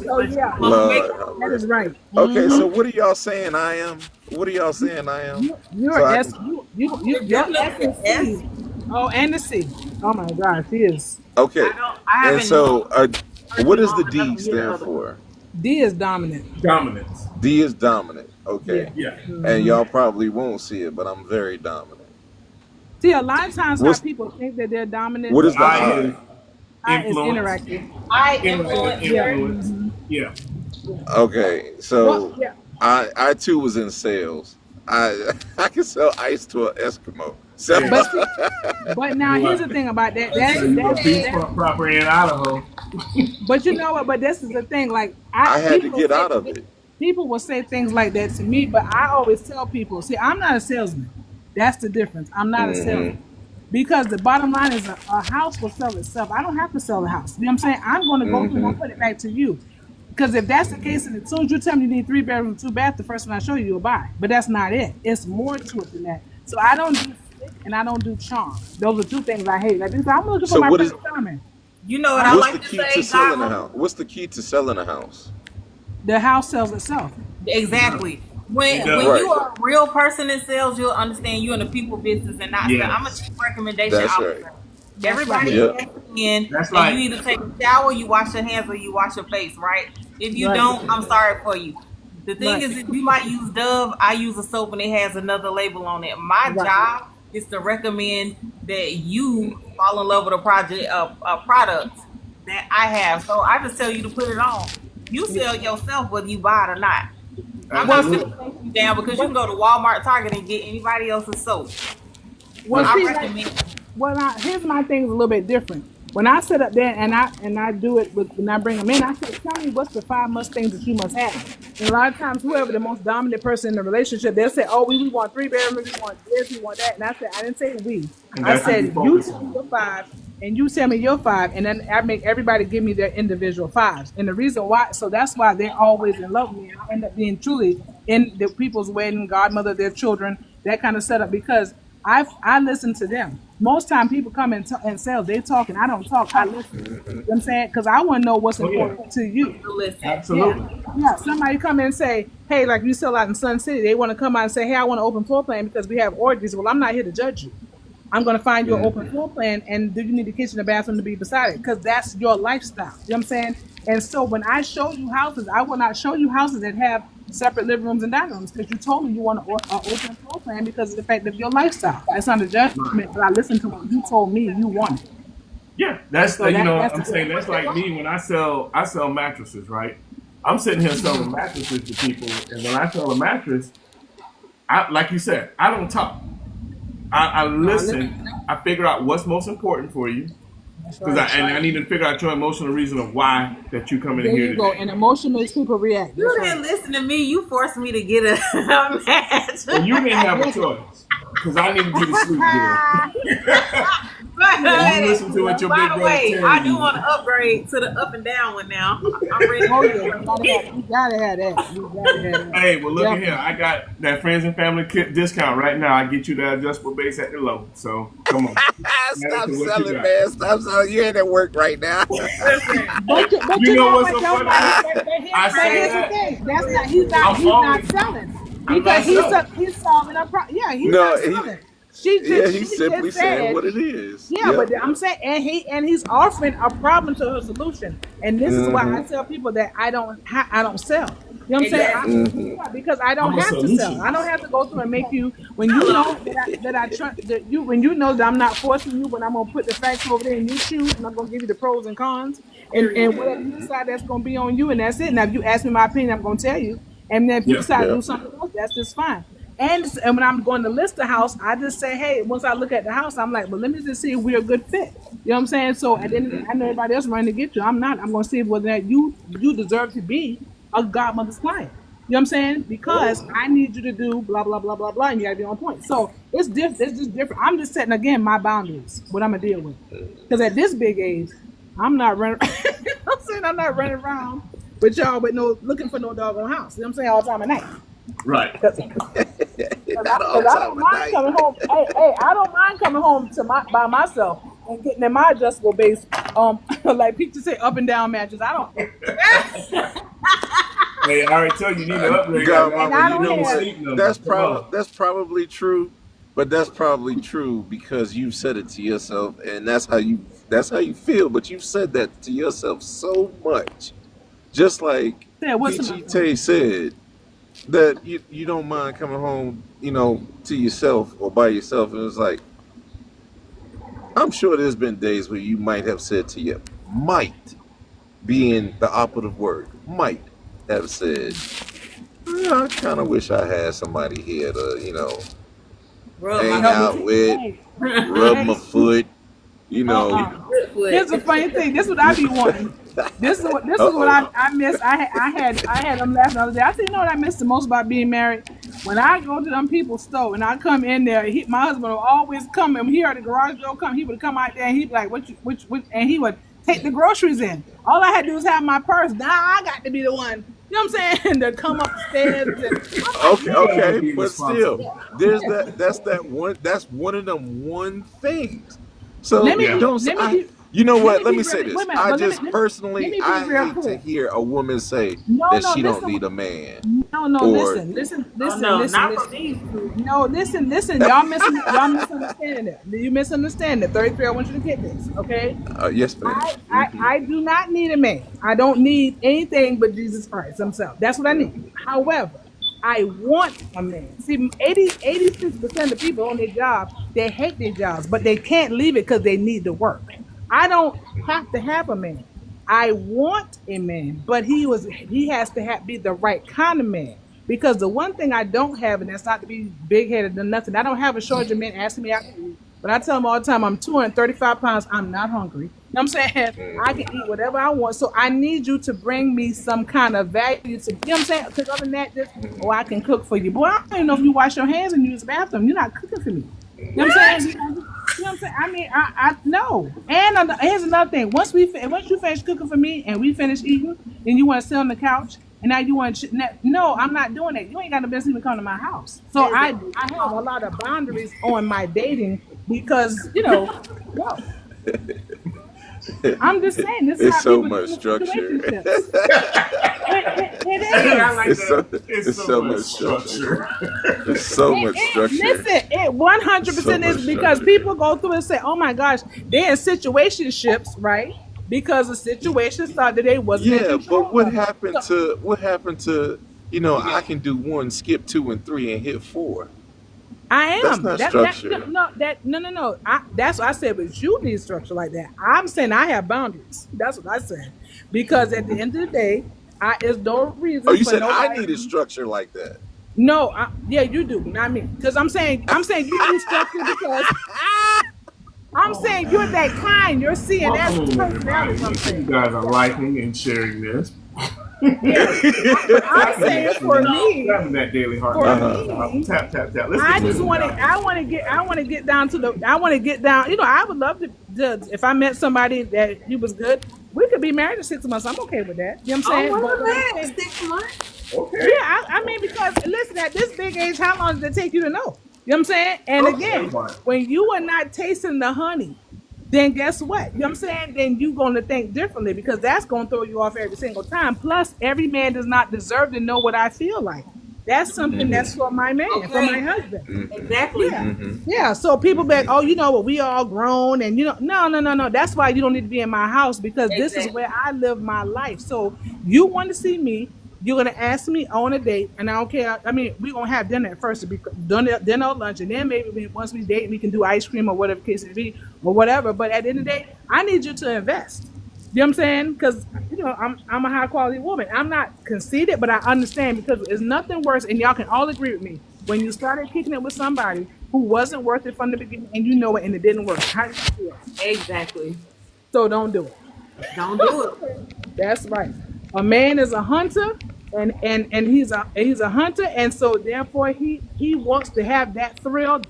So yeah, Lord, have that is mercy. right. Okay, so what are y'all saying I am? What are y'all saying I am? You're So I S. can, You're Definitely S and S. C. Oh, and the C. Oh my God, she is. okay, I and haven't so what does the known D enough to get stand another. for? D is dominant. Dominance. D is dominant. Yeah. Okay, Yeah. and y'all probably won't see it, but I'm very dominant. See, a lot of times how What's people think that they're dominant. what is the I I? is I is influence. interactive. I Influence. influence her. Influence. Yeah. Okay, Well, so yeah. I too was in sales. I I can sell ice to an Eskimo. So Yeah. But see, but now You here's are. the thing about that. So you a beach That's proper in Idaho. but you know what? But this is the thing. Like I had to get out of it. people will say things like that to me, but I always tell people, see, I'm not a salesman. That's the difference. I'm not a Hmm. salesman. Because the bottom line is a house will sell itself. I don't have to sell the house. You know what I'm saying? I'm going to go through and Hmm. I'll put it back to you. Because if that's the case, and as soon as you tell me you need 3 bedrooms, 2 baths, the first one I show you, you'll buy. But that's not it. It's more to it than that. So I don't do slick and I don't do charm. Those are two things I hate. Like I'm looking for So my what is Prince Charming. You know what I Right? what's the like to key say, to selling a Godmother? house? What's the key to selling a house? The house sells itself. Exactly. It When does. you Right. are a real person in sales, you'll understand you're in the people business and not sell. I'm a Yes. chief recommendation That's officer. right. That's Everybody right. Yep. has in, That's and like you either take a shower, you wash your hands, or you wash your face, right? If you Right. don't, I'm sorry for you. The thing Right. is, if you might use Dove, I use a soap and it has another label on it. My Right. job is to recommend that you fall in love with a product that I have. So I just tell you to put it on. You sell yourself whether you buy it or not. I'm not Absolutely. going to you down because you can go to Walmart, Target, and get anybody else's soap. Well, I see, recommend. here's my thing is a little bit different. When I sit up there and I do it with when I bring them in, I say, tell me what's the 5 things that you must have. And a lot of times, whoever the most dominant person in the relationship, they'll say, "Oh, we want 3 bedrooms, we want this, we want that." And I said, I didn't say we. And I that's what said you you focus tell me on. your 5, and you tell me your 5, and then I make everybody give me their individual 5s. And the reason why, so that's why they're always in love with me. I end up being truly in the people's wedding, godmother, their children, that kind of setup because I listen to them. Most time people come and sell, they talk and I don't talk. I listen. You know what I'm saying? Because I want to know what's Oh, yeah. important to you. Listen. Absolutely. Yeah. Somebody come in and say, hey, like you sell out in Sun City, they want to come out and say, hey, I want an open floor plan because we have orgies. Well, I'm not here to judge you. I'm going to find you an open floor plan, and do you need the kitchen and bathroom to be beside it? Because that's your lifestyle. You know what I'm saying? And so when I show you houses, I will not show you houses that have separate living rooms and dining rooms because you told me you want an open floor plan because of the fact of your lifestyle. It's not a judgment, but I listened to what you told me you wanted. Yeah, that's So that's I'm the saying that's like me when I sell mattresses, right? I'm sitting here selling mattresses to people, and when I sell a mattress, I like you said, I don't talk. I listen. I figure out what's most important for you, because I need to figure out your emotional reason of why that you coming in There here you go. today. And emotion makes people react. You didn't listen to me. You forced me to get a match. And you didn't have a choice, because I needed you to sleep good. You listen to what your By big the brother way, telling I do you. want to upgrade to the up and down one now. I'm ready. Oh yeah, you gotta have that. You gotta have that. Hey, well, look at Definitely. here. I got that friends and family kit discount right now. I get you the adjustable base at the low. So come on. Stop What you selling, got? man. Stop selling. You ain't at work right now. Listen, But You you know know what's what so though? funny? I But say here's the that. thing. That's not he's I'm not always. selling I'm not because selling. he's solving a problem. Yeah, he's No, not he, selling. She yeah, just he's she simply just saying said what it is. yeah, Yep. but I'm saying and he's offering a problem to her solution. And this is why I Mm-hmm. tell people that I don't sell. You know what I'm saying? exactly. Mm-hmm. Because I don't I'm a have to sell. I solution. don't have to go through and make you when you know when you know that I'm not forcing you when I'm gonna put the facts over there and you choose and I'm gonna give you the pros and cons and whatever you decide that's gonna be on you and that's it. Now if you ask me my opinion, I'm gonna tell you. And then if you Yeah. decide to do Yep. something else, that's just fine. And when I'm going to list the house, I just say, hey, once I look at the house, I'm like, well, let me just see if we're a good fit. You know what I'm saying? So at the end of the day, I know everybody else running to get you. I'm not. I'm going to see whether that you deserve to be a godmother's client. You know what I'm saying? Because I need you to do blah blah blah blah blah, and you got to be on point. So it's different. It's just different. I'm just setting again my boundaries. What I'm gonna deal with. Because at this big age, I'm not running. You know what I'm saying? I'm not running around with y'all with no looking for no doggone house. You know what I'm saying? All the time at night. Right. Not all Because I time don't of mind night. coming home. Hey, I don't mind coming home by myself and getting in my adjustable base. Like Peter said, up and down matches. I don't. Hey, I already tell you, you need to upgrade that. Godmama, I You don't know have- sleep number. that's Come on. probably true, but that's probably true because you've said it to yourself, and that's how you feel. But you've said that to yourself so much, just like Yeah, what's Peachy Tay said that you don't mind coming home, to yourself or by yourself. And it's like I'm sure there's been days where you might have said to you, might being the operative word, might have said, I kind of wish I had somebody here to, Rub hang my out with, Hey, rub my foot, foot. here's the funny thing. This is what I be wanting. This is what I miss. I had them laughing the other day. I said, you know what I miss the most about being married? When I go to them people's store and I come in there, my husband will always come and he heard the garage door come. He would come out there and he'd be like, which, and he would take the groceries in. All I had to do was have my purse. Now I got to be the one. You know what I'm saying? To come upstairs. Okay, but still, there's that. That's one of them one things. So Let me don't. let me be- You know what? Let be me say real- this. wait a minute, I but just let personally, me be I real hate to clear. hear a woman say No, that no, she don't listen. need a man. No, Or- listen. No, not from these two. No, listen. Y'all misunderstanding it. You misunderstand it. 33, I want you to get this, okay? Yes, ma'am. I do not need a man. I don't need anything but Jesus Christ himself. That's what I need. However, I want a man. See, 86% of people on their job, they hate their jobs, but they can't leave it because they need to work. I don't have to have a man. I want a man, but he has to be the right kind of man. Because the one thing I don't have, and that's not to be big headed or nothing, I don't have a shortage of men asking me out to eat. But I tell them all the time, I'm 235 pounds. I'm not hungry. You know what I'm saying? I can eat whatever I want. So I need you to bring me some kind of value to, you know what I'm saying? Because other than that, I can cook for you. Boy, I don't even know if you wash your hands and use the bathroom. You're not cooking for me. You know what I'm saying? You know what I'm saying? I mean, I no. And here's another thing. Once you finish cooking for me and we finish eating, and you want to sit on the couch, and now you want to no, I'm not doing that. You ain't got no business even coming to my house. So I have a lot of boundaries on my dating because no. I'm just saying this is It's how so people much do structure. situationships. It is. It's so much structure. There's so much structure. Listen, it 100% is because people go through and say, "Oh my gosh, they're in situationships, right?" Because the situations thought that they wasn't. Yeah, but what happened to I can do 1, skip 2 and 3 and hit 4. I am. That's not structure. No. That's what I said. But you need structure like that. I'm saying I have boundaries. That's what I said. Because at the end of the day, there's no reason. Oh, you said I need a structure like that. No, yeah, you do, not me. Because I'm saying you need structure because I'm saying you're that kind. You're seeing that personality. You guys are liking and sharing this. Yeah, I'm saying for me, that daily heart. Tap. I want to get down. You know, I would love to if I met somebody that he was good. We could be married in 6 months. I'm okay with that. You know what I'm saying? 6 months. Okay. Yeah, I mean, because listen, at this big age, how long does it take you to know? You know what I'm saying? And again, when you are not tasting the honey, then guess what? You know what I'm saying? Then you're going to think differently because that's going to throw you off every single time. Plus, every man does not deserve to know what I feel like. That's something that's for my man, for my husband. Exactly. Yeah. Yeah. So people be like, oh, you know what? We all grown and no. That's why you don't need to be in my house because this is where I live my life. So you want to see me, you're going to ask me on a date and I don't care. I mean, we're going to have dinner at first, dinner or lunch. And then maybe once we date, we can do ice cream or whatever case it be or whatever. But at the end of the day, I need you to invest. You know what I'm saying? Because, I'm a high quality woman. I'm not conceited, but I understand because there's nothing worse, and y'all can all agree with me, when you started kicking it with somebody who wasn't worth it from the beginning and you know it and it didn't work. How do you feel? Exactly. So don't do it. Don't do it. That's right. A man is a hunter and he's a hunter, and so therefore he wants to have that thrill,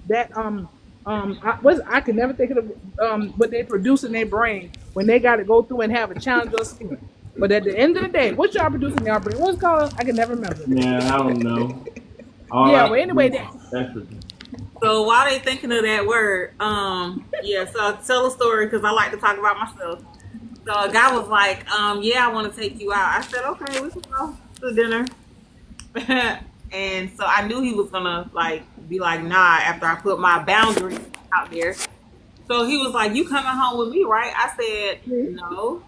that I can never think of what they produce in their brain when they got to go through and have a challenge or skill. But at the end of the day, what y'all producing in y'all brain? What's it called? I can never remember. Yeah, I don't know. Well, anyway, so while they thinking of that word, so I'll tell a story because I like to talk about myself. So a guy was like, I want to take you out. I said, okay, we can go to dinner. And so I knew he was gonna be like, nah, after I put my boundaries out there. So he was like, you coming home with me, right? I said, no.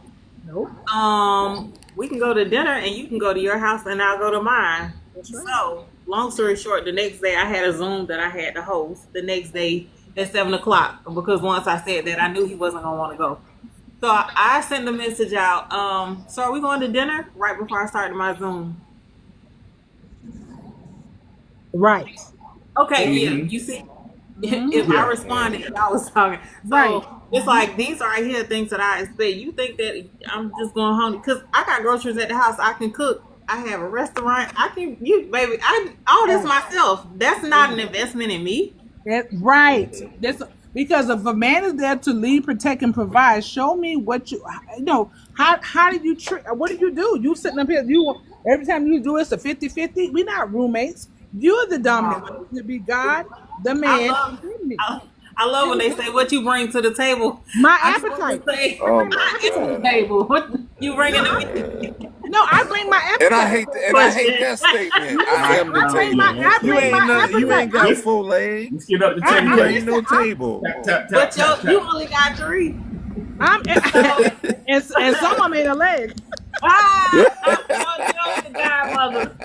We can go to dinner and you can go to your house and I'll go to mine. That's right. So long story short, the next day I had a Zoom that I had to host the next day at 7:00 because once I said that, I knew he wasn't gonna want to go. So I sent a message out. So are we going to dinner? Right before I started my Zoom. Right. Okay. Yeah. You see, if I responded, I was talking. So it's like these are here things that I expect. You think that I'm just going home because I got groceries at the house. I can cook. I have a restaurant. Baby. All this myself. That's not an investment in me. Right. That's because if a man is there to lead, protect, and provide, show me what how do you treat? What do? You sitting up here? Every time you do it's a 50-50. We're not roommates. You're the dominant one. To be God, the man. I love when they say, what you bring to the table. My appetite. My table. What you bringing to me? No, I bring my appetite. And I hate that statement. I am the table. You ain't got full legs. Let's get up the table. You ain't no table. But you only got 3. And some of them ain't a leg. I'm the godmother.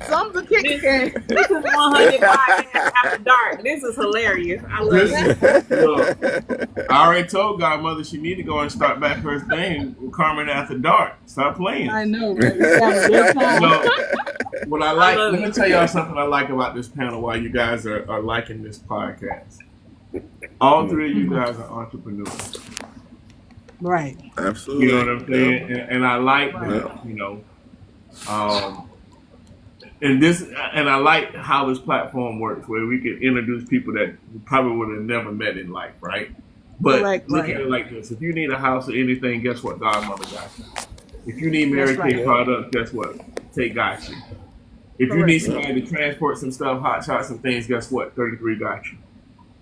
Some of the kicking game. This is 100 podcast after dark. This is hilarious. I love it. Look, I already told Godmother she need to go and start back her thing with Carmen After Dark. Stop playing. I know, right? It's having a good time. What I like, let me tell y'all something I like about this panel while you guys are liking this podcast. All three of you guys are entrepreneurs. Right. Absolutely. You know what I'm saying? And I like that, and I like how this platform works, where we can introduce people that we probably would have never met in life, right? But look at it like this: if you need a house or anything, guess what? Godmother got you. If you need Mary Kay products, guess what? Take got you. If you need somebody to transport some stuff, hot shots and things, guess what? 33 got you.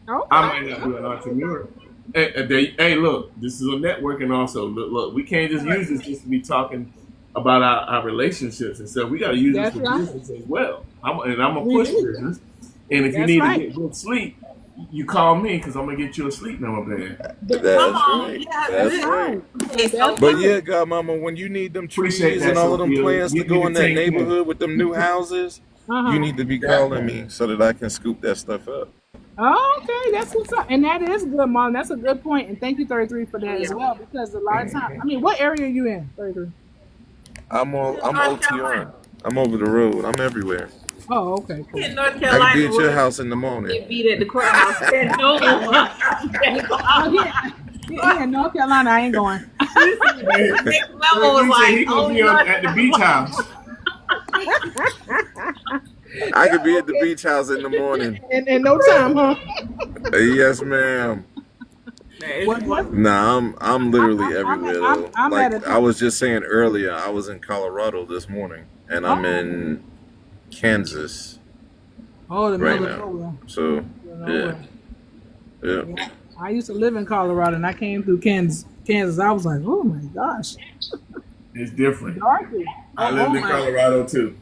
Okay. I might not be an entrepreneur. Hey, look, this is a networking also. Look, we can't just use this just to be talking about our relationships and stuff. We got to use this for business as well. I'm a push business. And if you need to get good sleep, you call me because I'm going to get you a sleep number bed. That's right. That's right. But yeah, Godmama, when you need them trees and all of them plants to go in that neighborhood with them new houses, you need to be calling me so that I can scoop that stuff up. Oh, okay, that's what's up. And that is good, Mom. That's a good point. And thank you, 33, for that as well. Because a lot of times, I mean, what area are you in, 33? I'm OTR. I'm over the road. I'm everywhere. Oh, okay. Cool. In North I Carolina, can be at your house in the morning. get beat at the courthouse. Yeah, North Carolina, I ain't going. Next level was like, He gonna be at the beach house. I could be at the beach house in the morning. In no time, huh? Yes, ma'am. Nah, I'm literally everywhere though. Like I was just saying earlier, I was in Colorado this morning, and I'm in Kansas right now. So yeah. I used to live in Colorado, and I came through Kansas. I was like, oh my gosh, it's different. darky. I lived in Colorado too.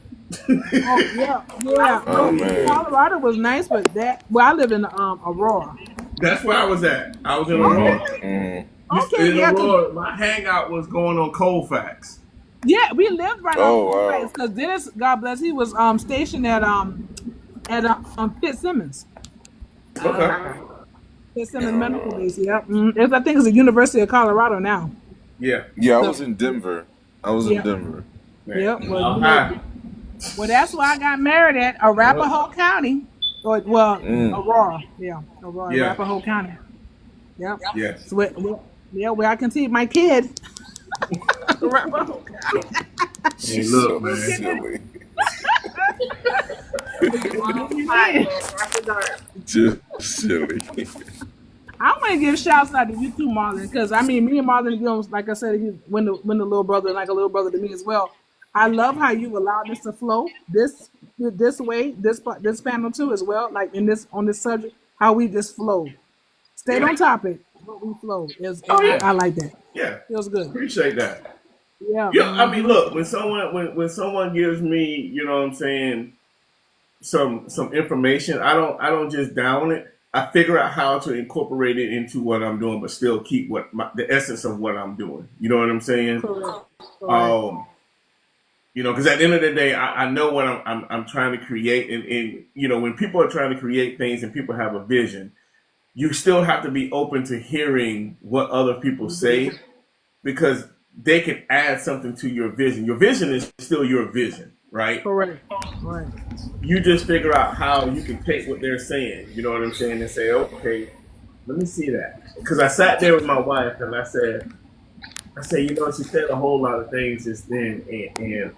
Yeah. Oh, man. Colorado was nice, but I live in Aurora. That's where I was at. I was in Aurora. Okay, In Aurora, my hangout was going on Colfax. Yeah, we lived right on wow. Colfax because Dennis, God bless, he was stationed at Fitzsimmons. Okay. Fitzsimmons Medical Base. Yeah, I think it's the University of Colorado now. Yeah. Yeah, I was in Denver. in Denver. Yep. Well, that's why I got married at Arapahoe County. Aurora. Yeah, Aurora, Yeah. Arapahoe County. Yep. Yeah. So where I conceived my kid. Arapahoe County. Hey, look, man. Silly. Just silly. I want to give shouts out to you too, Marlon, because I mean, me and Marlon, like I said, he's when the little brother, like a little brother to me as well. I love how you allowed this to flow this way, this panel too as well. Like on this subject, how we just flow, stayed on topic, but we flow. I like that. Yeah. Feels good. Appreciate that. Yeah. I mean, look, when someone gives me, you know what I'm saying, some information, I don't just down it. I figure out how to incorporate it into what I'm doing, but still keep the essence of what I'm doing. You know what I'm saying? Correct. Because at the end of the day, I know what I'm trying to create, and when people are trying to create things and people have a vision, you still have to be open to hearing what other people say, because they can add something to your vision. Your vision is still your vision, right? Correct. Right. You just figure out how you can take what they're saying, you know what I'm saying, and say, okay, let me see that. Because I sat there with my wife and I said, she said a whole lot of things just then, and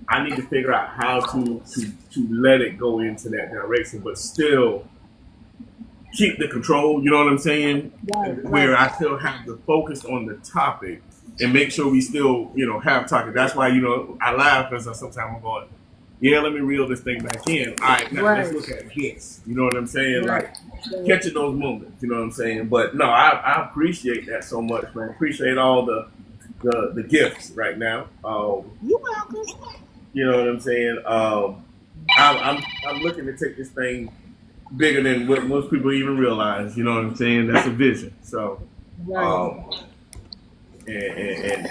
I need to figure out how to let it go into that direction, but still keep the control, you know what I'm saying? Right. Where I still have to focus on the topic and make sure we still, have topic. That's why, I laugh because sometimes I'm going, yeah, let me reel this thing back in. All right, now let's look at this. You know what I'm saying? Right. Like, catching those moments, you know what I'm saying? But no, I appreciate that so much, man. Appreciate all the gifts right now. You're welcome. You know what I'm saying? I'm looking to take this thing bigger than what most people even realize. You know what I'm saying? That's a vision. So, and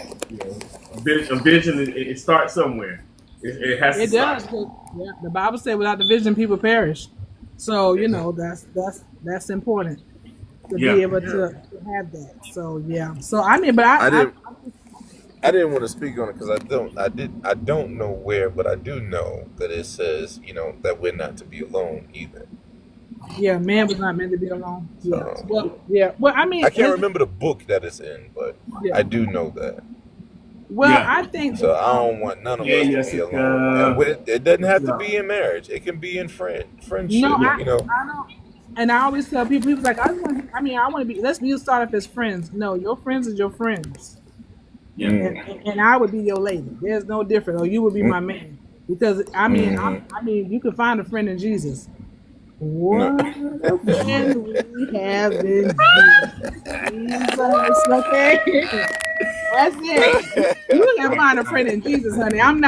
a vision, it starts somewhere. It has to It does. stop. 'Cause, yeah, the Bible said, "Without division, people perish." So that's important to Yeah, be able yeah, to have that. So yeah. So I mean, but I I didn't I didn't want to speak on it because I don't know where, but I do know that it says, that we're not to be alone either. yeah, man was not meant to be alone. Yeah. So Well, yeah. Well, I I mean, can't remember the book that it's in, but yeah. I do know that. Well, yeah, I think So that I don't want none of yeah, us to be alone, and Jessica. it doesn't have to Yeah, be in marriage. It can be in no, friendship. yeah, I don't. And I always tell people like, I just want. I mean, I want to be. Let's be start off as friends. No, your friends is your friends, yeah. and I would be your lady. There's no different. Or you would be my man. Because I mean, I mean, you can find a friend in Jesus. No. What a friend we have in Jesus. Okay. That's it. You can find a friend in Jesus, honey. I'm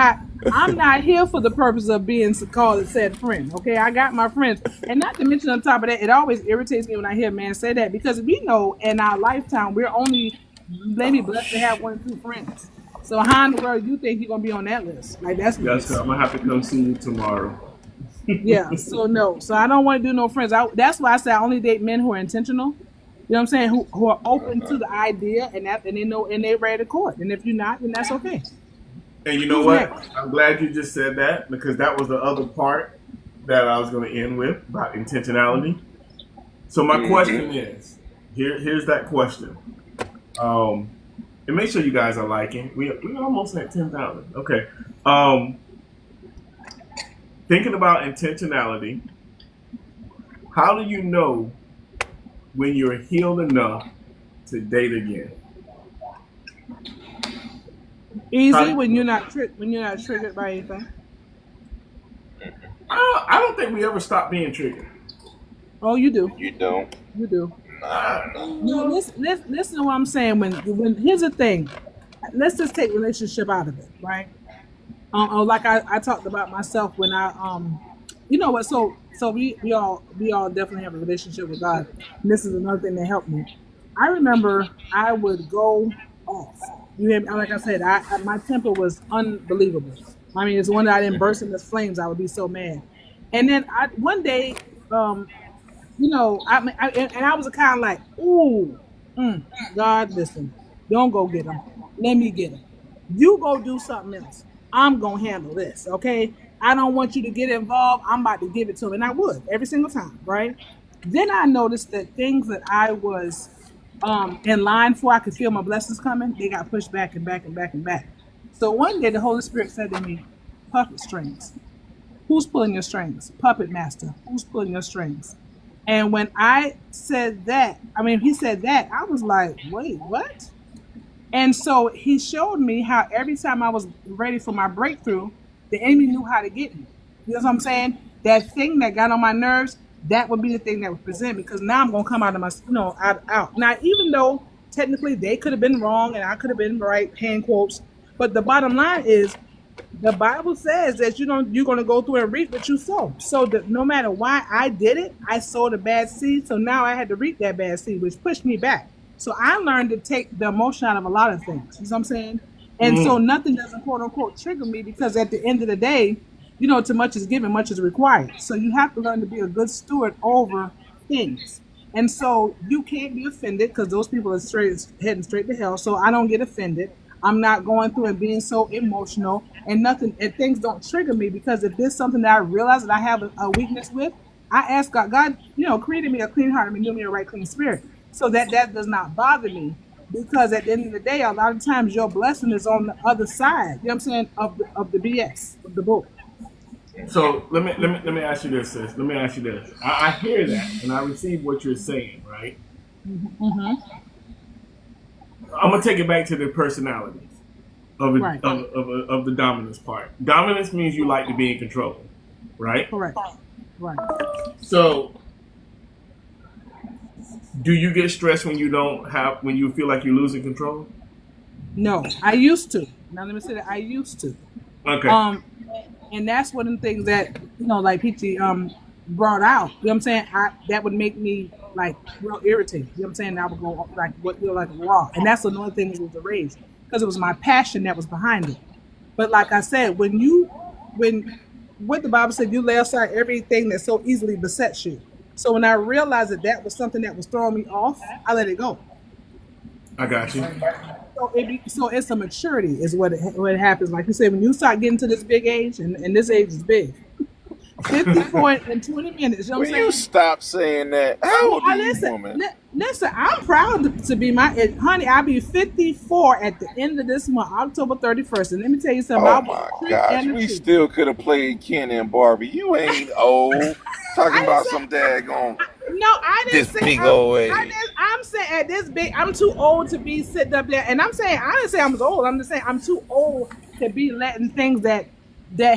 not here for the purpose of being called a said friend. Okay. I got my friends. And not to mention on top of that, it always irritates me when I hear man say that because we know in our lifetime we're only maybe blessed to have 1 or 2 friends. So how in the world you think you're gonna be on that list? Like that's Jessica, nuts. I'm gonna have to come see you tomorrow. Yeah. So no. So I don't want to do no friends. That's why I say I only date men who are intentional. You know what I'm saying? Who are open to the idea and they know and they're ready to court. And if you're not, then that's okay. And you know Who's what? next? I'm glad you just said that because that was the other part that I was going to end with about intentionality. So my question is, here's that question. And make sure you guys are liking. We almost at 10,000. Okay. Thinking about intentionality, how do you know when you're healed enough to date again? Easy How, when you're not when you're not triggered by anything. I don't think we ever stop being triggered. Oh, you do. You don't? You do. No, Uh, listen to what I'm saying. When here's the thing. Let's just take relationship out of it, right? Like I talked about myself when you know what? So we all definitely have a relationship with God. And this is another thing that helped me. I remember I would go off. You hear me? Like I said, my temper was unbelievable. I mean, it's one that I didn't burst into flames. I would be so mad. And then one day, um, and I was kind of like, ooh, God, listen, don't go get him. Let me get him. You go do something else. I'm gonna handle this, okay? I don't want you to get involved. I'm about to give it to him, and I would every single time, right? Then I noticed that things that I was in line for, I could feel my blessings coming. They got pushed back and back and back and back. So one day the Holy Spirit said to me, "Puppet strings. Who's pulling your strings? Puppet master. Who's pulling your strings?" And when I said that, I mean, he said that, I was like, wait, what? And so he showed me how every time I was ready for my breakthrough, the enemy knew how to get me. You know what I'm saying? That thing that got on my nerves, that would be the thing that would present me because now I'm gonna come out of my, out. Now, even though technically they could have been wrong and I could have been right, hand quotes, but the bottom line is the Bible says that you're going to go through and reap what you sow. So no matter why I did it, I sowed a bad seed. So now I had to reap that bad seed, which pushed me back. So I learned to take the emotion out of a lot of things. You know what I'm saying? And so nothing doesn't quote unquote trigger me because at the end of the day, to much is given, much is required. So you have to learn to be a good steward over things. And so you can't be offended because those people are heading straight to hell. So I don't get offended. I'm not going through and being so emotional and nothing and things don't trigger me because if there's something that I realize that I have a weakness with, I ask God, created me a clean heart and renew me a right clean spirit. So that does not bother me. Because at the end of the day, a lot of times your blessing is on the other side, you know what I'm saying, of the BS, of the book. so let me ask you this, sis. Let me ask you this. I hear that and I receive what you're saying, right? Mm-hmm. I'm gonna take it back to the personalities of Right. of the dominance part. Dominance means you like to be in control, right? Correct. Right. So, do you get stressed when you feel like you're losing control? No, I used to. Now let me say that I used to. Okay. Um, and that's one of the things that like PT brought out. You know what I'm saying? That would make me like real irritated. You know what I'm saying? I would go like like raw, and that's another thing was the rage because it was my passion that was behind it. But like I said, when what the Bible said, you lay aside everything that so easily besets you. So when I realized that that was something that was throwing me off, I let it go. I got you. So it's a maturity is what happens. Like you said, when you start getting to this big age, and this age is big, 54 in 20 minutes. You know what I'm Will you saying? stop saying that? How old are you, Listen, woman? listen, I'm proud to be honey. I'll be 54 at the end of this month, October 31st. And let me tell you something. Oh I was my a trick gosh, and a we treat. still could have played Ken and Barbie. You ain't old. Talking I didn't about say some daggone no. I didn't this say big old I age. didn't, I'm saying at this big, I'm too old to be sitting up there. And I'm saying I didn't say I was old. I'm just saying I'm too old to be letting things that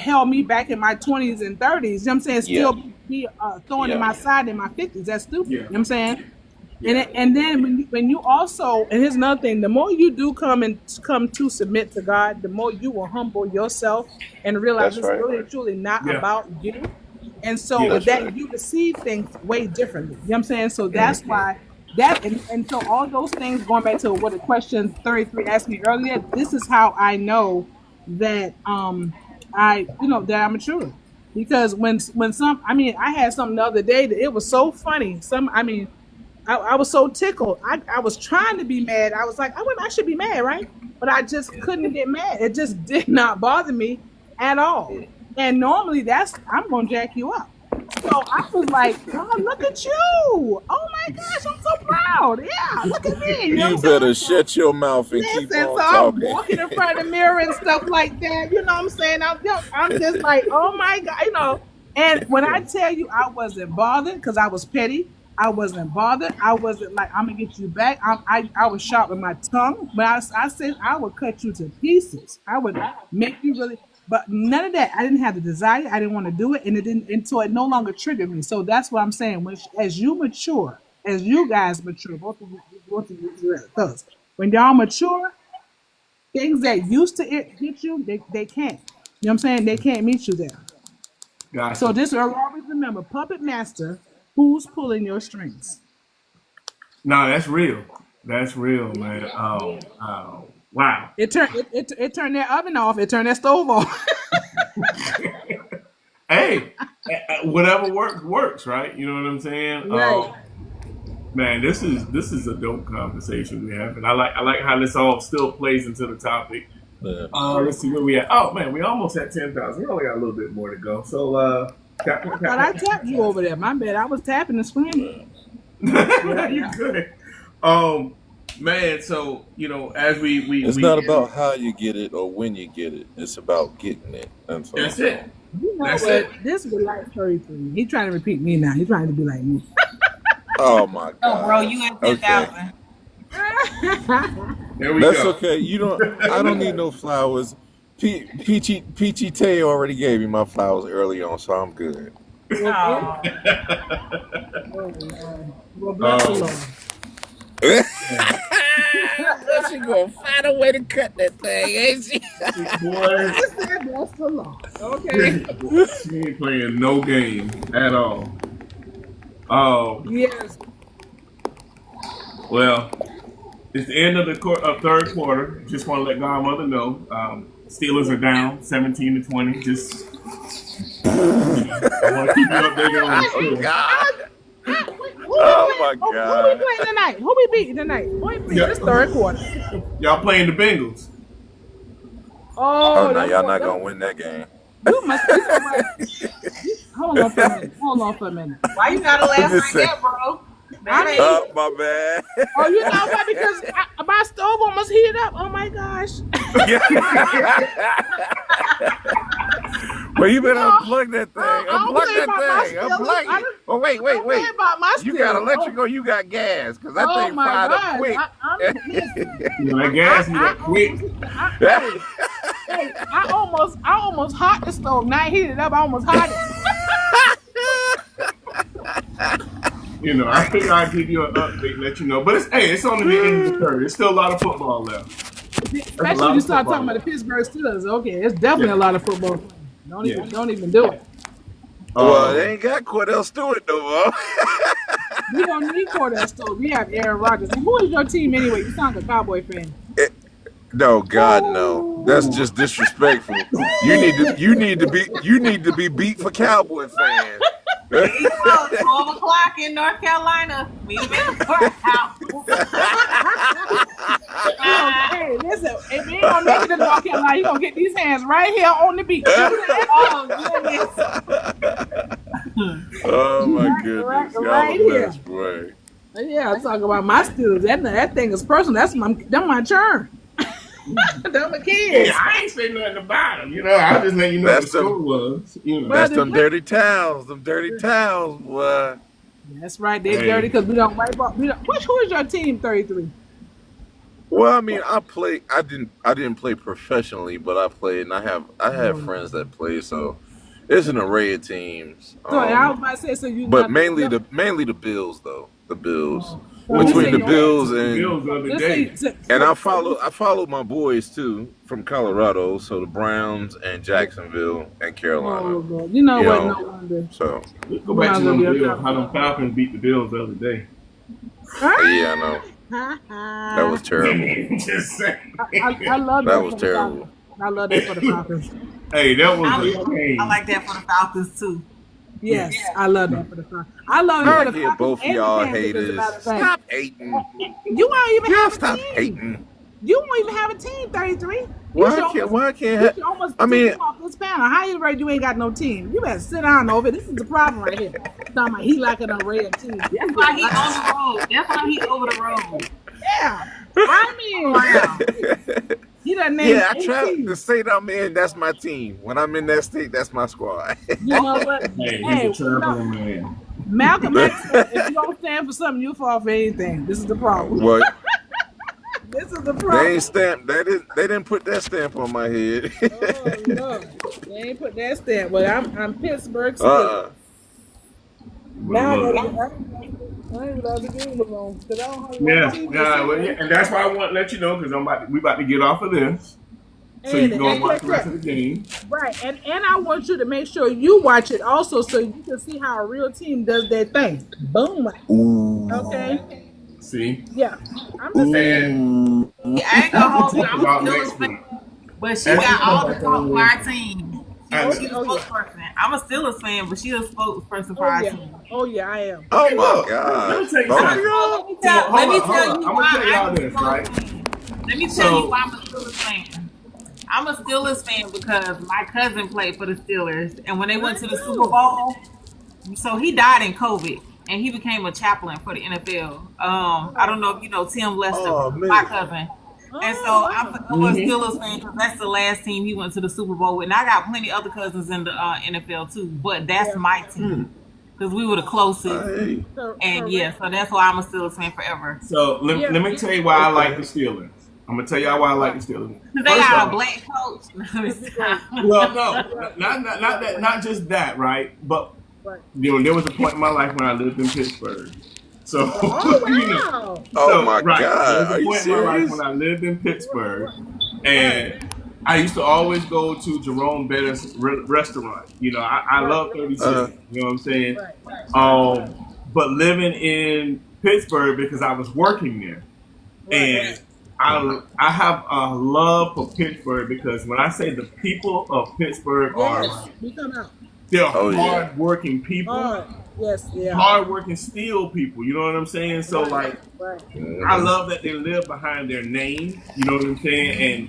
held me back in my 20s and 30s. You know what I'm saying? Yeah, Still be thorn in yeah, my side in my 50s. That's stupid. You know Yeah. what I'm saying? Yeah. And then when you also, and here's another thing, the more you do come to submit to God, the more you will humble yourself and realize that's it's right. really and truly not Yeah. about you. And so Yeah. with That's right. that, you receive things way differently. You know what I'm saying? So that's why and so all those things, going back to what the question 33 asked me earlier, this is how I know that that I'm mature. Because when some, I mean, I had something the other day that it was so funny. I was so tickled. I was trying to be mad. I was like, I should be mad, right? But I just couldn't get mad. It just did not bother me at all. And normally I'm gonna jack you up. So I was like, God, look at you. Oh my gosh, I'm so proud. Yeah, look at me. You know what You I'm saying? better So shut your mouth and keep listen, so on I'm talking. walking in front of the mirror and stuff like that. You know what I'm saying? I'm just like, oh my God. And when I tell you I wasn't bothered because I was petty, I wasn't bothered. I wasn't like, I'm going to get you back. I was sharp with my tongue, but I said I would cut you to pieces. I would make you really, but none of that. I didn't have the desire. I didn't want to do it. And it didn't, until it no longer triggered me. So that's what I'm saying. As you mature, as you guys mature, both of you fellas, when y'all mature, things that used to hit you, they can't. You know what I'm saying? They can't meet you there. So Gotcha. this will always remember, puppet master, who's pulling your strings. No, that's real. That's real, man. Wow. It turned that oven off. It turned that stove off. Hey, whatever works, right? You know what I'm saying? Right. Man, this is a dope conversation we have, and I like how this all still plays into the topic. Yeah. Let's see where we at. Oh man, we almost at 10,000. We only got a little bit more to go. So But I tapped you over there. My bad. I was tapping and screaming. you good. Man. So as It's we not about how you get it or when you get it. It's about getting it. That's all. that's it. You know That's what? it. This was like 33. He trying to repeat me now. He's trying to be like me. Oh my No, god. bro, you at Okay. 10,000. There we That's go. okay. I don't need no flowers. Peachy Tay already gave me my flowers early on, so I'm good. Oh, Well, bless the Um, Lord. She gonna find a way to cut that thing, ain't she? boy, I said bless the Lord. Okay. she ain't playing no game at all. Oh Yes. well, it's the end of the third quarter. Just want to let Godmother know. Steelers are down 17-20. Just I want to keep you updated on the Oh score. God. Who Oh my Who we God. playing tonight? Who we beating tonight? Who we beating Yeah. this third quarter? Y'all playing the Bengals. Oh no, them y'all boy- not them- gonna win that game. You must be Hold on for a minute. Hold on for a minute. why you gotta laugh Just like say- that, bro? I That mean- Oh my bad. Oh, you know what? Because my stove almost heated up. Oh my gosh. Well, you better No, unplug that thing. I don't Unplug play about my that thing. Steelers. Unplug I it. don't- Oh wait. Don't worry about my You got Steelers. electrical. You got gas, because that Oh thing my fired gosh. up quick. That gas heat up quick. I almost hot the stove. Not heated up. I almost hot it. I think I'll give you an update, let you know. But it's only the end of the third. There's still a lot of football left. Especially when you start talking about the Pittsburgh Steelers. Okay, it's definitely Yeah. a lot of football. Don't even do it. Well, they ain't got Cordell Stewart no more. We don't need Cordell Stewart. We have Aaron Rodgers. And who is your team anyway? You sound like a Cowboy fan. No, God, no. That's just disrespectful. You need to be beat for Cowboy fans. There you go, 12 o'clock in North Carolina. Meet him at the courthouse. Hey, listen, if you ain't gonna make it to North Carolina, you gonna get these hands right here on the beach. Oh goodness. Oh my goodness, Right y'all a here. mess, boy. Yeah, I talk about my students. That thing is personal. That's my churn. Them my kids. Yeah, I ain't say nothing about them. I just let you know what the That's them. school was. That's them dirty towels. Them dirty towels, boy. That's right. They're Hey. dirty because we don't wipe off. Who is your team? 33. Well, I mean, I didn't play professionally, but I played, and I have friends that play, so it's an array of teams. So I was about to say, so you. But mainly the Bills, though. The Bills. Well, Between you the say- Bills The and Bills the other day. and I follow my boys too from Colorado, so the Browns and Jacksonville and Carolina. Oh, Lord. You know You what? know. No wonder. So Let's go back to them Bills. How them Falcons beat the Bills the other day. yeah, I know that was terrible. Just saying. I love That that was for the terrible. Falcons. I love that for the Falcons. Hey, that was I a game. like that for the Falcons too. Yes, I love that for the Falcons. I love it I for the hear Falcons. both of and the y'all Panthers, as a haters. matter of fact. Stop hating. You won't even Y'all have a stop team. hating. You won't even have a team. 33. Why I can't You have? should almost I mean, take him off this panel. How you right? You ain't got no team. You better sit down over it. This is the problem right here. Talking about he like an array of teams. That's why he on the road. That's why he over the road. Yeah. I mean, he done named yeah, I 8 try teams. the state I'm in. That's my team. When I'm in that state, that's my squad. You know what? Hey, he's a traveling man. Malcolm X said, if you don't stand for something, you fall for anything. This is the problem. What? This is the They problem. ain't stamped. They didn't put that stamp on my head. Oh, no. They ain't put that stamp. But I'm Pittsburgh still. Now But I look, ain't allowed to game alone. Because I don't have yeah, no team. and that's why I want to let you know because we about to get off of this, so you can go and watch the rest of the game. Right, and I want you to make sure you watch it also so you can see how a real team does their thing. Boom. Ooh. Okay? See, Yeah. I'm just saying. Ooh. Yeah, I ain't gonna hold you. I'm about still a next week. fan, but she got all the talk for our team. She's a Oh, yeah. spokesperson. I'm a Steelers fan, but she's a spokesperson for Oh, our yeah. team. Oh, yeah, I am. Oh Hey, my look, God. let me tell you Both of something. y'all? Let me hold tell on. you I'ma why tell y'all I'm a this, Steelers right? fan. Let me tell So- you why I'm a Steelers fan. I'm a Steelers fan because my cousin played for the Steelers, and when they went to the Super Bowl, so he died in COVID, and he became a chaplain for the NFL. I don't know if you know Tim Lester, Oh, man. my cousin. And so I'm a Mhm. Steelers fan because that's the last team he went to the Super Bowl with. And I got plenty other cousins in the NFL too, but that's my team because we were the closest. Hey. And yeah, so that's why I'm a Steelers fan forever. So let me tell you why I like the Steelers. I'm gonna tell y'all why I like the Steelers. Because they First got off- a black coach. Well, no, not that, not just that, right? But Right. there was a point in my life when I lived in Pittsburgh. So, Oh, you know, wow. Oh my right, God. there Are was a you point in my life serious? when I lived in Pittsburgh, and I used to always go to Jerome Bettis restaurant. I love 36. You know what I'm saying? Right. But living in Pittsburgh because I was working there, and I have a love for Pittsburgh because when I say the people of Pittsburgh are Yes. We come out. they're Oh, yeah. hard-working people, Hard. Yes, yeah. hard-working steel people. You know what I'm saying? So like. Right. I love that they live behind their name. You know what I'm saying? And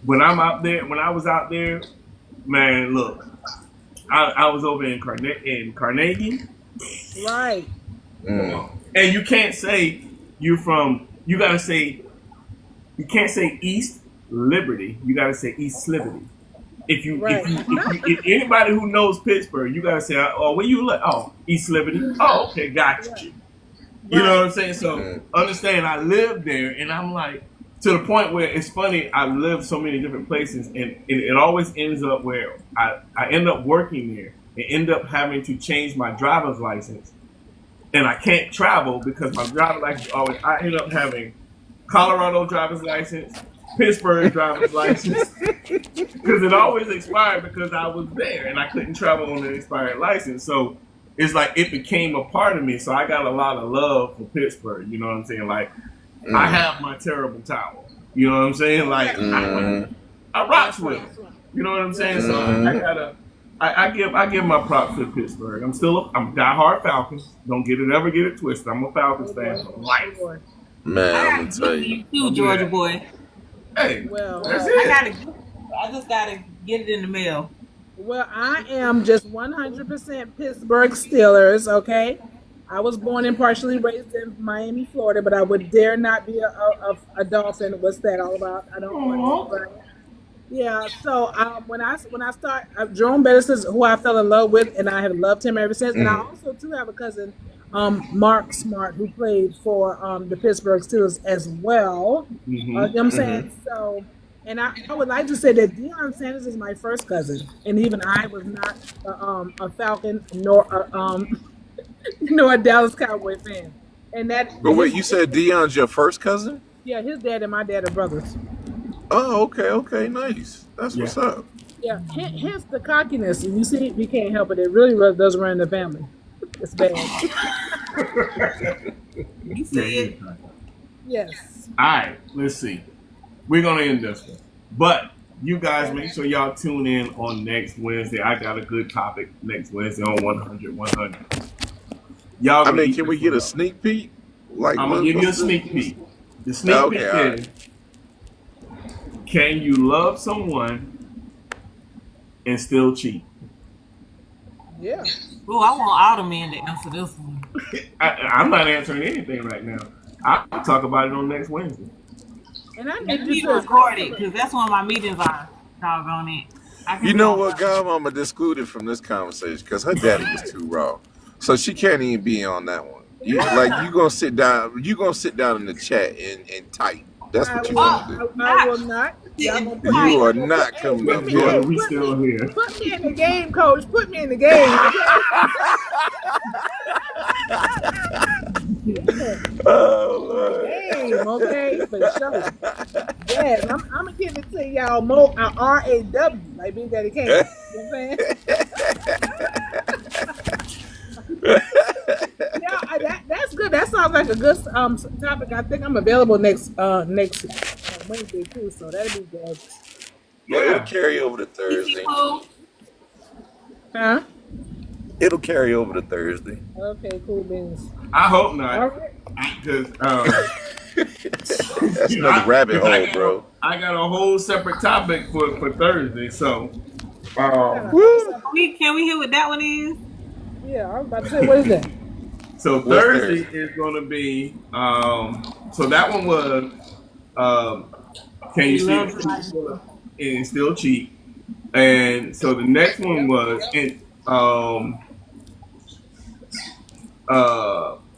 when I was out there, man, look, I was over in Carnegie, Right. and you can't say you're from. You gotta say you can't say East Liberty. You gotta say East Liberty. If anybody who knows Pittsburgh, you gotta say, oh, where you live? Oh, East Liberty. Oh, okay, got you. You know what I'm saying? So understand, I lived there, and I'm like, to the point where it's funny. I lived so many different places, and it always ends up where I end up working there and end up having to change my driver's license, and I can't travel because my driver's license always. I end up having Colorado driver's license, Pittsburgh driver's license, because it always expired because I was there and I couldn't travel on an expired license. So it's like it became a part of me. So I got a lot of love for Pittsburgh. You know what I'm saying? Like I have my terrible towel. You know what I'm saying? Like Mm-hmm. I rocks with them. You know what I'm saying? So I gotta. I give my props to Pittsburgh. I'm diehard Falcons. Don't ever get it twisted. I'm a Falcons fan for life. Man, I I'm gotta gonna tell give you. you too, Georgia boy. Hey, Well, that's I it. just gotta get it in the mail. well, I am just 100% Pittsburgh Steelers. Okay, I was born and partially raised in Miami, Florida, but I would dare not be a Dolphin. What's that all about? I don't want to. Aw. But yeah, so when I start, Jerome Bettis is who I fell in love with, and I have loved him ever since. And I also too have a cousin, Mark Smart, who played for the Pittsburgh Steelers as well. You know what I'm saying? So, and I would like to say that Deion Sanders is my first cousin, and even I was not a Falcon nor nor a Dallas Cowboy fan. And that, But wait, you said Dion's your first cousin? yeah, his dad and my dad are brothers. Oh, okay, nice. That's what's up. Yeah, hence the cockiness. And you see, we can't help it. It really does run in the family. It's bad. You see it? Yes. All right, let's see. We're gonna end this one, but you guys make sure y'all tune in on next Wednesday. I got a good topic next Wednesday on 100. Y'all. I mean, can we get a sneak peek? Like, I'm gonna give you a sneak peek. The sneak peek is: can you love someone and still cheat? Yeah. Oh, I want all the men to answer this one. I'm not answering anything right now. I'll talk about it on next Wednesday. And I And need we you to record it because that's when my meetings are. Doggone it. I can You know go what, on. Godmama excluded from this conversation because her daddy was too raw, so she can't even be on that one. You gonna sit down. You gonna sit down in the chat and type. That's what you gonna do. I will not. Y'all gonna put You me- are not coming up Hey, here. We put still me- here. Put me in the game, coach. Put me in the game. Oh, Game, okay? For sure. Yes, I'm gonna give it to y'all more RAW, like Big Daddy Kane. You know what I'm saying? Yeah, that's good. That sounds like a good topic. I think I'm available next Wednesday too, so that'll be good. Yeah, it'll carry over to Thursday. Huh? It'll carry over to Thursday. Okay, cool beans. I hope All not, right. because That's another rabbit hole, bro. I got a whole separate topic for Thursday. So, Can we hear what that one is? Yeah, I was about to say, what is that? so What's Thursday Thursday? is going to be. So that one was. Can you see and still cheat? And so the next one was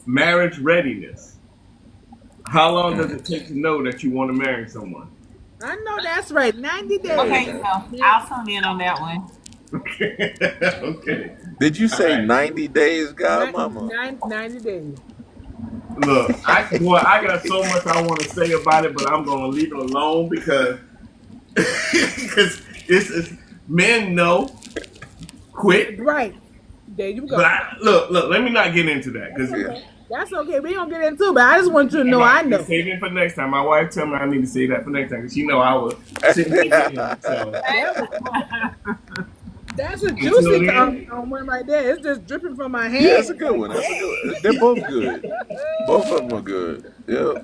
marriage readiness. How long does it take to know that you want to marry someone? I know that's right. 90 days. Okay, so I'll tune in on that one. Okay. Okay. Did you say All right. 90 days, Godmama? 90 days. Look, I got so much I want to say about it, but I'm going to leave it alone because it's men know. Quit. Right. There you go. But look, let me not get into that because That's okay. We don't get into it, but I just want you to know I know. Save it for next time. My wife tell me I need to say that for next time because she know I will sit there. So That's a juicy one right there. It's just dripping from my hand. Yeah, that's a good one. They're both good. Both of them are good. Yep.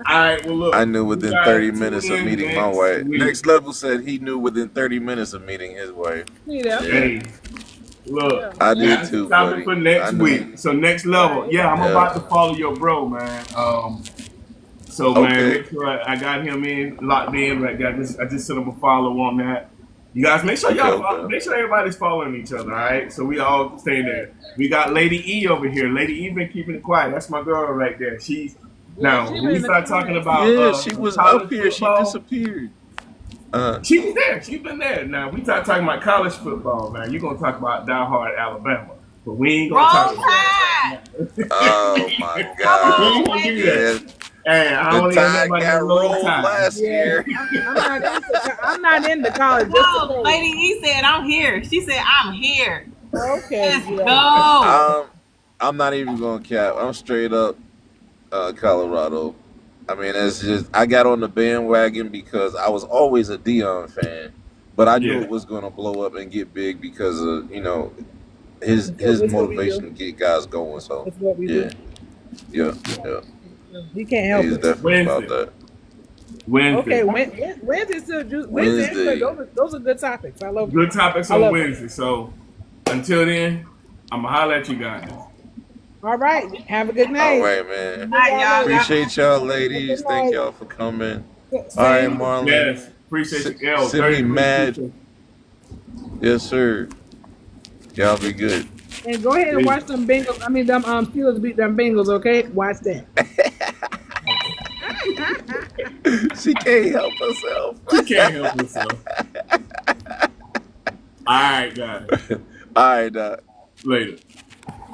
all right, well look. I knew within you guys 30 minutes of tune in meeting my next wife. week. Next level said he knew within 30 minutes of meeting his wife. See that? Hey, look. I did That's too, the topic buddy. for next I knew. week. So next level, yeah, I'm Yeah. about to follow your bro, man. So man, Okay. make sure I got him locked in. I just sent him a follow on that. You guys make sure Okay. make sure everybody's following each other, all right? So we all stay there. We got Lady E over here. Lady E been keeping it quiet. That's my girl right there. She's now she when been we in the start talking about Yeah, she was college up here. She football, disappeared. she was there. She's been there. Now we start talking about college football. Now you're gonna talk about Die Hard Alabama, but we ain't gonna Wrong talk about side. Oh my we God. ain't gonna do that. Yeah, Hey, I the don't even know tide about got no roll rolled tide. last year. I'm not into college. Just No, to Lady E said I'm here. She said I'm here. okay. Let's Yeah. go. I'm not even gonna cap. I'm straight up Colorado. I mean, it's just I got on the bandwagon because I was always a Dion fan, but I knew Yeah. it was gonna blow up and get big because of his It's what we motivation do. to get guys going. So It's what we do. yeah, yeah, yeah. He can't Yeah, help he's it. definitely about Wednesday. that. Okay, Wednesday. Wednesday still juice. Wednesday, anyway, Wednesday. those are good topics. I love. Good topics I on love it. Wednesday. So until then, I'm gonna holler at you guys. All right. Have a good All night. right, man. Hi, y'all. Appreciate y'all, Good ladies. Thank night. y'all for coming. All right, Same. Marlon. Yes, appreciate you. L, Send me 33, mad. appreciate Yes, sir. Y'all be good. And go ahead and you. watch them Bengals. I mean, them Steelers beat them Bengals. Okay, watch that. She can't help herself. She can't help herself. All right, guys. All right, Doc. Later.